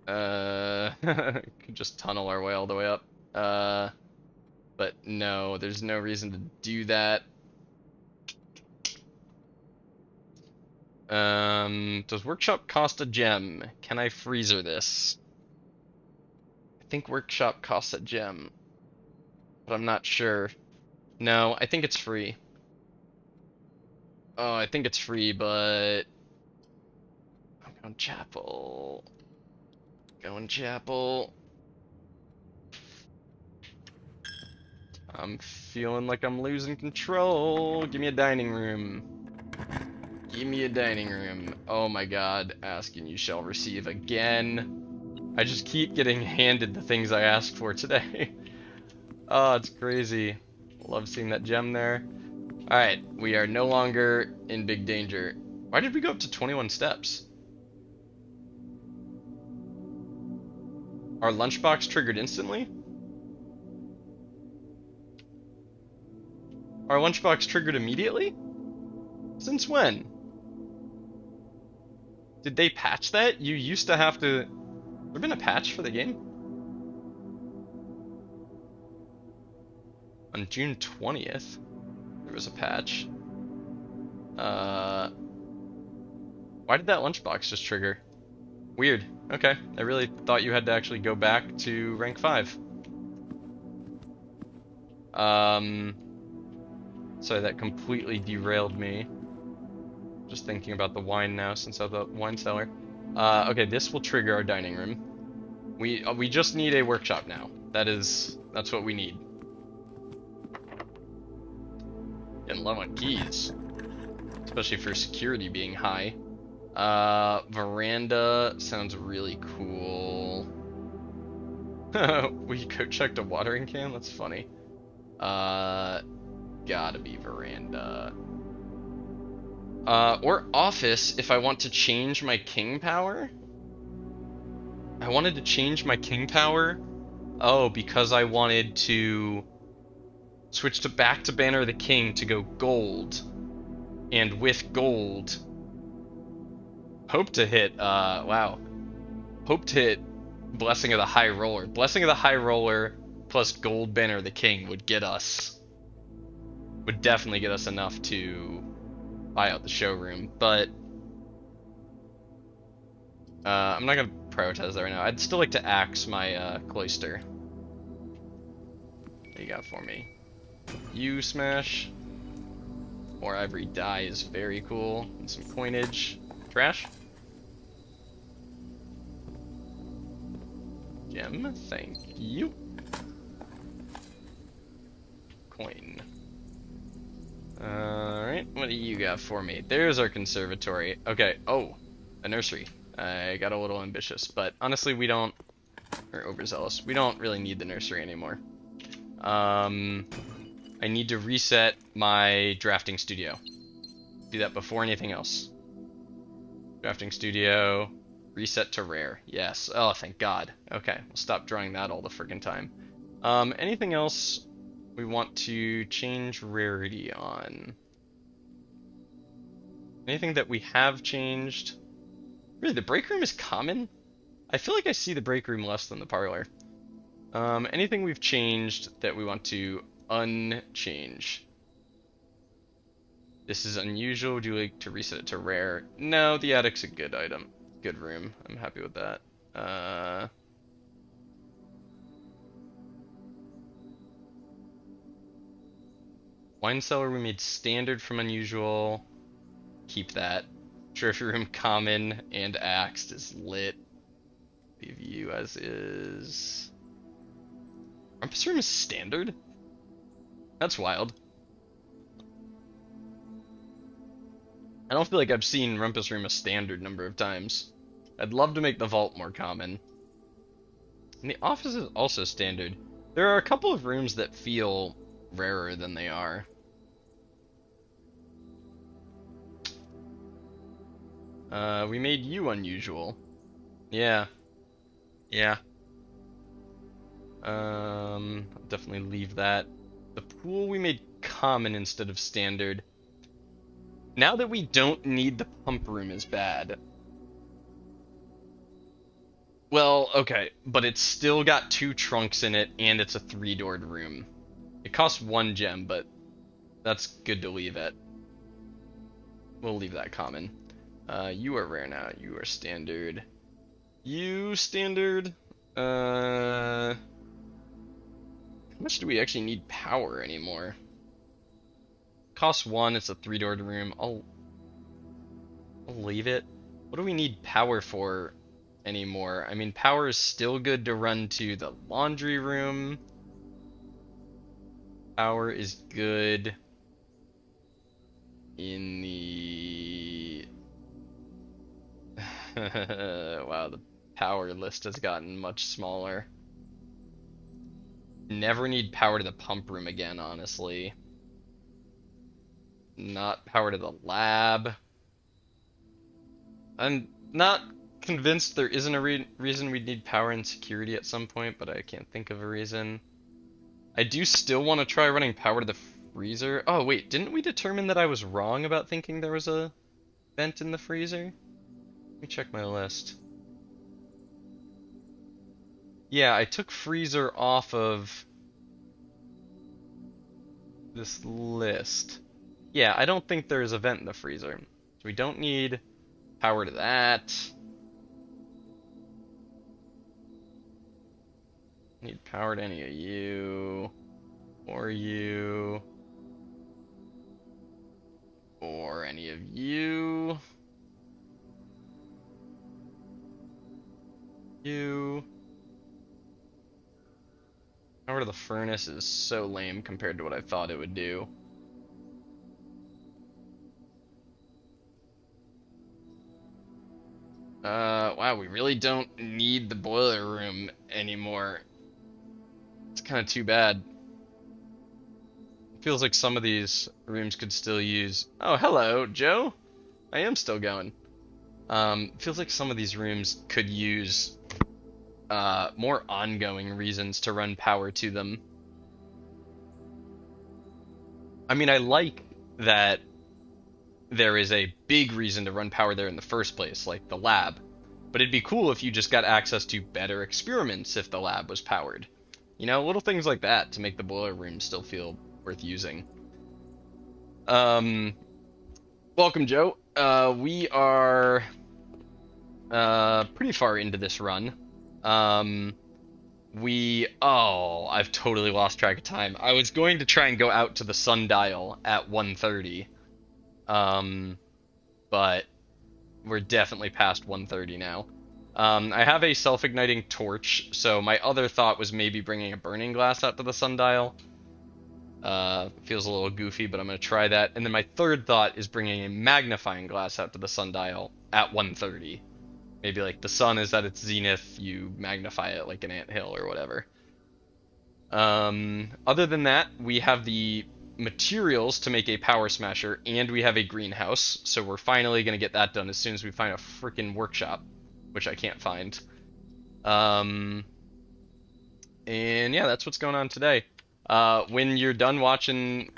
Could just tunnel our way all the way up. But no, there's no reason to do that. Does workshop cost a gem? Can I freezer this? I think workshop costs a gem, but I'm not sure. No, I think it's free. Oh, I think it's free, but I'm going chapel. Going chapel. I'm feeling like I'm losing control. Give me a dining room. Give me a dining room. Oh my god, ask and you shall receive again. I just keep getting handed the things I asked for today. Oh, it's crazy. Love seeing that gem there. Alright, we are no longer in big danger. Why did we go up to 21 steps? Our lunchbox triggered instantly? Our lunchbox triggered immediately? Since when? Did they patch that? You used to have to... There been a patch for the game? On June 20th, there was a patch. Why did that lunchbox just trigger? Weird. Okay, I really thought you had to actually go back to rank 5. Sorry, that completely derailed me. Just thinking about the wine now since I'm the wine cellar. Okay, this will trigger our dining room. We just need a workshop now. That's what we need. Getting low on keys, especially for security being high. Veranda sounds really cool. We checked a watering can? That's funny. Gotta be veranda. Or office if I want to change my king power. I wanted to change my king power. Oh, because I wanted to switch back to Banner of the King to go gold. And with gold, hope to hit, wow. Hope to hit Blessing of the High Roller. Blessing of the High Roller plus gold Banner of the King would definitely get us enough to buy out the showroom, but I'm not gonna prioritize that right now. I'd still like to axe my cloister. What do you got for me? You smash. More ivory dye is very cool. And some coinage. Trash. Gem, thank you. Coin. Alright, what do you got for me? There's our conservatory. Okay, oh, a nursery. I got a little ambitious, but honestly or overzealous. We don't really need the nursery anymore. I need to reset my drafting studio. Do that before anything else. Drafting studio, reset to rare. Yes, oh thank god. Okay, we'll stop drawing that all the friggin' time. Anything else we want to change rarity on? Anything that we have changed? Really, the break room is common? I feel like I see the break room less than the parlor. Anything we've changed that we want to unchange? This is unusual. Would you like to reset it to rare? No, the attic's a good item. Good room. I'm happy with that. Wine cellar we made standard from unusual. Keep that. Trophy room common and axed is lit. Leave you as is. Rumpus room is standard? That's wild. I don't feel like I've seen Rumpus room a standard number of times. I'd love to make the vault more common. And the office is also standard. There are a couple of rooms that feel rarer than they are. We made you unusual. Yeah. Yeah. Definitely leave that. The pool we made common instead of standard. Now that we don't need the pump room is bad. Well, okay, but it's still got 2 trunks in it, and it's a 3-doored room. It costs 1 gem, but that's good to leave it. We'll leave that common. You are rare now. You are standard. You standard. How much do we actually need power anymore? Costs 1. It's a 3-doored room. I'll leave it. What do we need power for anymore? I mean, power is still good to run to the laundry room. Power is good in the... Wow, the power list has gotten much smaller. Never need power to the pump room again, honestly. Not power to the lab. I'm not convinced there isn't a reason we'd need power and security at some point, but I can't think of a reason. I do still want to try running power to the freezer. Oh wait, didn't we determine that I was wrong about thinking there was a vent in the freezer? Let me check my list. Yeah, I took freezer off of this list. Yeah, I don't think there's a vent in the freezer. So we don't need power to that. Need power to any of you. Or you. Or any of you. You. Power to the furnace is so lame compared to what I thought it would do. Wow, we really don't need the boiler room anymore. It's kind of too bad. Feels like some of these rooms could still use... Oh, hello, Joe. I am still going. Feels like some of these rooms could use more ongoing reasons to run power to them. I mean, I like that there is a big reason to run power there in the first place, like the lab. But it'd be cool if you just got access to better experiments if the lab was powered. You know, little things like that to make the boiler room still feel worth using. Welcome, Joe. We are pretty far into this run. Oh, I've totally lost track of time. I was going to try and go out to the sundial at 1:30. But we're definitely past 1:30 now. I have a self-igniting torch, so my other thought was maybe bringing a burning glass out to the sundial. Feels a little goofy, but I'm going to try that. And then my third thought is bringing a magnifying glass out to the sundial at 1:30. Maybe like the sun is at its zenith, you magnify it like an anthill or whatever. Other than that, we have the materials to make a power smasher, and we have a greenhouse, so we're finally going to get that done as soon as we find a freaking workshop, which I can't find. And yeah, that's what's going on today. When you're done watching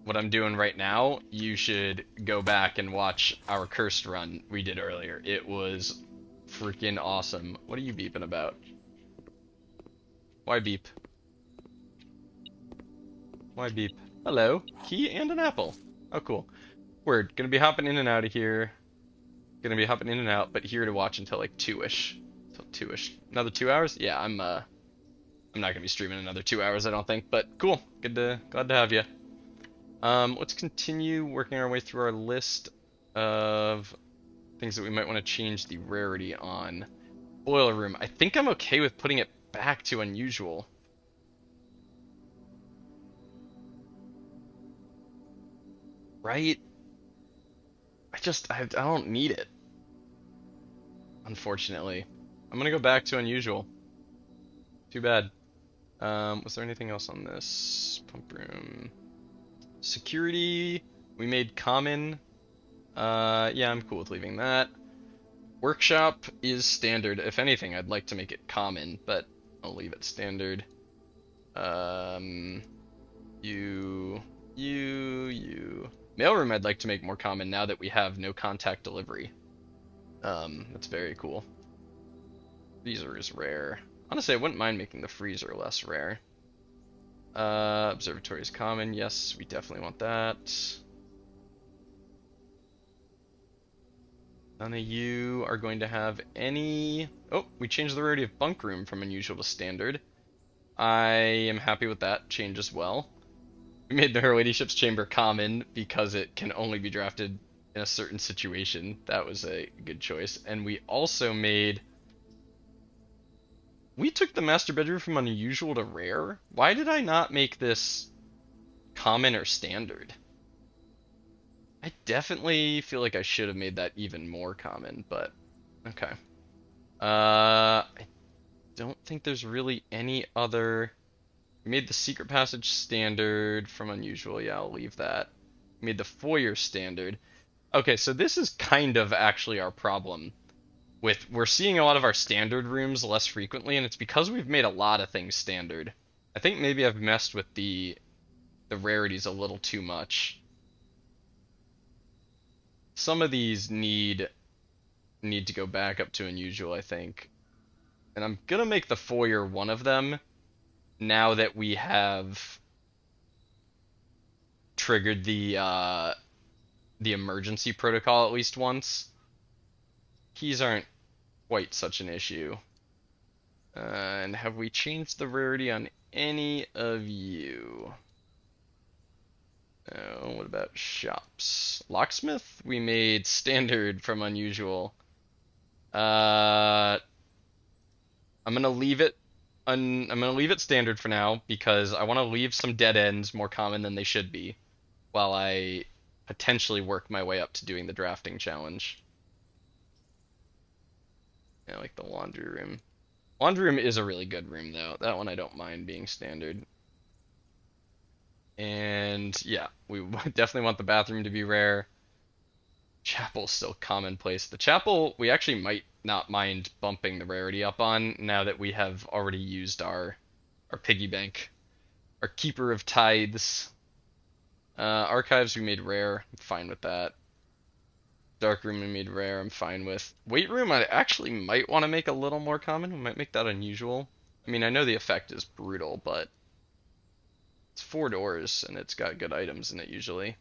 what I'm doing right now, you should go back and watch our cursed run we did earlier. It was freaking awesome. What are you beeping about? Why beep? Why beep? Hello. Key and an apple. Oh, cool. Word. Gonna be hopping in and out of here. Gonna be hopping in and out, but here to watch until like 2-ish. Until 2-ish. Another 2 hours? Yeah, I'm not gonna be streaming another 2 hours, I don't think, but cool. Glad to have you. Let's continue working our way through our list of things that we might want to change the rarity on. Boiler room. I think I'm okay with putting it back to unusual. Right? I don't need it. Unfortunately. I'm gonna go back to unusual. Too bad. Was there anything else on this? Pump room. Security. We made common. Yeah, I'm cool with leaving that. Workshop is standard. If anything, I'd like to make it common, but I'll leave it standard. You. Mailroom I'd like to make more common now that we have no contact delivery. That's very cool. Freezer is rare. Honestly, I wouldn't mind making the freezer less rare. Observatory is common. Yes, we definitely want that. None of you are going to have any... Oh, we changed the rarity of bunk room from unusual to standard. I am happy with that change as well. We made the Her Ladyship's Chamber common because it can only be drafted in a certain situation. That was a good choice. And we also made... We took the master bedroom from unusual to rare? Why did I not make this common or standard? I definitely feel like I should have made that even more common, but okay. I don't think there's really any other... We made the secret passage standard from unusual. Yeah, I'll leave that. We made the foyer standard. Okay, so this is kind of actually our problem. We're seeing a lot of our standard rooms less frequently, and it's because we've made a lot of things standard. I think maybe I've messed with the rarities a little too much. Some of these need to go back up to unusual, I think. And I'm gonna make the foyer one of them now that we have triggered the emergency protocol at least once. Keys aren't quite such an issue. And have we changed the rarity on any of you? Oh, what about shops? Locksmith? We made standard from unusual. I'm gonna leave it standard for now because I want to leave some dead ends more common than they should be, while I potentially work my way up to doing the drafting challenge. Yeah, like the laundry room. Laundry room is a really good room though. That one I don't mind being standard. And yeah, we definitely want the bathroom to be rare. Chapel's still commonplace. The chapel, we actually might not mind bumping the rarity up on now that we have already used our piggy bank. Our keeper of tithes. Archives we made rare. I'm fine with that. Dark room we made rare. I'm fine with. Weight room I actually might want to make a little more common. We might make that unusual. I mean, I know the effect is brutal, but it's 4 doors and it's got good items in it usually.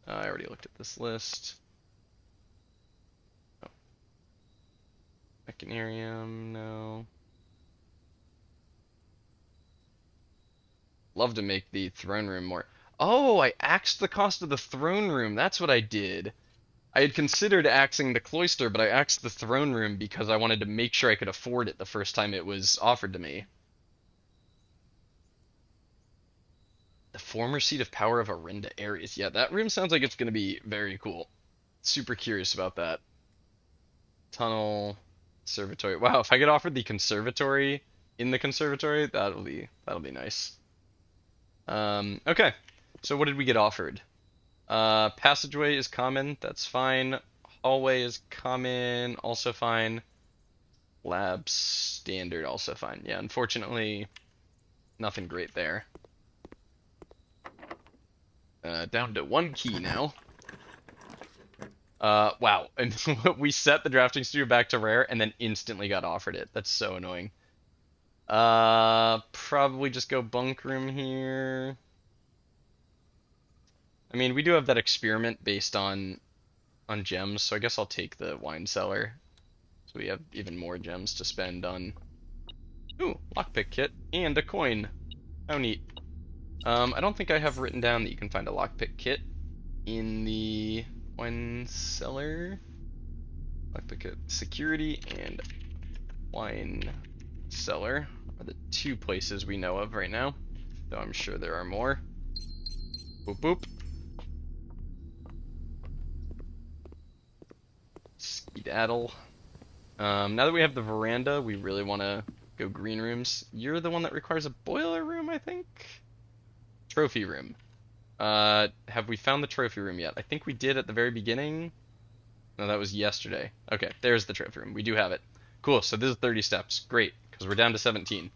I already looked at this list. Oh. Mechanarium, no. Love to make the throne room more. Oh, I axed the cost of the throne room. That's what I did. I had considered axing the cloister, but I axed the throne room because I wanted to make sure I could afford it the first time it was offered to me. The former seat of power of Arinda Ares. Yeah, that room sounds like it's going to be very cool. Super curious about that. Tunnel, conservatory. Wow, if I get offered the conservatory in the conservatory, that'll be nice. Okay, so what did we get offered? Passageway is common, that's fine. Hallway is common, also fine. Lab standard, also fine. Yeah, unfortunately, nothing great there. Down to 1 key now. Wow, and we set the drafting studio back to rare and then instantly got offered it. That's so annoying. Probably just go bunk room here. I mean, we do have that experiment based on gems, so I guess I'll take the wine cellar. So we have even more gems to spend on. Ooh, lockpick kit and a coin. How neat. I don't think I have written down that you can find a lockpick kit in the wine cellar. Lockpick kit, security, and wine cellar are the two places we know of right now, though I'm sure there are more. Boop boop. Skedaddle. Now that we have the veranda, we really want to go green rooms. You're the one that requires a boiler room, I think? Trophy room. Have we found the trophy room yet? I think we did at the very beginning. No, that was yesterday. Okay, there's the trophy room. We do have it. Cool, so this is 30 steps. Great, because we're down to 17.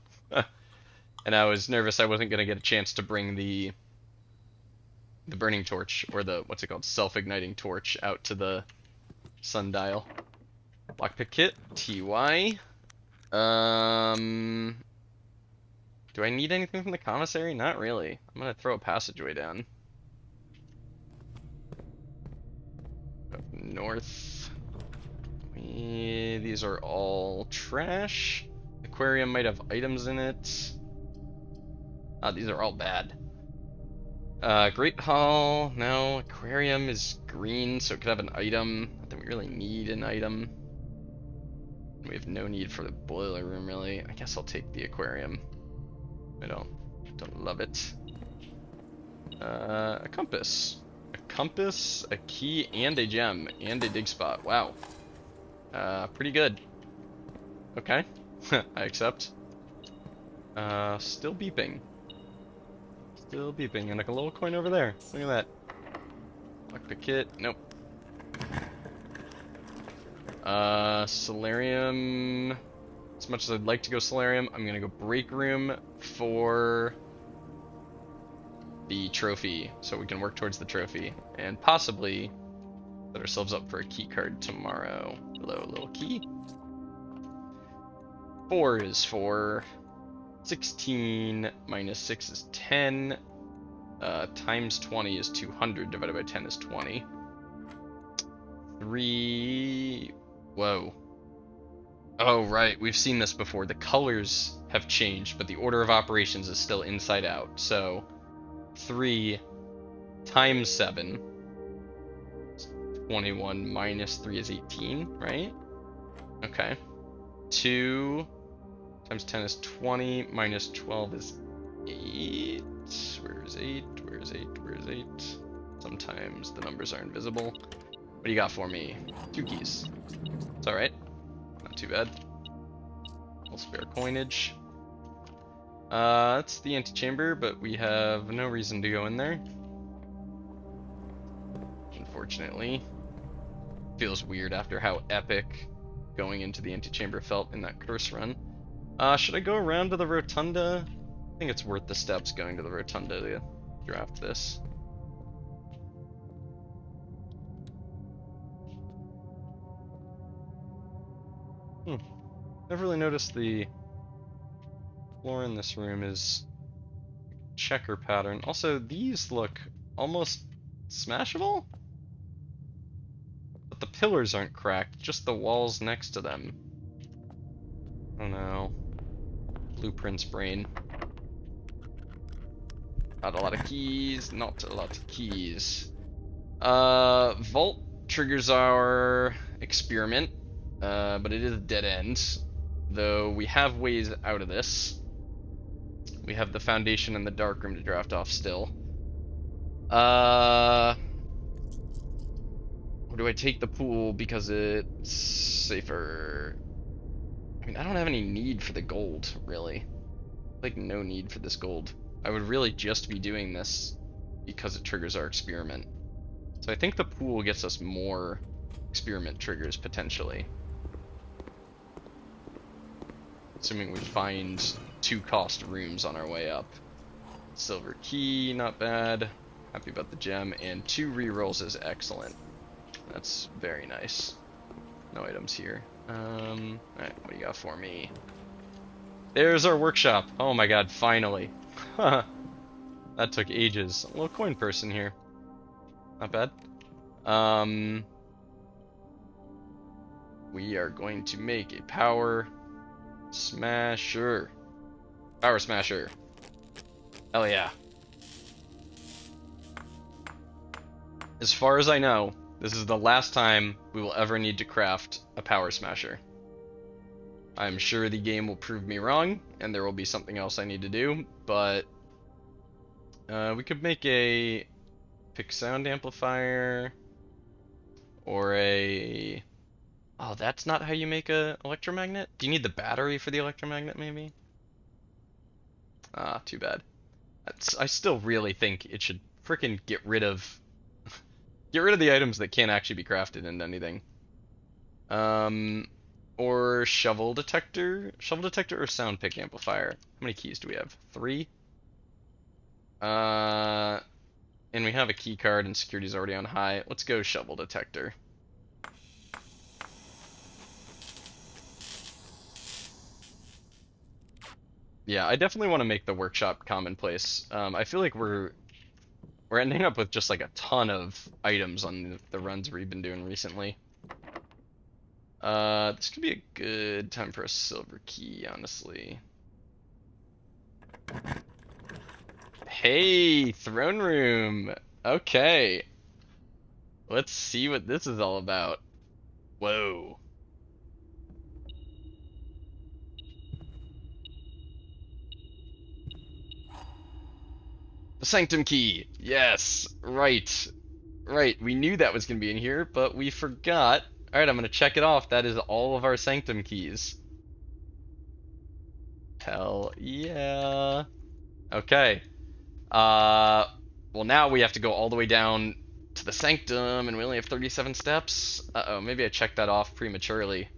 And I was nervous I wasn't going to get a chance to bring the burning torch, or the, what's it called, self-igniting torch out to the sundial. Lockpick kit, TY. Do I need anything from the commissary? Not really. I'm gonna throw a passageway down. Up north. These are all trash. Aquarium might have items in it. These are all bad. Great Hall, no. Aquarium is green, so it could have an item. Not that we really need an item. We have no need for the boiler room, really. I guess I'll take the aquarium. I don't love it. A compass. A compass, a key, and a gem, and a dig spot. Wow. Pretty good. Okay. I accept. Still beeping. Still beeping, and like a little coin over there. Look at that. Lockpick kit. Nope. Solarium. As much as I'd like to go solarium, I'm gonna go break room for the trophy, so we can work towards the trophy, and possibly set ourselves up for a key card tomorrow. Hello, little key. 4 is 4. 16 minus 6 is 10. Times 20 is 200. Divided by 10 is 20. 3. Whoa. Oh, right. We've seen this before. The colors have changed, but the order of operations is still inside out. So 3 times 7 is 21 minus 3 is 18, right? Okay. 2 times 10 is 20, minus 12 is 8. Where's 8? Where's 8? Where's 8? Sometimes the numbers are invisible. What do you got for me? 2 keys. It's alright. Not too bad. I'll spare coinage. That's the antechamber, but we have no reason to go in there. Unfortunately. Feels weird after how epic going into the antechamber felt in that curse run. Should I go around to the rotunda? I think it's worth the steps going to the rotunda to draft this. Never really noticed the floor in this room is checker pattern. Also, these look almost smashable? But the pillars aren't cracked, just the walls next to them. I don't know. Blueprints brain. Not a lot of keys, not a lot of keys. Vault triggers our experiment, but it is a dead end. Though we have ways out of this. We have the foundation and the dark room to draft off still. Or do I take the pool because it's safer? I mean, I don't have any need for the gold, really. Like, no need for this gold. I would really just be doing this because it triggers our experiment. So I think the pool gets us more experiment triggers, potentially. Assuming we find 2 cost rooms on our way up. Silver key, not bad. Happy about the gem. And 2 rerolls is excellent. That's very nice. No items here. Alright, what do you got for me? There's our workshop. Oh my god, finally. That took ages. A little coin person here. Not bad. We are going to make a power smasher. Power smasher. Hell yeah. As far as I know, this is the last time we will ever need to craft a power smasher. I'm sure the game will prove me wrong, and there will be something else I need to do, but we could make a pick sound amplifier, or a... Oh, that's not how you make a electromagnet? Do you need the battery for the electromagnet, maybe? Ah, too bad. I still really think it should frickin' get rid of the items that can't actually be crafted into anything. Or shovel detector or sound pick amplifier. How many keys do we have? 3. And we have a key card and security's already on high. Let's go shovel detector. Yeah, I definitely want to make the workshop commonplace. I feel like we're ending up with just like a ton of items on the runs we've been doing recently. This could be a good time for a silver key, honestly. Hey, throne room. Okay. Let's see what this is all about. Whoa. The Sanctum Key! Yes! Right. Right, we knew that was going to be in here, but we forgot. Alright, I'm going to check it off. That is all of our Sanctum Keys. Hell yeah. Okay. Well, now we have to go all the way down to the Sanctum, and we only have 37 steps. Uh-oh, maybe I checked that off prematurely.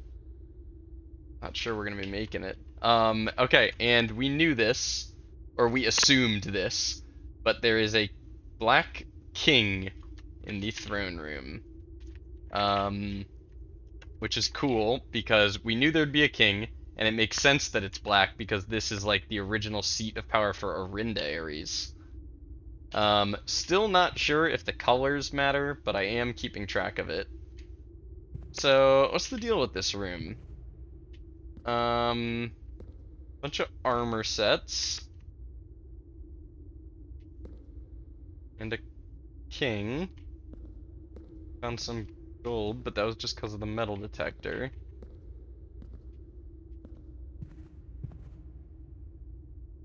Not sure we're going to be making it. Okay, and we knew this, or we assumed this. But there is a black king in the throne room. Which is cool, because we knew there'd be a king, and it makes sense that it's black, because this is like the original seat of power for Orinda Ares. Still not sure if the colors matter, but I am keeping track of it. So, what's the deal with this room? Bunch of armor sets. And a king. Found some gold, but that was just because of the metal detector.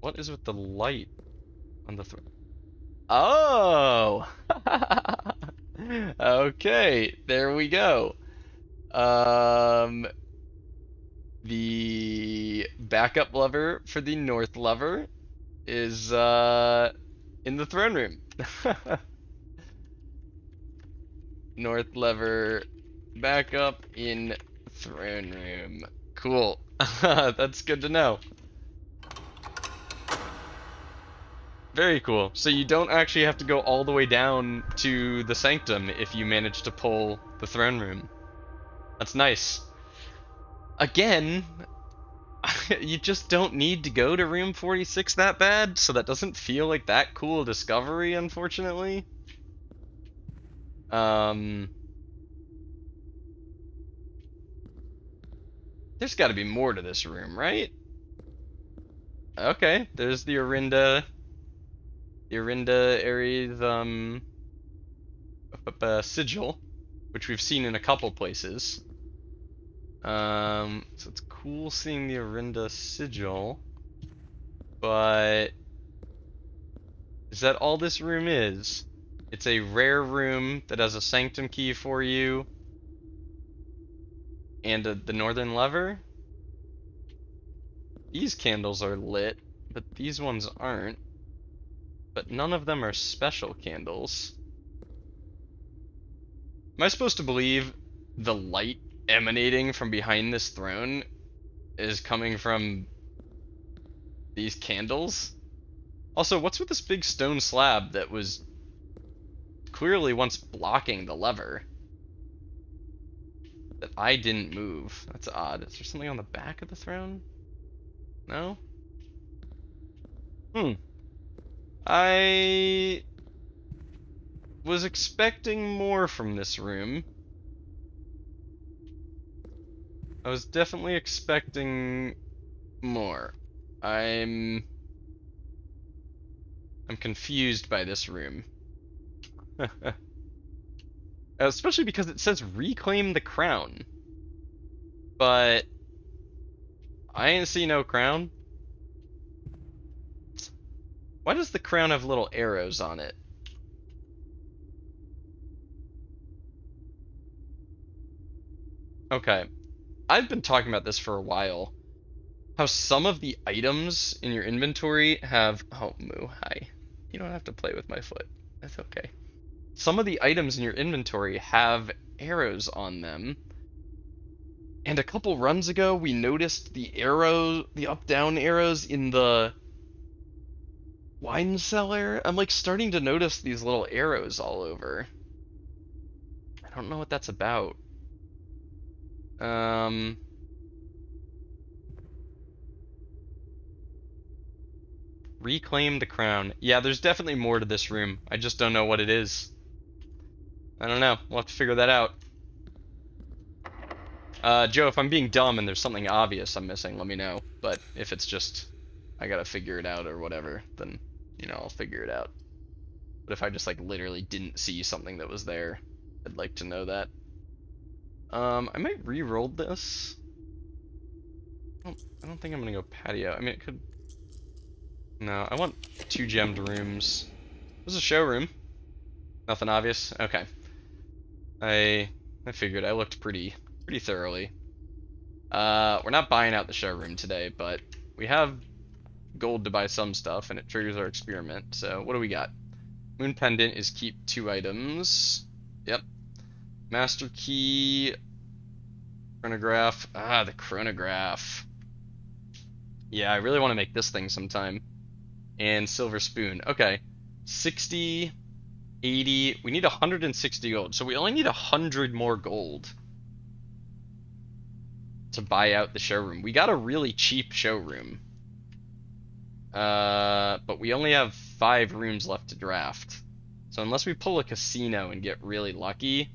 What is with the light on the throne? Oh! Okay, there we go. The backup lever for the north lever is in the throne room. North lever backup in throne room. Cool. That's good to know. Very cool. So you don't actually have to go all the way down to the sanctum if you manage to pull the throne room. That's nice. Again, you just don't need to go to room 46 that bad, so that doesn't feel like that cool a discovery, unfortunately. There's got to be more to this room, right? Okay, there's the Orinda Ares sigil, which we've seen in a couple places. So it's cool seeing the Orinda sigil, but is that all this room is? It's a rare room that has a sanctum key for you, and the northern lever. These candles are lit, but these ones aren't. But none of them are special candles. Am I supposed to believe the light emanating from behind this throne is coming from these candles? Also, what's with this big stone slab that was clearly once blocking the lever that I didn't move? That's odd. Is there something on the back of the throne? No? I was expecting more from this room. I was definitely expecting more. I'm confused by this room. Especially because it says reclaim the crown. But I ain't see no crown. Why does the crown have little arrows on it? Okay. I've been talking about this for a while. How some of the items in your inventory have... Oh, Moo, hi. You don't have to play with my foot. That's okay. Some of the items in your inventory have arrows on them. And a couple runs ago, we noticed the up-down arrows in the wine cellar. I'm like starting to notice these little arrows all over. I don't know what that's about. Reclaim the crown. Yeah, there's definitely more to this room. I just don't know what it is. I don't know. We'll have to figure that out. Joe, if I'm being dumb and there's something obvious I'm missing, let me know. But if it's just I gotta figure it out or whatever, then, you know, I'll figure it out. But if I just, like, literally didn't see something that was there, I'd like to know that. I might re-roll this. I don't think I'm gonna go patio. I mean, it could... No, I want 2 gemmed rooms. This is a showroom. Nothing obvious? Okay. I figured. I looked pretty thoroughly. We're not buying out the showroom today, but we have gold to buy some stuff, and it triggers our experiment. So, what do we got? Moon Pendant is keep 2 items. Yep. Master Key. Chronograph. Ah, the chronograph. Yeah, I really want to make this thing sometime. And Silver Spoon. Okay. 60, 80. We need 160 gold. So we only need 100 more gold to buy out the showroom. We got a really cheap showroom. But we only have 5 rooms left to draft. So unless we pull a casino and get really lucky...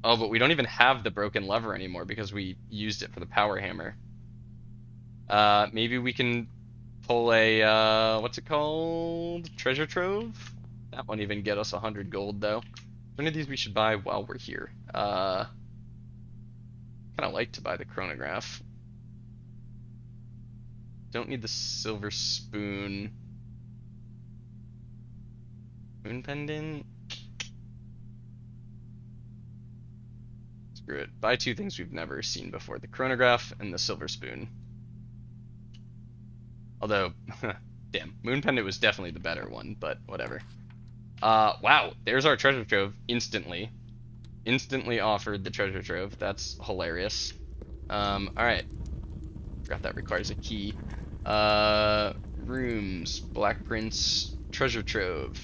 Oh, but we don't even have the broken lever anymore because we used it for the power hammer. Maybe we can pull a, what's it called? Treasure Trove? That won't even get us 100 gold, though. One of these we should buy while we're here. Kind of like to buy the chronograph. Don't need the Silver Spoon. Moon Pendant? Screw it. Buy 2 things we've never seen before. The chronograph and the Silver Spoon. Although, damn, Moon Pendant was definitely the better one, but whatever. Wow, there's our treasure trove instantly. Instantly offered the treasure trove. That's hilarious. Alright. Forgot that requires a key. Rooms, Black Prince, treasure trove.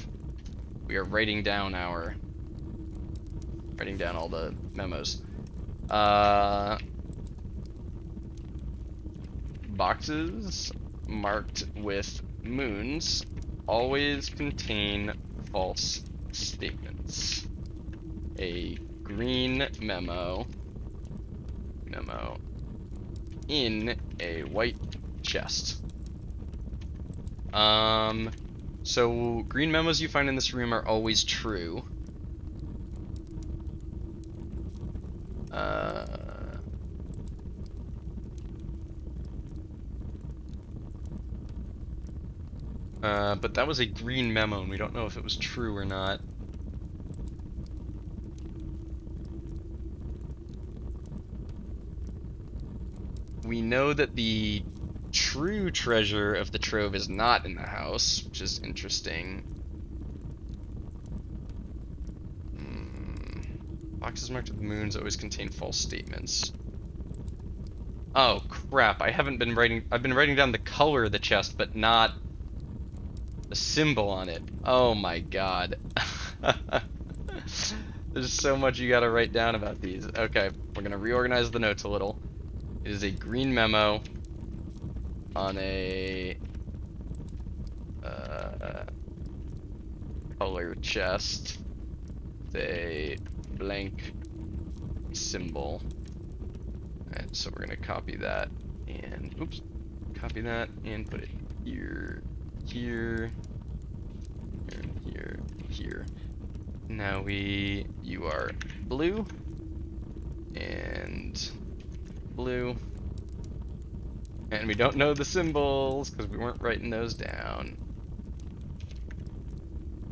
We are writing down all the memos. Boxes marked with moons always contain false statements. A green memo in a white chest. So green memos you find in this room are always true. But that was a green memo, and we don't know if it was true or not. We know that the true treasure of the trove is not in the house, which is interesting. Boxes marked with moons always contain false statements. Oh crap, I've been writing down the color of the chest, but not the symbol on it. Oh my god. There's so much you gotta write down about these. Okay, we're gonna reorganize the notes a little. It is a green memo on a color chest with a blank symbol. Alright, so we're gonna copy that and oops, copy that and put it here, here, and here, here. Now you are blue and blue, and we don't know the symbols because we weren't writing those down.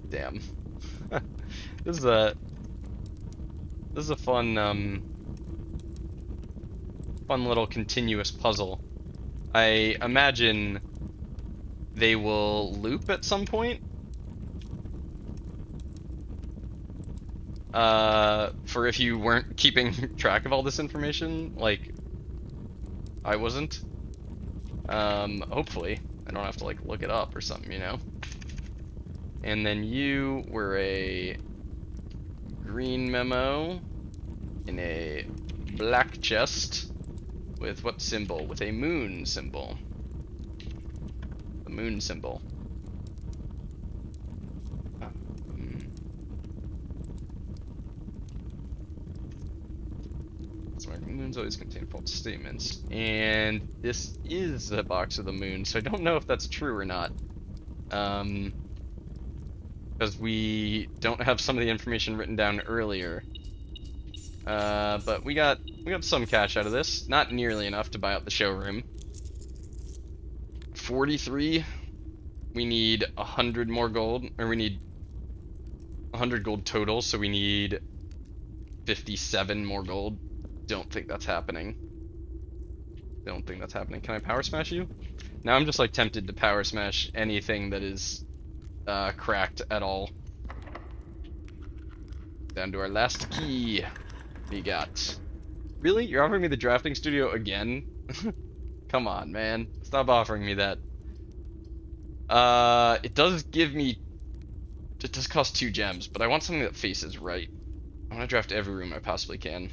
Damn. This is a fun fun little continuous puzzle. I imagine they will loop at some point. For if you weren't keeping track of all this information, like I wasn't. Hopefully. I don't have to like look it up or something, you know? And then you were a green memo in a black chest with what symbol? With a moon symbol. The moon symbol. Moons always contain false statements. And this is a box of the moon, so I don't know if that's true or not. Because we don't have some of the information written down earlier. But we got some cash out of this. Not nearly enough to buy out the showroom. 43. We need 100 more gold, or we need 100 gold total, so we need 57 more gold. Don't think that's happening. Don't think that's happening. Can I power smash you? Now I'm just like tempted to power smash anything that is cracked at all. Down to our last key. We got. Really? You're offering me the drafting studio again? Come on, man. Stop offering me that. It does give me. It does cost 2 gems, but I want something that faces right. I want to draft every room I possibly can.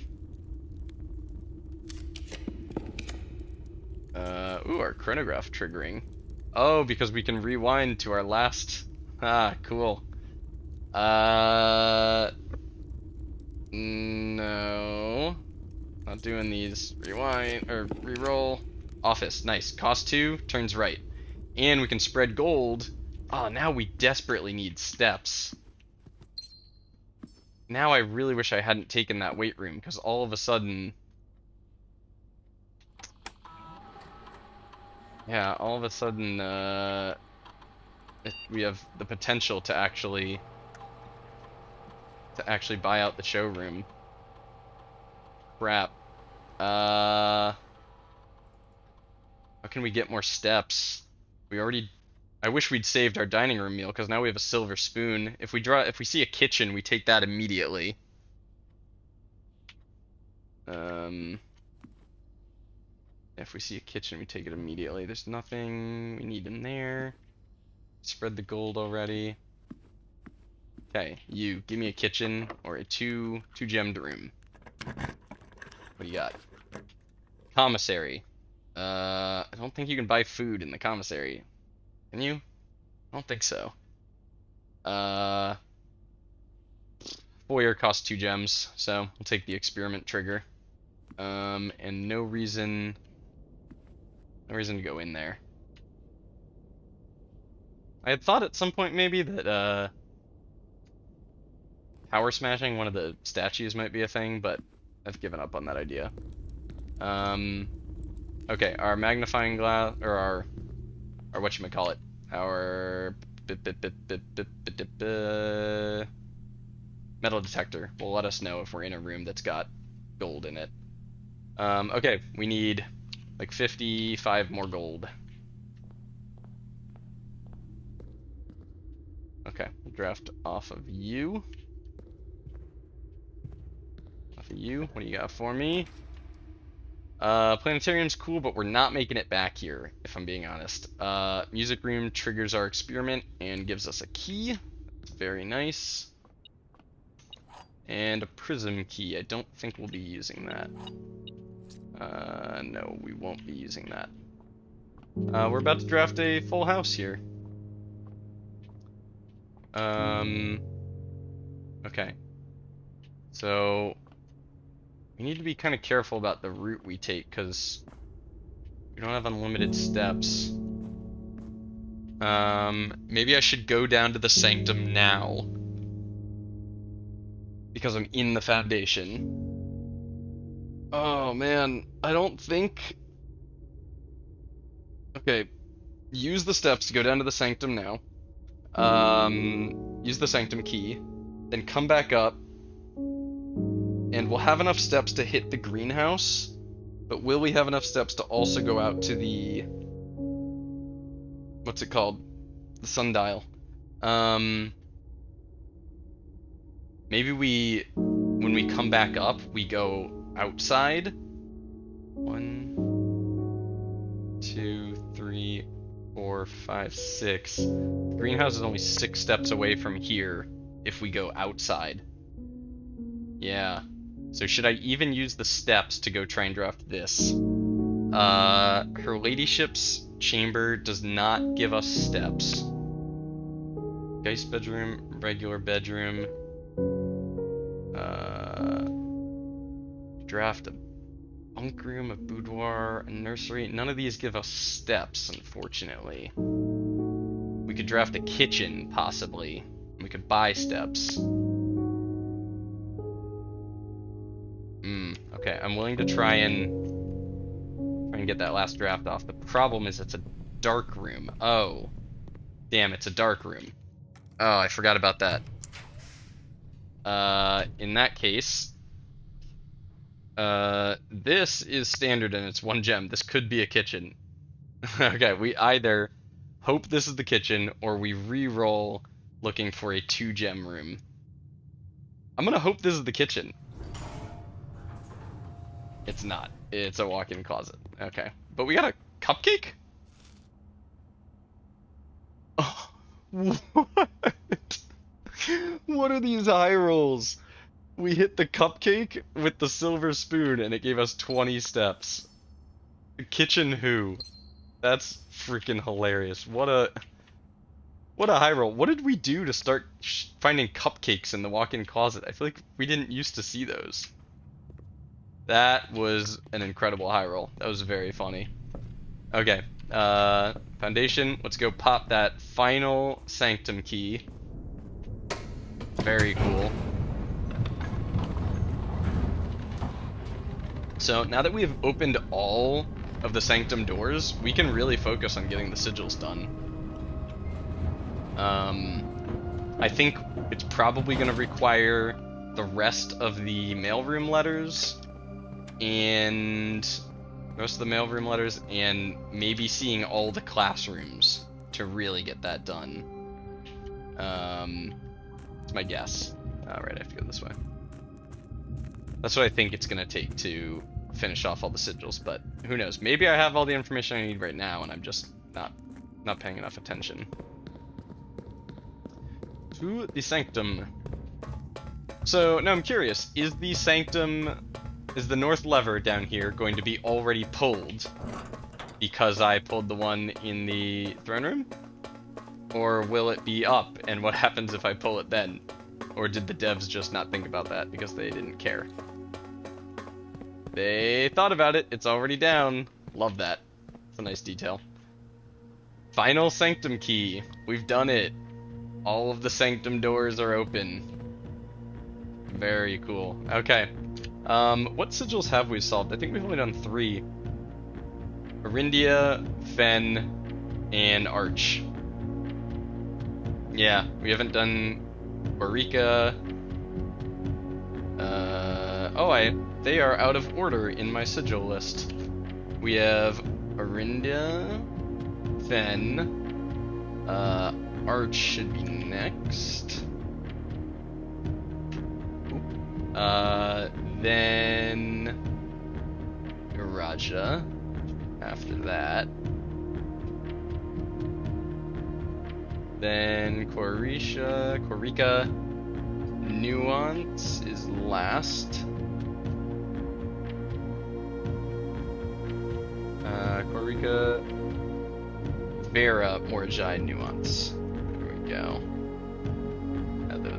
Ooh, our chronograph triggering. Oh, because we can rewind to our last. Ah, cool. No. Not doing these. Rewind, or reroll. Office, nice. Cost 2, turns right. And we can spread gold. Oh, now we desperately need steps. Now I really wish I hadn't taken that weight room, because all of a sudden... Yeah, all of a sudden, we have the potential to actually buy out the showroom. Crap. How can we get more steps? I wish we'd saved our dining room meal, because now we have a silver spoon. If we see a kitchen, we take that immediately. If we see a kitchen, we take it immediately. There's nothing we need in there. Spread the gold already. Okay, you give me a kitchen or a two gemmed room. What do you got? Commissary. I don't think you can buy food in the commissary. Can you? I don't think so. Foyer costs 2 gems, so we'll take the experiment trigger. And no reason to go in there. I had thought at some point maybe that power smashing one of the statues might be a thing, but I've given up on that idea. Okay, our magnifying glass, or our whatchamacallit, our metal detector will let us know if we're in a room that's got gold in it. Okay, we need like 55 more gold. Okay, we'll draft off of you. Off of you, what do you got for me? Planetarium's cool, but we're not making it back here, if I'm being honest. Music room triggers our experiment and gives us a key. That's very nice. And a prism key. I don't think we'll be using that. No, we won't be using that. We're about to draft a full house here. Okay. So we need to be kind of careful about the route we take, because we don't have unlimited steps. Maybe I should go down to the sanctum now, because I'm in the foundation. Oh man, I don't think... Okay, use the steps to go down to the sanctum now. Use the sanctum key, then come back up, and we'll have enough steps to hit the greenhouse, but will we have enough steps to also go out to the... what's it called? The sundial. Maybe when we come back up, we go outside. 1, 2, 3, 4, 5, 6. The greenhouse is only 6 steps away from here if we go outside. Yeah. So should I even use the steps to go try and draft this? Her ladyship's chamber does not give us steps. Geist bedroom, regular bedroom. Draft a bunk room, a boudoir, a nursery. None of these give us steps, unfortunately. We could draft a kitchen, possibly. We could buy steps. Okay, I'm willing to try and get that last draft off. The problem is it's a dark room. Oh. Damn, it's a dark room. Oh, I forgot about that. In that case, this is standard and it's 1 gem. This could be a kitchen. Okay, we either hope this is the kitchen or we re-roll looking for a 2 gem room. I'm gonna hope this is the kitchen. It's not. It's a walk-in closet. Okay. But we got a cupcake? Oh, what? What are these high rolls? We hit the cupcake with the silver spoon and it gave us 20 steps. Kitchen who? That's freaking hilarious. What a high roll. What did we do to start finding cupcakes in the walk-in closet? I feel like we didn't used to see those. That was an incredible high roll. That was very funny. Okay, foundation. Let's go pop that final sanctum key. Very cool. So now that we have opened all of the sanctum doors, we can really focus on getting the sigils done. I think it's probably going to require the rest of the mailroom letters and maybe seeing all the classrooms to really get that done. It's my guess. Alright, I have to go this way. That's what I think it's gonna take to finish off all the sigils, but who knows? Maybe I have all the information I need right now and I'm just not paying enough attention. To the sanctum. So now I'm curious, is the north lever down here going to be already pulled because I pulled the one in the throne room? Or will it be up, and what happens if I pull it then? Or did the devs just not think about that because they didn't care? They thought about it, it's already down. Love that. It's a nice detail. Final sanctum key. We've done it. All of the sanctum doors are open. Very cool. Okay. What sigils have we solved? I think we've only done 3. Arindia, Fen, and Arch. Yeah, we haven't done Orica. They are out of order in my sigil list. We have Arindia, Fen, Arch should be next. Then Raja after that. Then Korika, Nuance is last. Korika, Vera, Morjai, Nuance. There we go.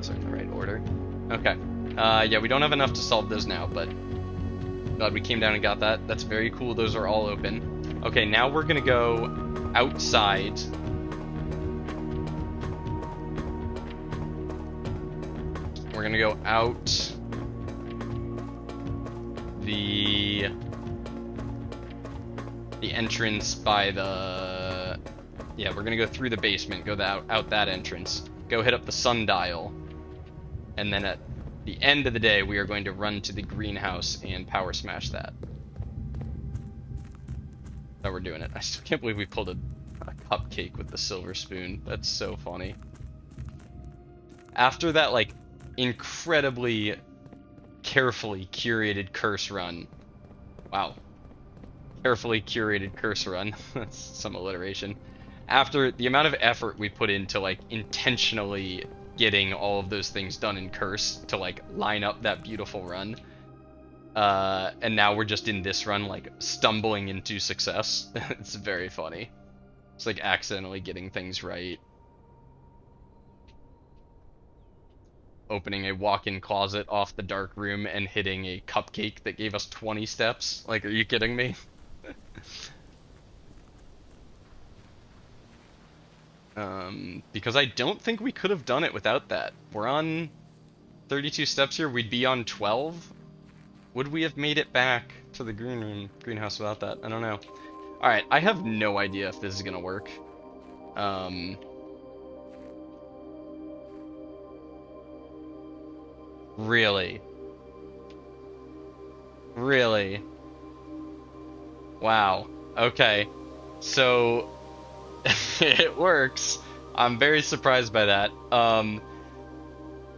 those are in the right order. Okay. Yeah, we don't have enough to solve those now, but glad we came down and got that. That's very cool. Those are all open. Okay, now we're gonna go outside. We're gonna go out the entrance by the... Yeah, we're gonna go through the basement, go out that entrance, go hit up the sundial, and then at the end of the day, we are going to run to the greenhouse and power smash that. So we're doing it. I still can't believe we pulled a cupcake with the silver spoon. That's so funny. After that, like, incredibly carefully curated curse run. Wow. Carefully curated curse run. That's some alliteration. After the amount of effort we put into, like, intentionally getting all of those things done in curse to, like, line up that beautiful run. And now we're just in this run, like, stumbling into success. It's very funny. It's like accidentally getting things right. Opening a walk-in closet off the dark room and hitting a cupcake that gave us 20 steps. Like, are you kidding me? Because I don't think we could have done it without that. We're on 32 steps here. We'd be on 12. Would we have made it back to the greenhouse without that? I don't know. Alright, I have no idea if this is gonna work. Really? Really? Wow. Okay. So, it works. I'm very surprised by that.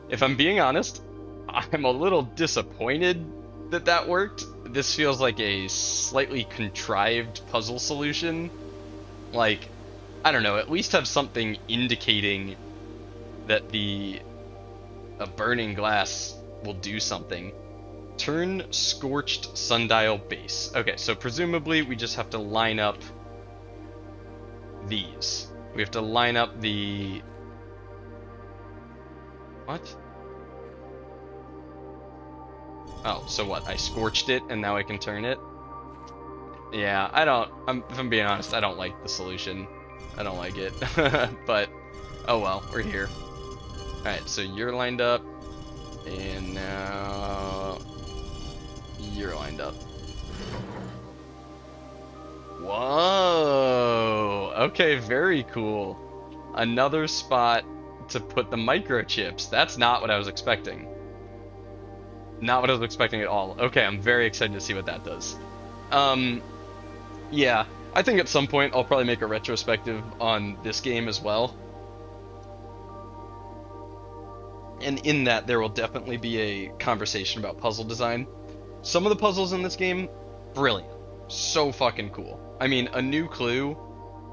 If I'm being honest, I'm a little disappointed that that worked. This feels like a slightly contrived puzzle solution. Like, I don't know, at least have something indicating that a burning glass will do something. Turn scorched sundial base. Okay, so presumably we just have to line up these. We have to line up the... What? Oh, so what? I scorched it and now I can turn it? Yeah, if I'm being honest, I don't like the solution. I don't like it. But, oh well, we're here. Alright, so you're lined up, and now you're lined up. Whoa! Okay, very cool. Another spot to put the microchips. That's not what I was expecting. Not what I was expecting at all. Okay, I'm very excited to see what that does. Yeah, I think at some point I'll probably make a retrospective on this game as well. And in that, there will definitely be a conversation about puzzle design. Some of the puzzles in this game, brilliant. So fucking cool. I mean, A New Clue,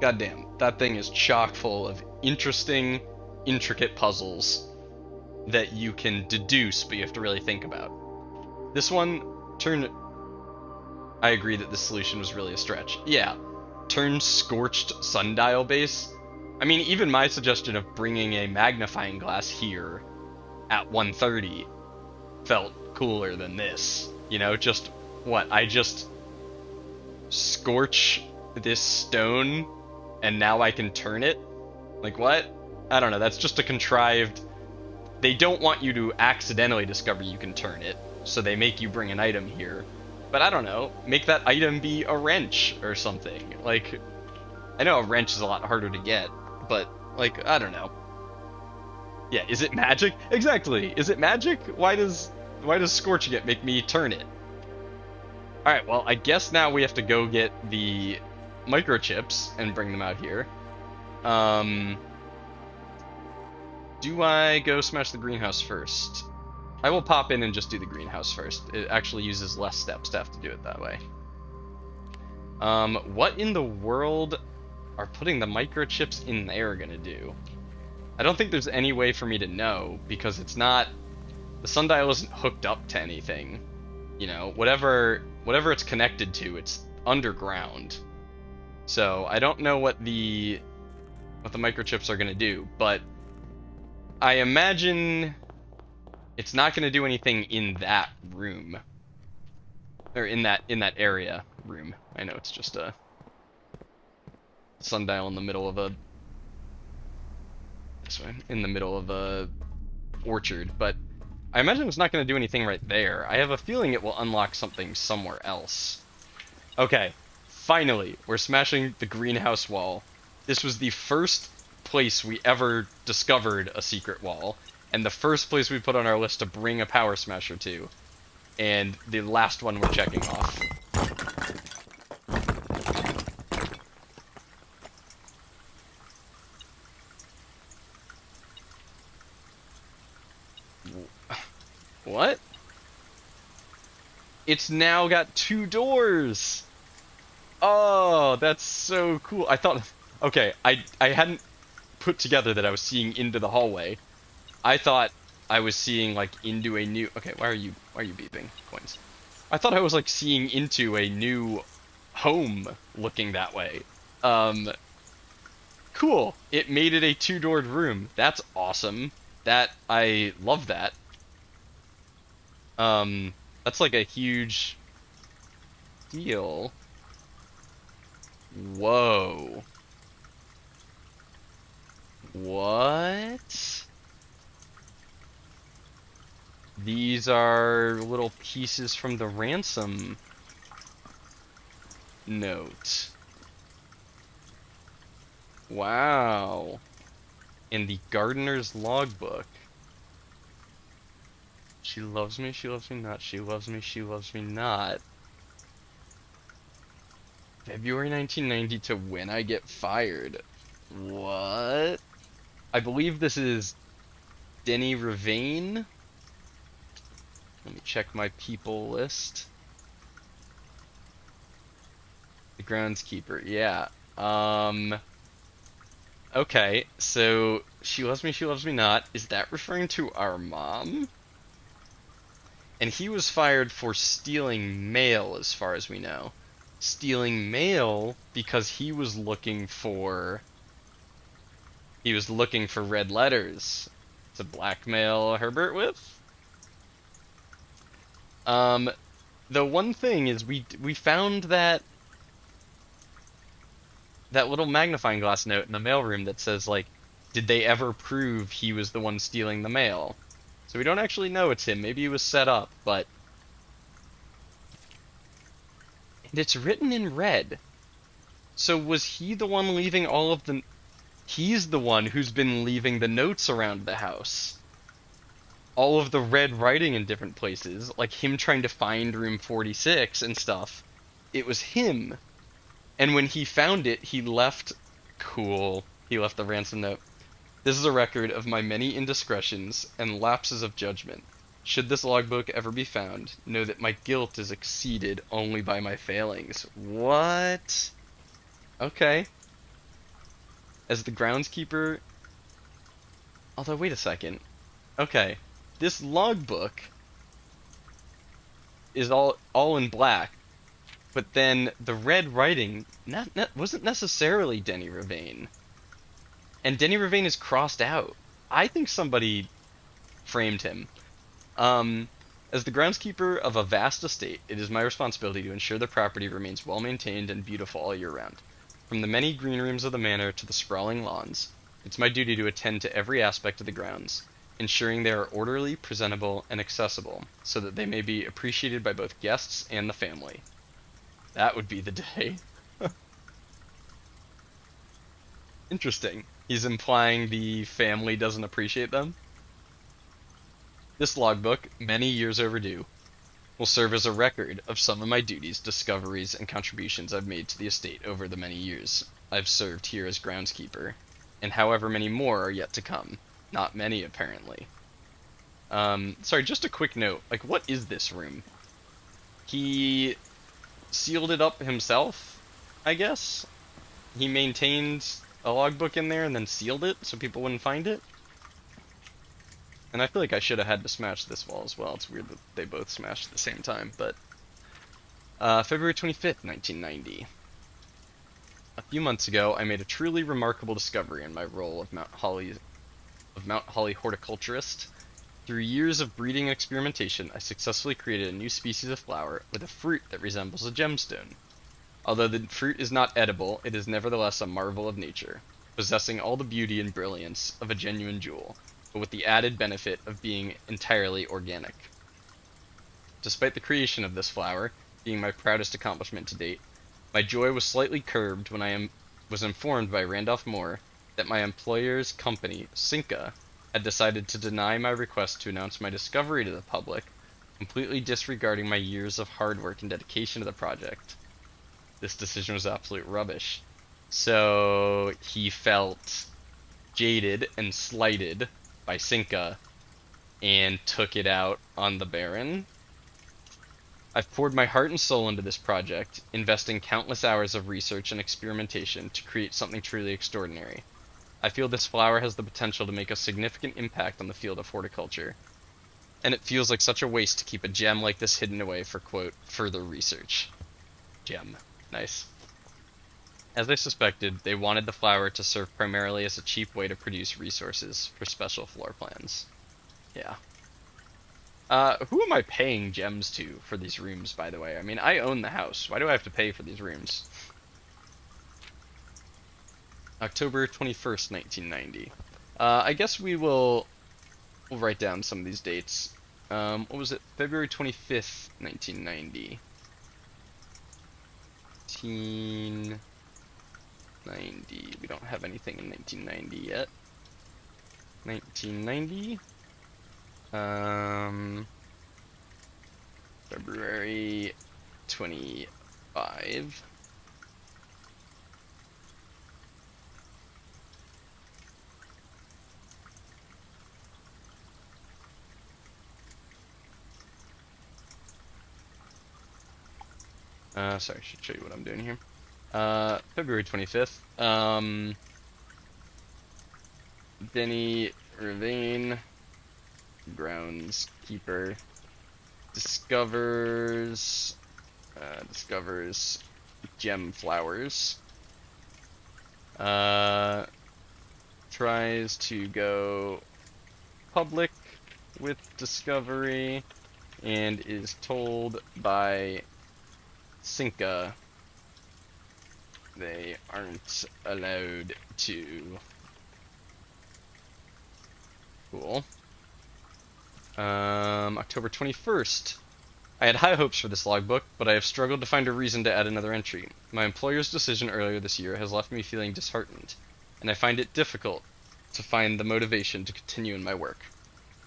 goddamn, that thing is chock full of interesting, intricate puzzles that you can deduce, but you have to really think about. This one, I agree that this solution was really a stretch. Yeah, turn scorched sundial base. I mean, even my suggestion of bringing a magnifying glass here at 130 felt cooler than this. You know, just, what, I just scorch this stone and now I can turn it? Like, what? I don't know, that's just a contrived... They don't want you to accidentally discover you can turn it, so they make you bring an item here. But I don't know, make that item be a wrench or something. Like, I know a wrench is a lot harder to get, but, like, I don't know. Yeah, is it magic? Exactly! Is it magic? Why does scorching it make me turn it? Alright, well, I guess now we have to go get the microchips and bring them out here. Do I go smash the greenhouse first? I will pop in and just do the greenhouse first. It actually uses less steps to have to do it that way. What in the world are putting the microchips in there gonna do? I don't think there's any way for me to know, because it's not... The sundial isn't hooked up to anything. You know, whatever it's connected to, it's underground. So, I don't know what the microchips are gonna do, but I imagine It's not going to do anything in that room. Or in that area room. I know it's just a sundial in the middle of a orchard, but I imagine it's not going to do anything right there. I have a feeling it will unlock something somewhere else. Okay, finally, we're smashing the greenhouse wall. This was the first place we ever discovered a secret wall, and the first place we put on our list to bring a power smasher to, and the last one we're checking off. What? It's now got 2 doors! Oh, that's so cool. I thought... Okay, I hadn't put together that I was seeing into the hallway. I thought I was seeing, like, into a new... Okay, why are you beeping? Coins. I thought I was, like, seeing into a new home looking that way. Cool. It made it a 2-doored room. That's awesome. I love that. That's like a huge deal. Whoa. What? These are little pieces from the ransom note. Wow. In the gardener's logbook. She loves me not. She loves me not. February 1990 to when I get fired. What? I believe this is Denny Ravane. Let me check my people list. The groundskeeper, yeah. Okay, so she loves me not. Is that referring to our mom? And he was fired for stealing mail, as far as we know. Stealing mail because he was looking for red letters to blackmail Herbert with. The one thing is we found that little magnifying glass note in the mailroom that says, like, did they ever prove he was the one stealing the mail? So we don't actually know it's him. Maybe he was set up, but... And it's written in red. So was he the one leaving all of the... He's the one who's been leaving the notes around the house. All of the red writing in different places, like him trying to find room 46 and stuff. It was him. And when he found it, he left... Cool. He left the ransom note. This is a record of my many indiscretions and lapses of judgment. Should this logbook ever be found, know that my guilt is exceeded only by my failings. What? Okay. As the groundskeeper... Although, wait a second. Okay. This logbook is all in black, but then the red writing wasn't necessarily Denny Ravane. And Denny Ravane is crossed out. I think somebody framed him. As the groundskeeper of a vast estate, it is my responsibility to ensure the property remains well maintained and beautiful all year round. From the many green rooms of the manor to the sprawling lawns, it's my duty to attend to every aspect of the grounds, ensuring they are orderly, presentable, and accessible, so that they may be appreciated by both guests and the family. That would be the day. Interesting. He's implying the family doesn't appreciate them. This logbook, many years overdue, will serve as a record of some of my duties, discoveries, and contributions I've made to the estate over the many years I've served here as groundskeeper, and however many more are yet to come. Not many, apparently. Sorry, just a quick note. Like, what is this room? He sealed it up himself, I guess? He maintained a logbook in there and then sealed it so people wouldn't find it? And I feel like I should have had to smash this wall as well. It's weird that they both smashed at the same time, but... February 25th, 1990. A few months ago, I made a truly remarkable discovery in my role of Mount Holly horticulturist. Through years of breeding and experimentation, I successfully created a new species of flower with a fruit that resembles a gemstone. Although the fruit is not edible, it is nevertheless a marvel of nature, possessing all the beauty and brilliance of a genuine jewel, but with the added benefit of being entirely organic. Despite the creation of this flower being my proudest accomplishment to date, my joy was slightly curbed when I was informed by Randolph Moore that my employer's company, Cinca, had decided to deny my request to announce my discovery to the public, completely disregarding my years of hard work and dedication to the project. This decision was absolute rubbish. So he felt jaded and slighted by Cinca and took it out on the Baron. I've poured my heart and soul into this project, investing countless hours of research and experimentation to create something truly extraordinary. I feel this flower has the potential to make a significant impact on the field of horticulture, and it feels like such a waste to keep a gem like this hidden away for, quote, further research. Gem. Nice. As I suspected, they wanted the flower to serve primarily as a cheap way to produce resources for special floor plans. Yeah. Who am I paying gems to for these rooms, by the way? I mean, I own the house. Why do I have to pay for these rooms? October 21st, 1990. I guess we'll write down some of these dates. What was it? February 25th, 1990. 1990. We don't have anything in 1990 yet. 1990. February 25. Sorry, I should show you what I'm doing here. February 25th. Denny Ravine, groundskeeper, discovers gem flowers. Tries to go public with discovery and is told by Cinca they aren't allowed to. Cool. October 21st. I had high hopes for this logbook, but I have struggled to find a reason to add another entry. My employer's decision earlier this year has left me feeling disheartened, and I find it difficult to find the motivation to continue in my work.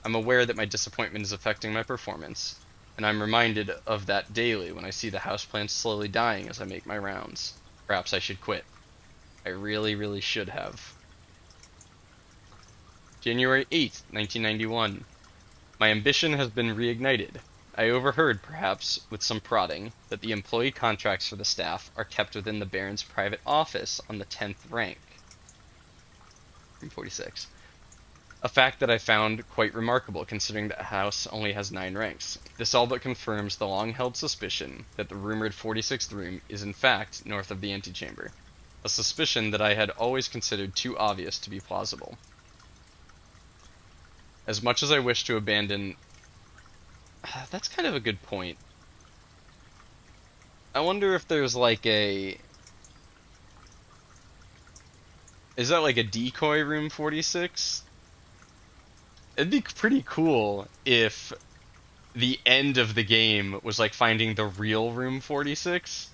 I'm aware that my disappointment is affecting my performance, and I'm reminded of that daily when I see the houseplants slowly dying as I make my rounds. Perhaps I should quit. I really, really should have. January 8th, 1991. My ambition has been reignited. I overheard, perhaps with some prodding, that the employee contracts for the staff are kept within the Baron's private office on the 10th rank. Room 46. A fact that I found quite remarkable considering the house only has 9 ranks. This all but confirms the long-held suspicion that the rumored 46th room is in fact north of the antechamber. A suspicion that I had always considered too obvious to be plausible. As much as I wish to abandon... That's kind of a good point. I wonder if there's like a... Is that like a decoy room 46? It'd be pretty cool if the end of the game was like finding the real room 46,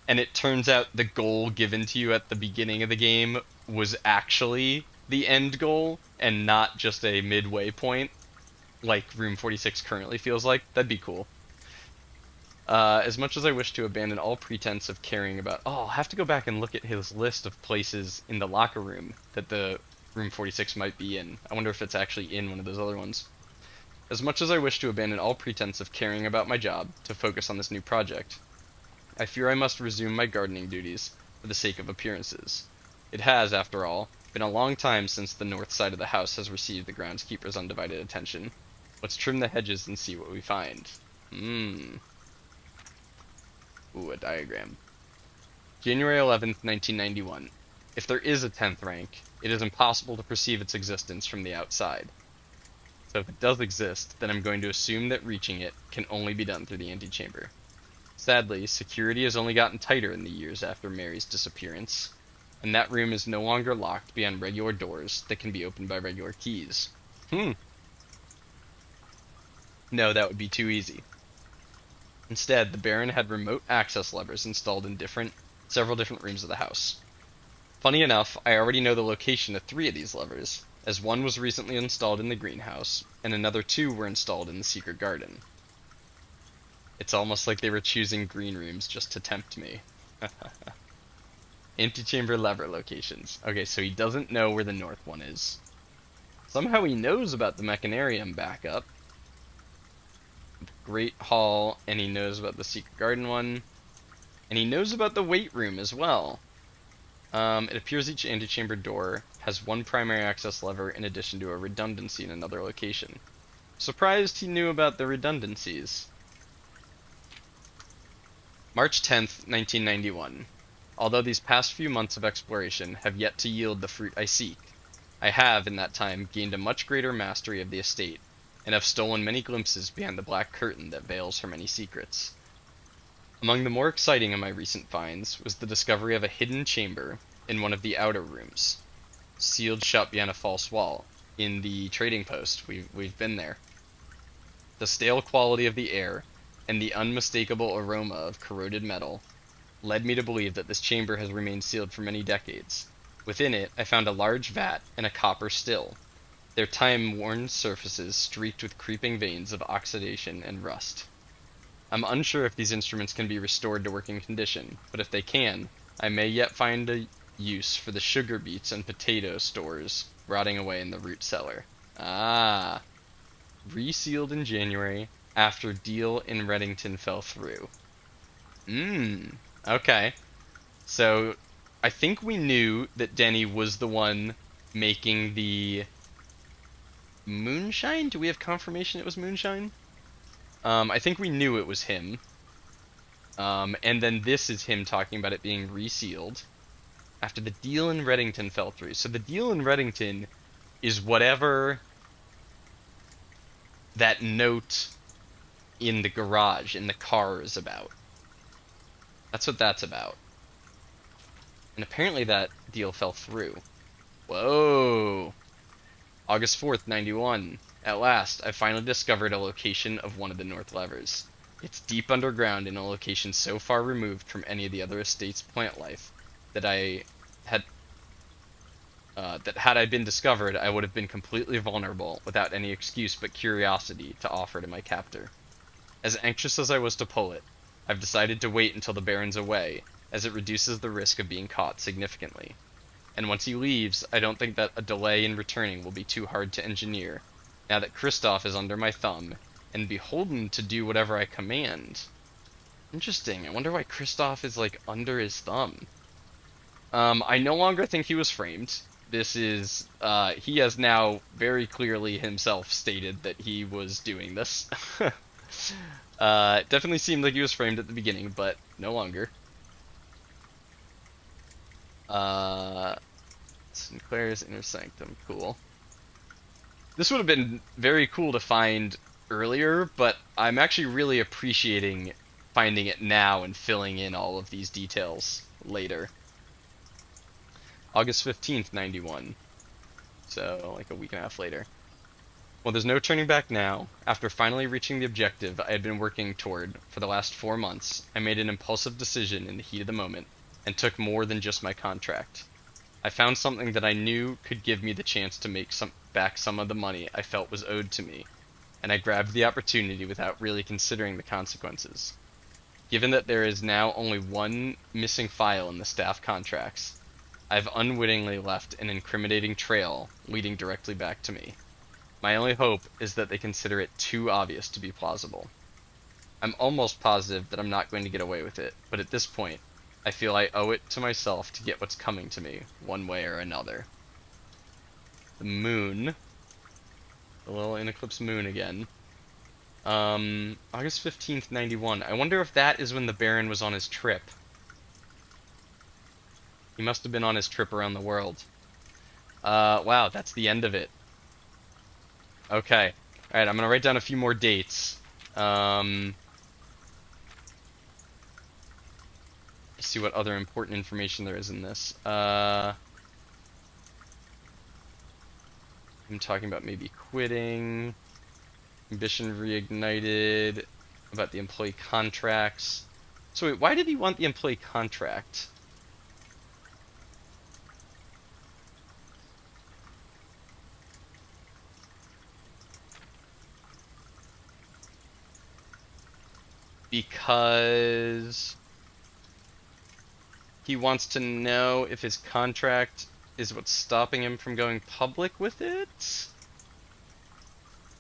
and it turns out the goal given to you at the beginning of the game was actually the end goal and not just a midway point like room 46 currently feels like. That'd be cool. As much as I wish to abandon all pretense of caring about... Oh, I'll have to go back and look at his list of places in the locker room that the room 46 might be in. I wonder if it's actually in one of those other ones. As much as I wish to abandon all pretense of caring about my job to focus on this new project, I fear I must resume my gardening duties for the sake of appearances. It has, after all, been a long time since the north side of the house has received the groundskeeper's undivided attention. Let's trim the hedges and see what we find. Ooh, a diagram. January 11th, 1991. If there is a 10th rank, it is impossible to perceive its existence from the outside. So if it does exist, then I'm going to assume that reaching it can only be done through the antechamber. Sadly, security has only gotten tighter in the years after Mary's disappearance, and that room is no longer locked beyond regular doors that can be opened by regular keys. No, that would be too easy. Instead, the Baron had remote access levers installed in several different rooms of the house. Funny enough, I already know the location of 3 of these levers, as one was recently installed in the greenhouse, and another 2 were installed in the secret garden. It's almost like they were choosing green rooms just to tempt me. Antechamber lever locations. Okay, so he doesn't know where the north one is. Somehow he knows about the Mechanarium backup. Great Hall, and he knows about the secret garden one. And he knows about the weight room as well. It appears each antechamber door has one primary access lever in addition to a redundancy in another location. Surprised he knew about the redundancies. March 10th, 1991. Although these past few months of exploration have yet to yield the fruit I seek, I have, in that time, gained a much greater mastery of the estate, and have stolen many glimpses behind the black curtain that veils her many secrets. Among the more exciting of my recent finds was the discovery of a hidden chamber in one of the outer rooms, sealed shut behind a false wall, in the trading post. We've been there. The stale quality of the air, and the unmistakable aroma of corroded metal, led me to believe that this chamber has remained sealed for many decades. Within it, I found a large vat and a copper still, their time-worn surfaces streaked with creeping veins of oxidation and rust. I'm unsure if these instruments can be restored to working condition, but if they can, I may yet find a use for the sugar beets and potato stores rotting away in the root cellar. Ah. Resealed in January, after deal in Reddington fell through. Okay. So, I think we knew that Denny was the one making the moonshine? Do we have confirmation it was moonshine? I think we knew it was him. And then this is him talking about it being resealed after the deal in Reddington fell through. So the deal in Reddington is whatever that note in the garage, in the car, is about. That's what that's about. And apparently that deal fell through. Whoa! August 4th, 91. At last, I finally discovered a location of one of the north levers. It's deep underground in a location so far removed from any of the other estate's plant life that had I been discovered, I would have been completely vulnerable without any excuse but curiosity to offer to my captor. As anxious as I was to pull it, I've decided to wait until the Baron's away, as it reduces the risk of being caught significantly. And once he leaves, I don't think that a delay in returning will be too hard to engineer, now that Kristoff is under my thumb, and beholden to do whatever I command. Interesting, I wonder why Kristoff is, like, under his thumb. I no longer think he was framed. This is, he has now very clearly himself stated that he was doing this. It definitely seemed like he was framed at the beginning, but no longer. Sinclair's Inner Sanctum, cool. This would have been very cool to find earlier, but I'm actually really appreciating finding it now and filling in all of these details later. August 15th, 91. So, like a week and a half later. Well, there's no turning back now. After finally reaching the objective I had been working toward for the last 4 months, I made an impulsive decision in the heat of the moment, and took more than just my contract. I found something that I knew could give me the chance to make back some of the money I felt was owed to me, and I grabbed the opportunity without really considering the consequences. Given that there is now only one missing file in the staff contracts, I've unwittingly left an incriminating trail leading directly back to me. My only hope is that they consider it too obvious to be plausible. I'm almost positive that I'm not going to get away with it, but at this point, I feel I owe it to myself to get what's coming to me, one way or another. The moon. The little in eclipse moon again. August 15th, 91. I wonder if that is when the Baron was on his trip. He must have been on his trip around the world. Wow, that's the end of it. Okay, Alright, I'm gonna write down a few more dates. Let's see what other important information there is in this. I'm talking about maybe quitting, ambition reignited, about the employee contracts. So wait, why did he want the employee contract? Because he wants to know if his contract is what's stopping him from going public with it?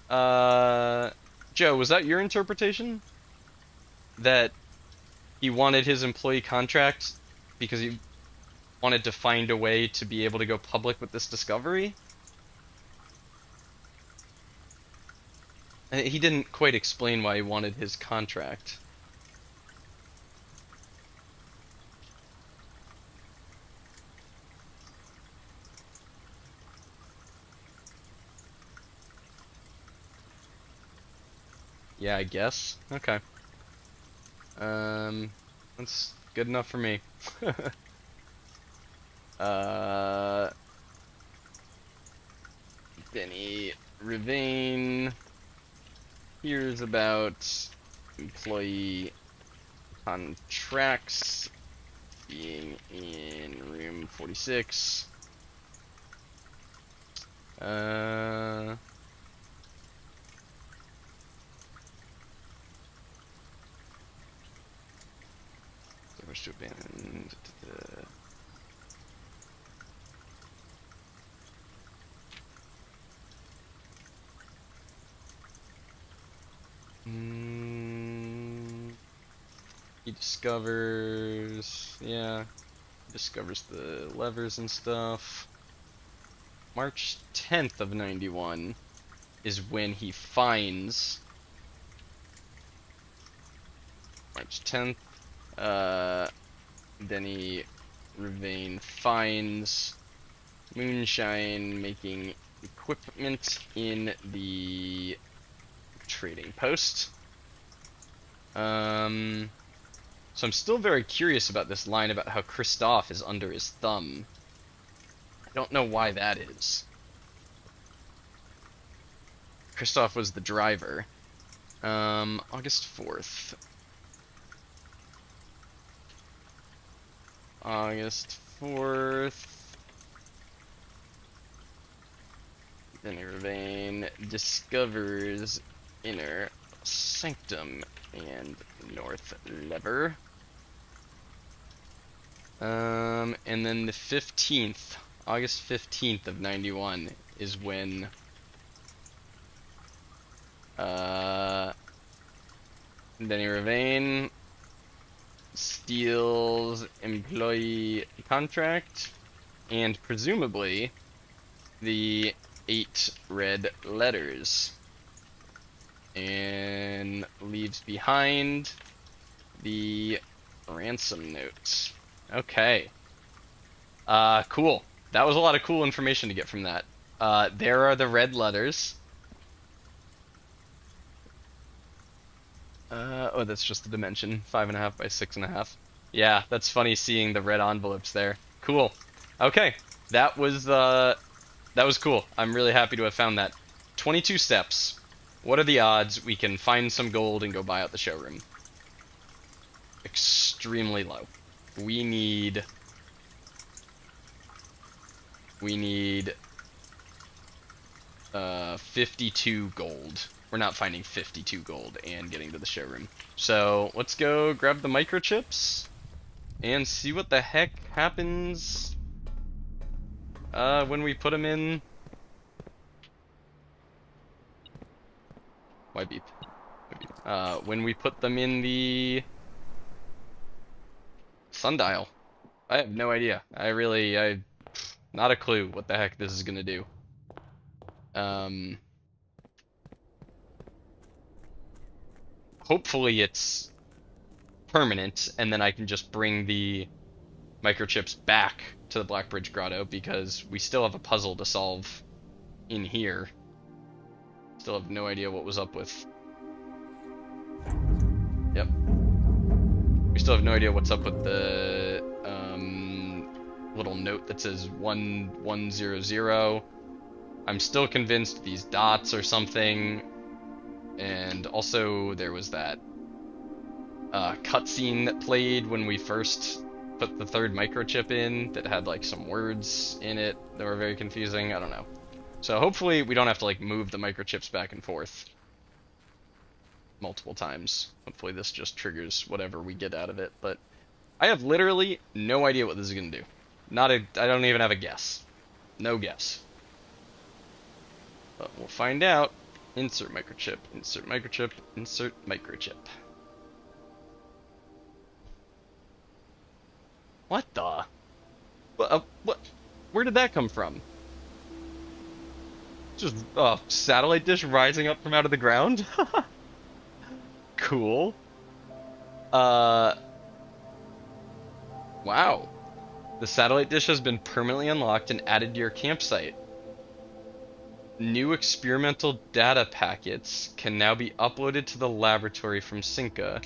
Joe, was that your interpretation? That he wanted his employee contract because he wanted to find a way to be able to go public with this discovery? And he didn't quite explain why he wanted his contract. Yeah, I guess. Okay. That's good enough for me. Benny Rivane hears about employee contracts being in room 46. To abandon he discovers, yeah, he discovers the levers and stuff. March 10th of 91 is when he finds March 10th. Denny Rivane finds moonshine making equipment in the trading post. So I'm still very curious about this line about how Christoph is under his thumb. I don't know why that is. Christoph was the driver. August 4th. August 4th. Denny Rivane discovers inner sanctum and north lever. And then the 15th, August 15th of 91 is when Denny Rivane steals employee contract and presumably the 8 red letters and leaves behind the ransom notes. Okay. Cool. That was a lot of cool information to get from that. There are the red letters. Oh, that's just the dimension, 5.5 by 6.5. Yeah, that's funny seeing the red envelopes there. Cool. Okay, that was cool. I'm really happy to have found that. 22 steps. What are the odds we can find some gold and go buy out the showroom? Extremely low. We need 52 gold. We're not finding 52 gold and getting to the showroom. So let's go grab the microchips and see what the heck happens when we put them in. Why beep? When we put them in the sundial. I have no idea. I not a clue what the heck this is gonna do. Hopefully it's permanent, and then I can just bring the microchips back to the Blackbridge Grotto, because we still have a puzzle to solve in here. Still have no idea what was up with... Yep. We still have no idea what's up with the little note that says 1100. I'm still convinced these dots are something. And also there was that cutscene that played when we first put the third microchip in that had like some words in it that were very confusing. I don't know. So hopefully we don't have to like move the microchips back and forth multiple times. Hopefully this just triggers whatever we get out of it, but I have literally no idea what this is gonna do. I don't even have a guess. No guess. But we'll find out. Insert microchip, insert microchip, insert microchip. What the? What? Where did that come from? Just a satellite dish rising up from out of the ground? Cool. Wow. The satellite dish has been permanently unlocked and added to your campsite. New experimental data packets can now be uploaded to the laboratory from Cinca.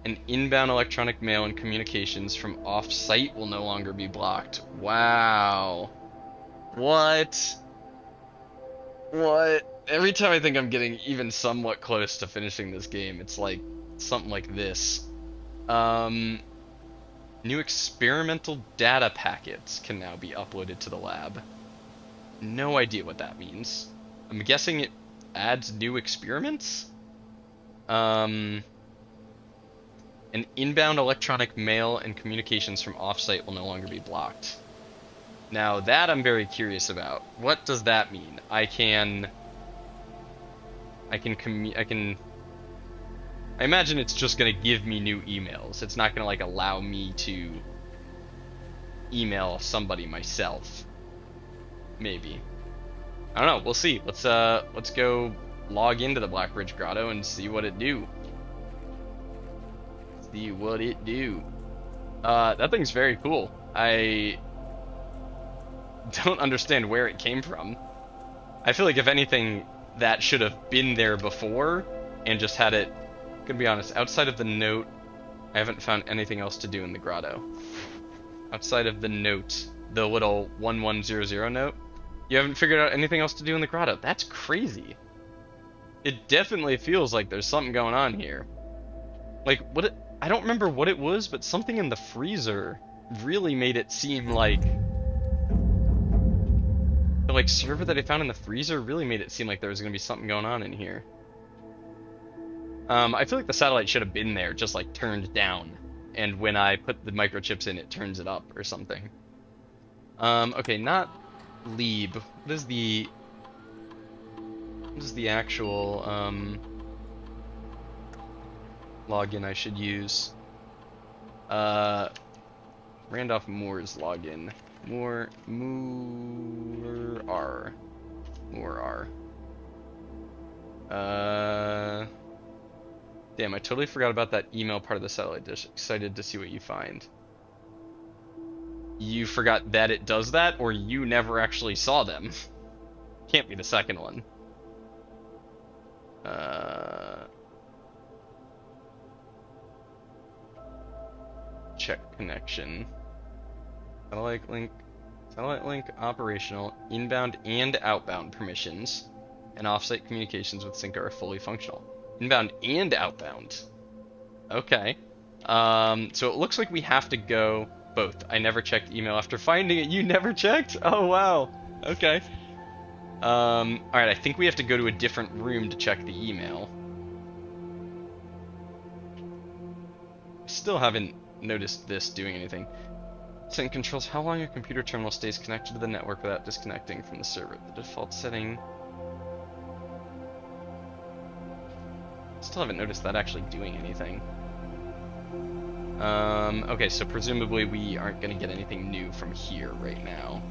And inbound electronic mail and communications from off-site will no longer be blocked. Wow. What? What? Every time I think I'm getting even somewhat close to finishing this game, it's like something like this. New experimental data packets can now be uploaded to the lab. No idea what that means. I'm guessing it adds new experiments? And inbound electronic mail and communications from offsite will no longer be blocked. Now that I'm very curious about. What does that mean? I imagine it's just gonna give me new emails. It's not gonna like allow me to email somebody myself. Maybe. I don't know, we'll see. Let's go log into the Blackbridge Grotto and see what it do. See what it do. That thing's very cool. I don't understand where it came from. I feel like if anything, that should have been there before and just had it. Gonna be honest, outside of the note, I haven't found anything else to do in the grotto. Outside of the note, the little 1100 note, you haven't figured out anything else to do in the grotto. That's crazy. It definitely feels like there's something going on here. Like, I don't remember what it was, but something in the freezer really made it seem like... The, like, server that I found in the freezer really made it seem like there was going to be something going on in here. I feel like the satellite should have been there, just, like, turned down. And when I put the microchips in, it turns it up or something. Okay, not Leeb. What is the actual, login I should use? Randolph Moore's login. Moore R. Damn, I totally forgot about that email part of the satellite dish. Excited to see what you find. You forgot that it does that, or you never actually saw them? Can't be the second one. Check connection. Satellite link operational. Inbound and outbound permissions and offsite communications with Cinca are fully functional. Inbound and outbound. Okay. So it looks like we have to go both. I never checked email after finding it. You never checked? Oh wow. Okay. Alright, I think we have to go to a different room to check the email. Still haven't noticed this doing anything. Sync controls how long your computer terminal stays connected to the network without disconnecting from the server. The default setting. Still haven't noticed that actually doing anything. Okay, so presumably we aren't going to get anything new from here right now.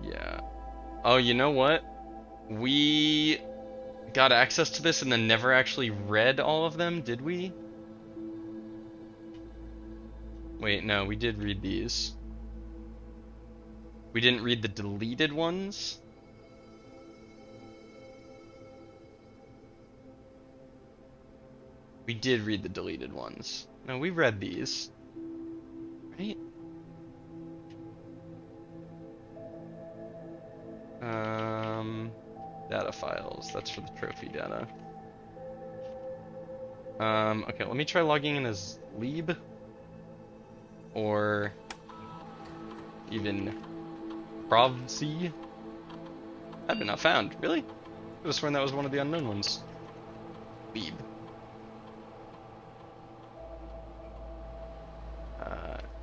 Yeah. Oh, you know what? We got access to this and then never actually read all of them, did we? Wait, no, we did read these. We didn't read the deleted ones? We did read the deleted ones. No, we read these. Right? Data files. That's for the trophy data. Okay, let me try logging in as Lieb. Or even Provzi. I've been not found. Really? I could have sworn that was one of the unknown ones. Lieb.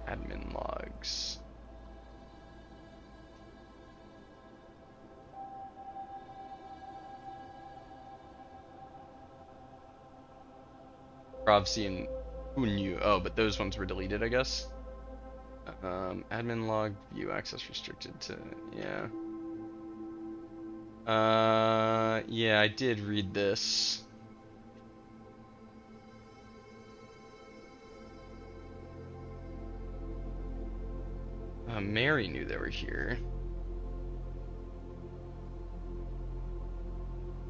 Admin logs. Provzi and Unyu. Oh, but those ones were deleted, I guess. Admin log, view access restricted to, yeah. Yeah, I did read this. Mary knew they were here.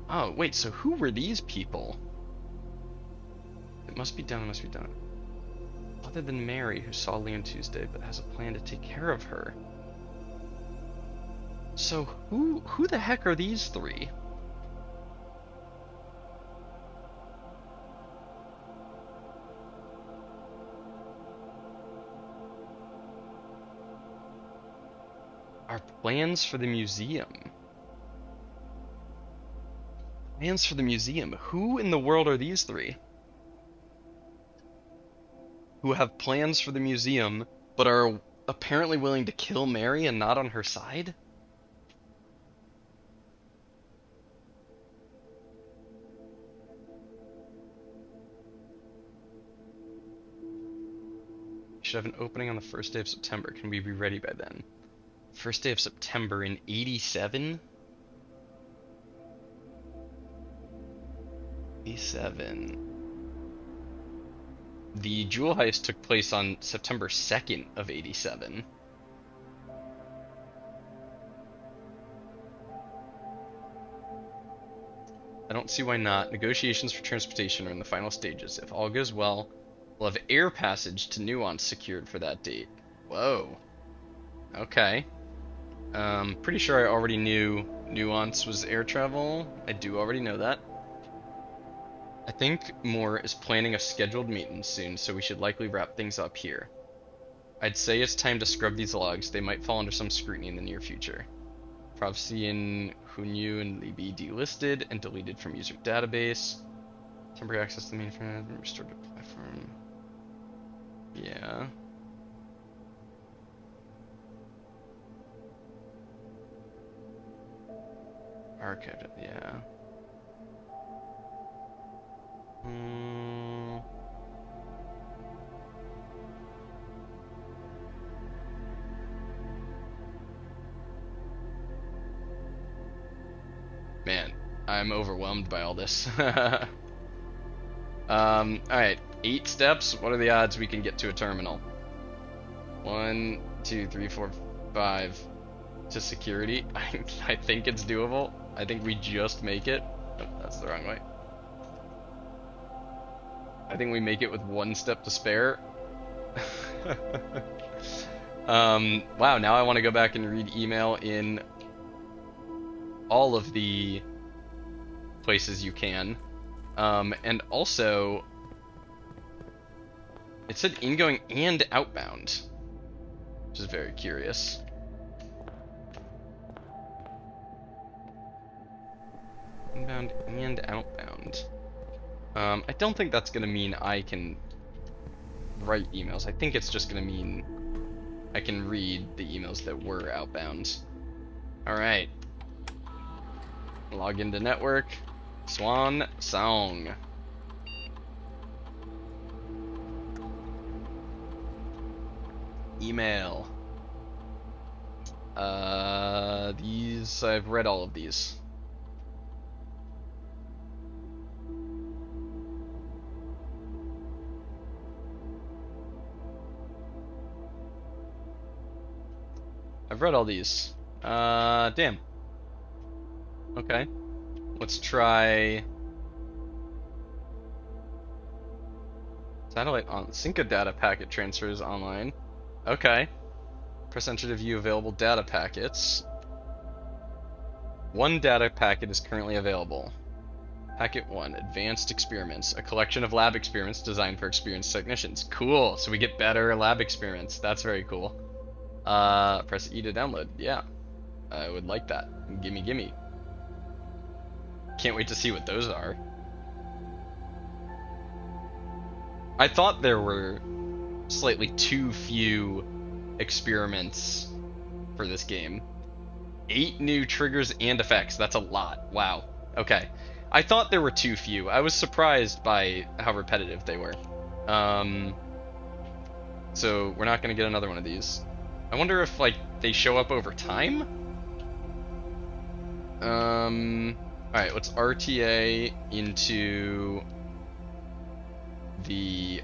Oh, wait, so who were these people? It must be done, it must be done. Other than Mary, who saw Leon Tuesday, but has a plan to take care of her. So who the heck are these three? Our plans for the museum. Plans for the museum. Who in the world are these three? Who have plans for the museum, but are apparently willing to kill Mary and not on her side? We should have an opening on the first day of September. Can we be ready by then? First day of September in 87? 87. The jewel heist took place on September 2nd of 87. I don't see why not. Negotiations for transportation are in the final stages. If all goes well, we'll have air passage to Nuance secured for that date. Whoa. Okay. Pretty sure I already knew Nuance was air travel. I do already know that. I think Moore is planning a scheduled meeting soon, so we should likely wrap things up here. I'd say it's time to scrub these logs. They might fall under some scrutiny in the near future. Provzi and Hunyu and Libby delisted and deleted from user database. Temporary access to the mainframe, restored to platform. Yeah. Archived, yeah. Man, I'm overwhelmed by all this. Alright, 8 steps. What are the odds we can get to a terminal? 1, 2, 3, 4, 5 to security. I think it's doable. I think we just make it. Oh, that's the wrong way. I think we make it with 1 step to spare. Wow, now I want to go back and read email in all of the places you can. And also, it said ingoing and outbound, which is very curious. Inbound and outbound. I don't think that's going to mean I can write emails. I think it's just going to mean I can read the emails that were outbound. Alright. Log into network. Swan Song. Email. These, I've read all of these. I've read all these. Damn. Okay. Let's try... Satellite on Synca data packet transfers online. Okay. Press enter to view available data packets. One data packet is currently available. Packet 1, Advanced Experiments, a collection of lab experiments designed for experienced technicians. Cool, so we get better lab experiments. That's very cool. Press E to download. Yeah, I would like that. Gimme, gimme. Can't wait to see what those are. I thought there were slightly too few experiments for this game. 8 new triggers and effects. That's a lot. Wow. Okay. I thought there were too few. I was surprised by how repetitive they were. So we're not gonna get another one of these. I wonder if, like, they show up over time? Alright, let's RTA into the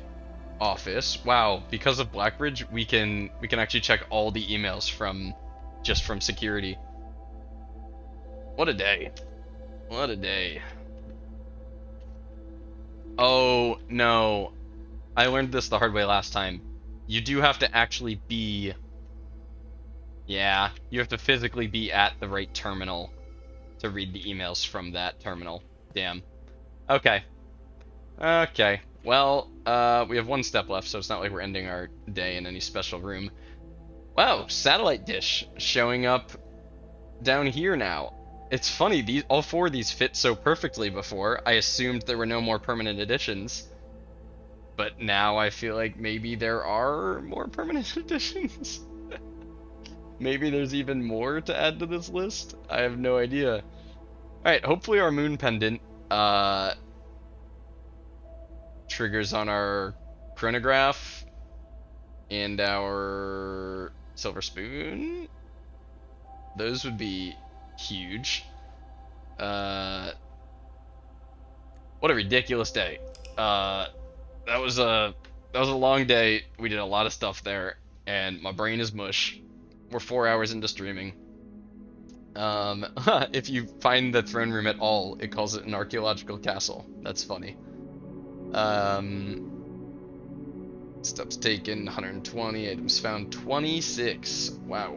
office. Wow, because of Blackbridge, we can actually check all the emails from security. What a day. What a day. Oh, no. I learned this the hard way last time. You do have to actually be... Yeah, you have to physically be at the right terminal to read the emails from that terminal. Damn. Okay. Okay. Well, we have one step left, so it's not like we're ending our day in any special room. Wow, satellite dish showing up down here now. It's funny, all 4 of these fit so perfectly before. I assumed there were no more permanent additions. But now I feel like maybe there are more permanent additions. Maybe there's even more to add to this list? I have no idea. Alright, hopefully our moon pendant triggers on our chronograph and our silver spoon. Those would be huge. What a ridiculous day. That was a long day. We did a lot of stuff there, and my brain is mush. We're 4 hours into streaming. If you find the throne room at all, it calls it an archaeological castle. That's funny. Steps taken 120, items found 26. Wow.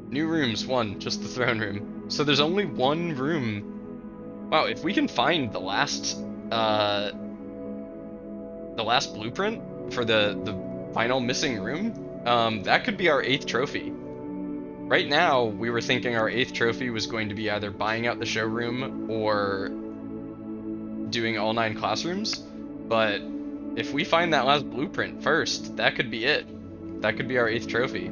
New rooms 1, just the throne room. So there's only 1 room. Wow, if we can find the last blueprint for the final missing room, that could be our 8th trophy. Right now, we were thinking our 8th trophy was going to be either buying out the showroom or doing all 9 classrooms, but if we find that last blueprint first, that could be it. That could be our 8th trophy.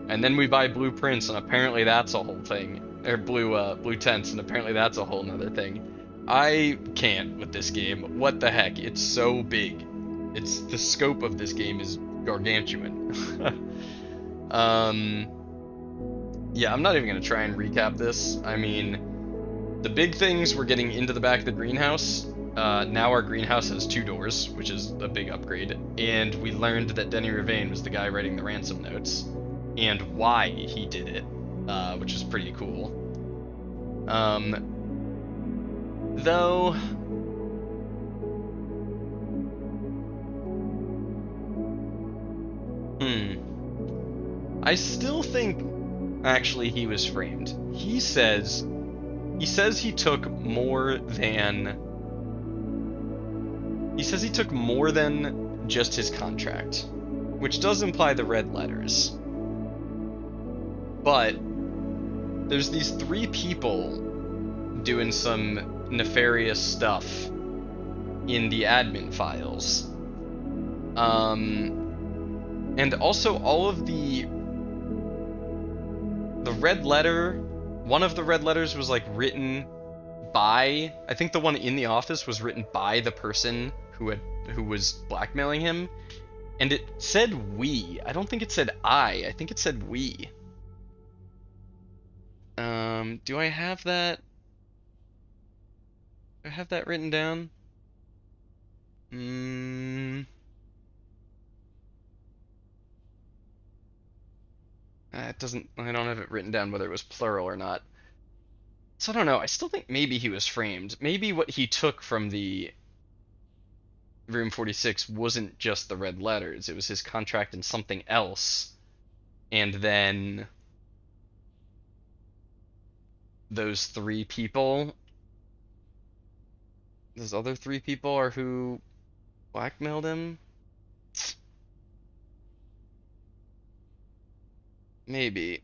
And then we buy blueprints, and apparently that's a whole thing. Or blue tents, and apparently that's a whole nother thing. I can't with this game. What the heck? It's so big. The scope of this game is gargantuan. Yeah, I'm not even gonna try and recap this. I mean, the big things were getting into the back of the greenhouse. Now our greenhouse has 2 doors, which is a big upgrade. And we learned that Denny Ravane was the guy writing the ransom notes, and why he did it, which is pretty cool. Though... I still think, actually, he was framed. He says he took more than... He says he took more than just his contract, which does imply the red letters. But there's these 3 people doing some nefarious stuff in the admin files. And also all of the red letter, one of the red letters was like written by, I think the one in the office was written by the person who was blackmailing him, and it said we. I don't think it said I think it said we. Do I have that? Do I have that written down? it doesn't. I don't have it written down whether it was plural or not. So I don't know. I still think maybe he was framed. Maybe what he took from the Room 46 wasn't just the red letters. It was his contract and something else. And then those three people, those other three people are who blackmailed him? Maybe.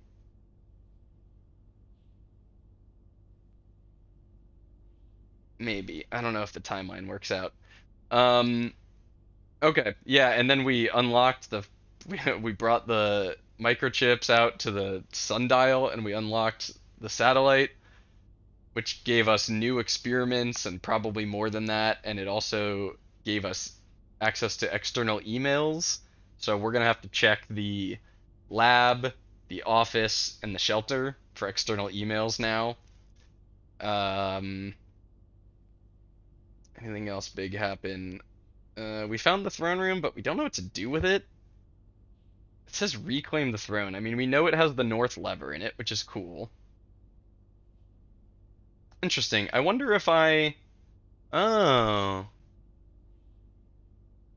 Maybe. I don't know if the timeline works out. Um, okay. Yeah, and then we unlocked the we brought the microchips out to the sundial and we unlocked the satellite, which gave us new experiments and probably more than that, and it also gave us access to external emails. So we're gonna have to check the lab, the office, and the shelter for external emails now. Um, Anything else big happen? We found the throne room, but we don't know what to do with it. It says reclaim the throne. I mean, we know it has the north lever in it, which is cool. Interesting. I wonder if I... Oh.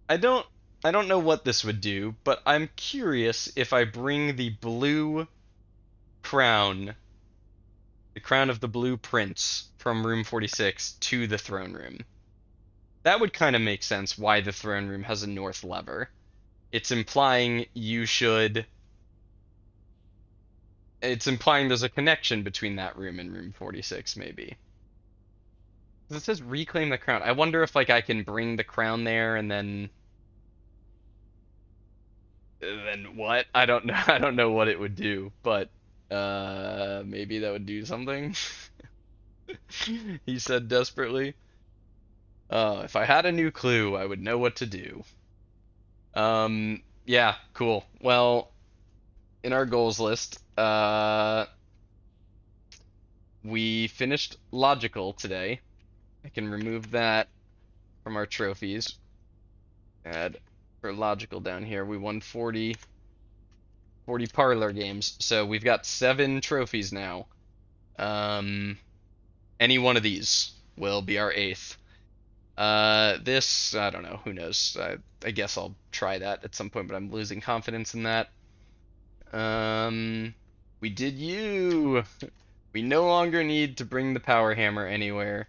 I don't... I don't know what this would do, but I'm curious if I bring the blue crown, the crown of the blue prince from room 46 to the throne room. That would kind of make sense why the throne room has a north lever. It's implying you should... It's implying there's a connection between that room and room 46, maybe. It says reclaim the crown. I wonder if, like, I can bring the crown there and then... Then what? I don't know. I don't know what it would do, but maybe that would do something. He said desperately. If I had a new clue, I would know what to do. Yeah, cool. Well, in our goals list, we finished logical today. I can remove that from our trophies. Add for logical down here. We won 40 parlor games, so we've got 7 trophies now. Any one of these will be our 8th. This, I don't know, who knows. I guess I'll try that at some point, but I'm losing confidence in that. We did you. We no longer need to bring the power hammer anywhere.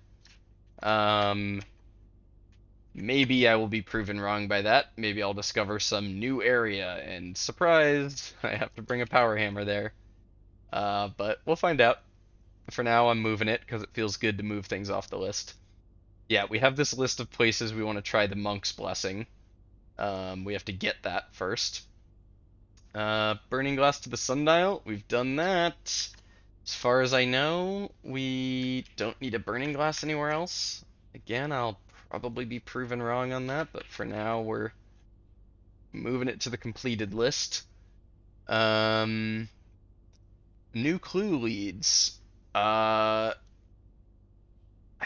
Maybe I will be proven wrong by that. Maybe I'll discover some new area, and surprise, I have to bring a power hammer there. But we'll find out. For now, I'm moving it because it feels good to move things off the list. Yeah, we have this list of places we want to try the Monk's Blessing. We have to get that first. Burning glass to the sundial, we've done that. As far as I know, we don't need a burning glass anywhere else. Again, I'll probably be proven wrong on that, but for now we're moving it to the completed list. New clue leads. I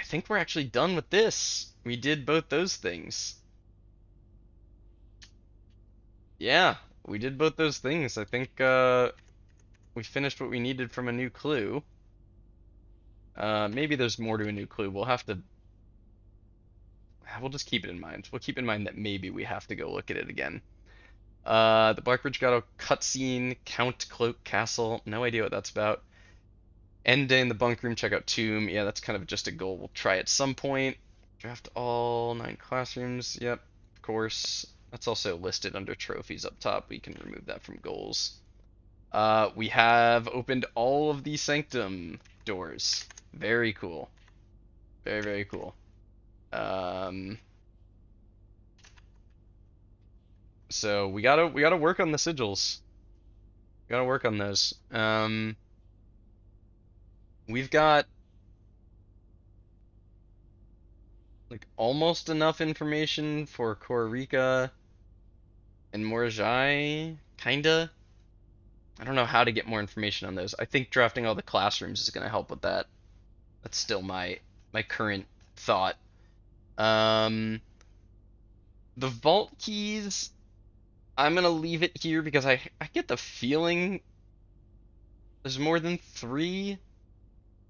think we're actually done with this. We did both those things. Yeah, we did both those things. I think we finished what we needed from a new clue. Maybe there's more to a new clue. We'll just keep it in mind. We'll keep in mind that maybe we have to go look at it again. The Blackridge Grotto cutscene, Count Cloak Castle. No idea what that's about. End day in the bunk room, check out Tomb. Yeah, that's kind of just a goal we'll try at some point. Draft all 9 classrooms. Yep, of course. That's also listed under trophies up top. We can remove that from goals. We have opened all of the Sanctum doors. Very cool. Very, very cool. So we gotta work on the sigils. We gotta work on those. We've got like almost enough information for Korrika and Morjai, kinda. I don't know how to get more information on those. I think drafting all the classrooms is gonna help with that. That's still my current thought. The vault keys, I'm gonna leave it here because I get the feeling There's more than 3?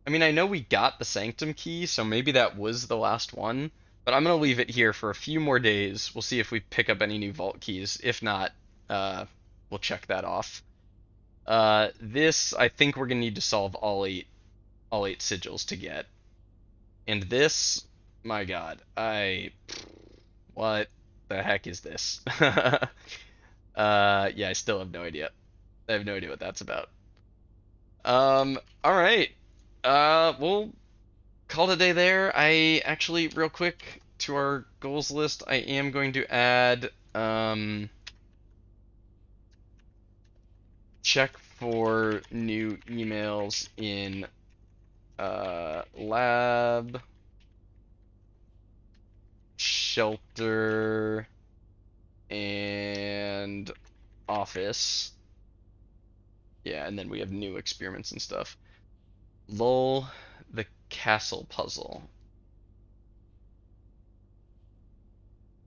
I mean, I know we got the Sanctum key, so maybe that was the last one. But I'm gonna leave it here for a few more days. We'll see if we pick up any new vault keys. If not, we'll check that off. This, I think we're gonna need to solve all eight sigils to get. And this, my God, what the heck is this? Yeah, I still have no idea. I have no idea what that's about. All right. We'll call it a day there. I actually, real quick, to our goals list, I am going to add, check for new emails in, lab, shelter, and office. Yeah, and then we have new experiments and stuff. Lol, the castle puzzle.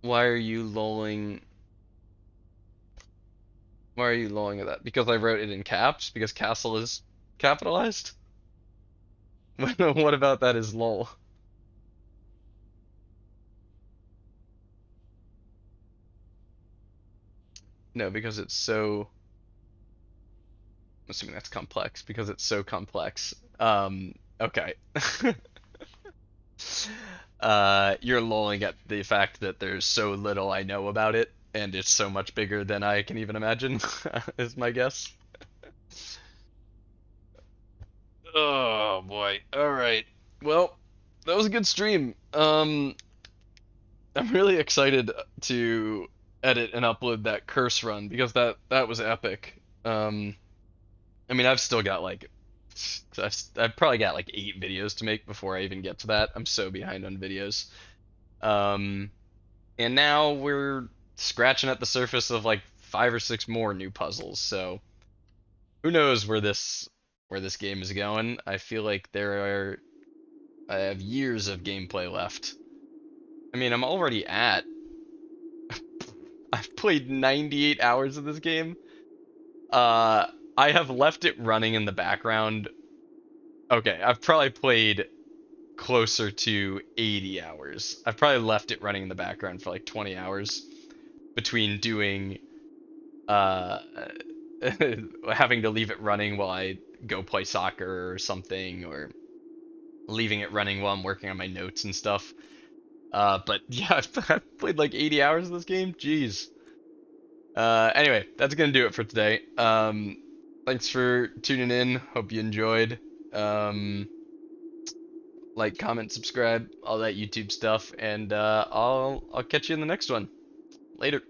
Why are you lolling? Why are you lolling at that? Because I wrote it in caps? Because castle is capitalized? What about that is lol? No, because it's so... I'm assuming that's complex, because it's so complex. Okay. You're lolling at the fact that there's so little I know about it, and it's so much bigger than I can even imagine, is my guess. Oh boy. Alright. Well, that was a good stream. I'm really excited to edit and upload that curse run because that was epic. I mean, I've still got like I've probably got like 8 videos to make before I even get to that. I'm so behind on videos. Um, and now we're scratching at the surface of like 5 or 6 more new puzzles. So who knows where this game is going? I feel like I have years of gameplay left. I mean, I'm already at I've played 98 hours of this game. Uh, I have left it running in the background. Okay, I've probably played closer to 80 hours. I've probably left it running in the background for like 20 hours between doing uh having to leave it running while I go play soccer or something, or leaving it running while I'm working on my notes and stuff. But yeah, I've played like 80 hours of this game. Jeez. Anyway, that's gonna do it for today. Thanks for tuning in. Hope you enjoyed. Like, comment, subscribe, all that YouTube stuff, and I'll catch you in the next one. Later.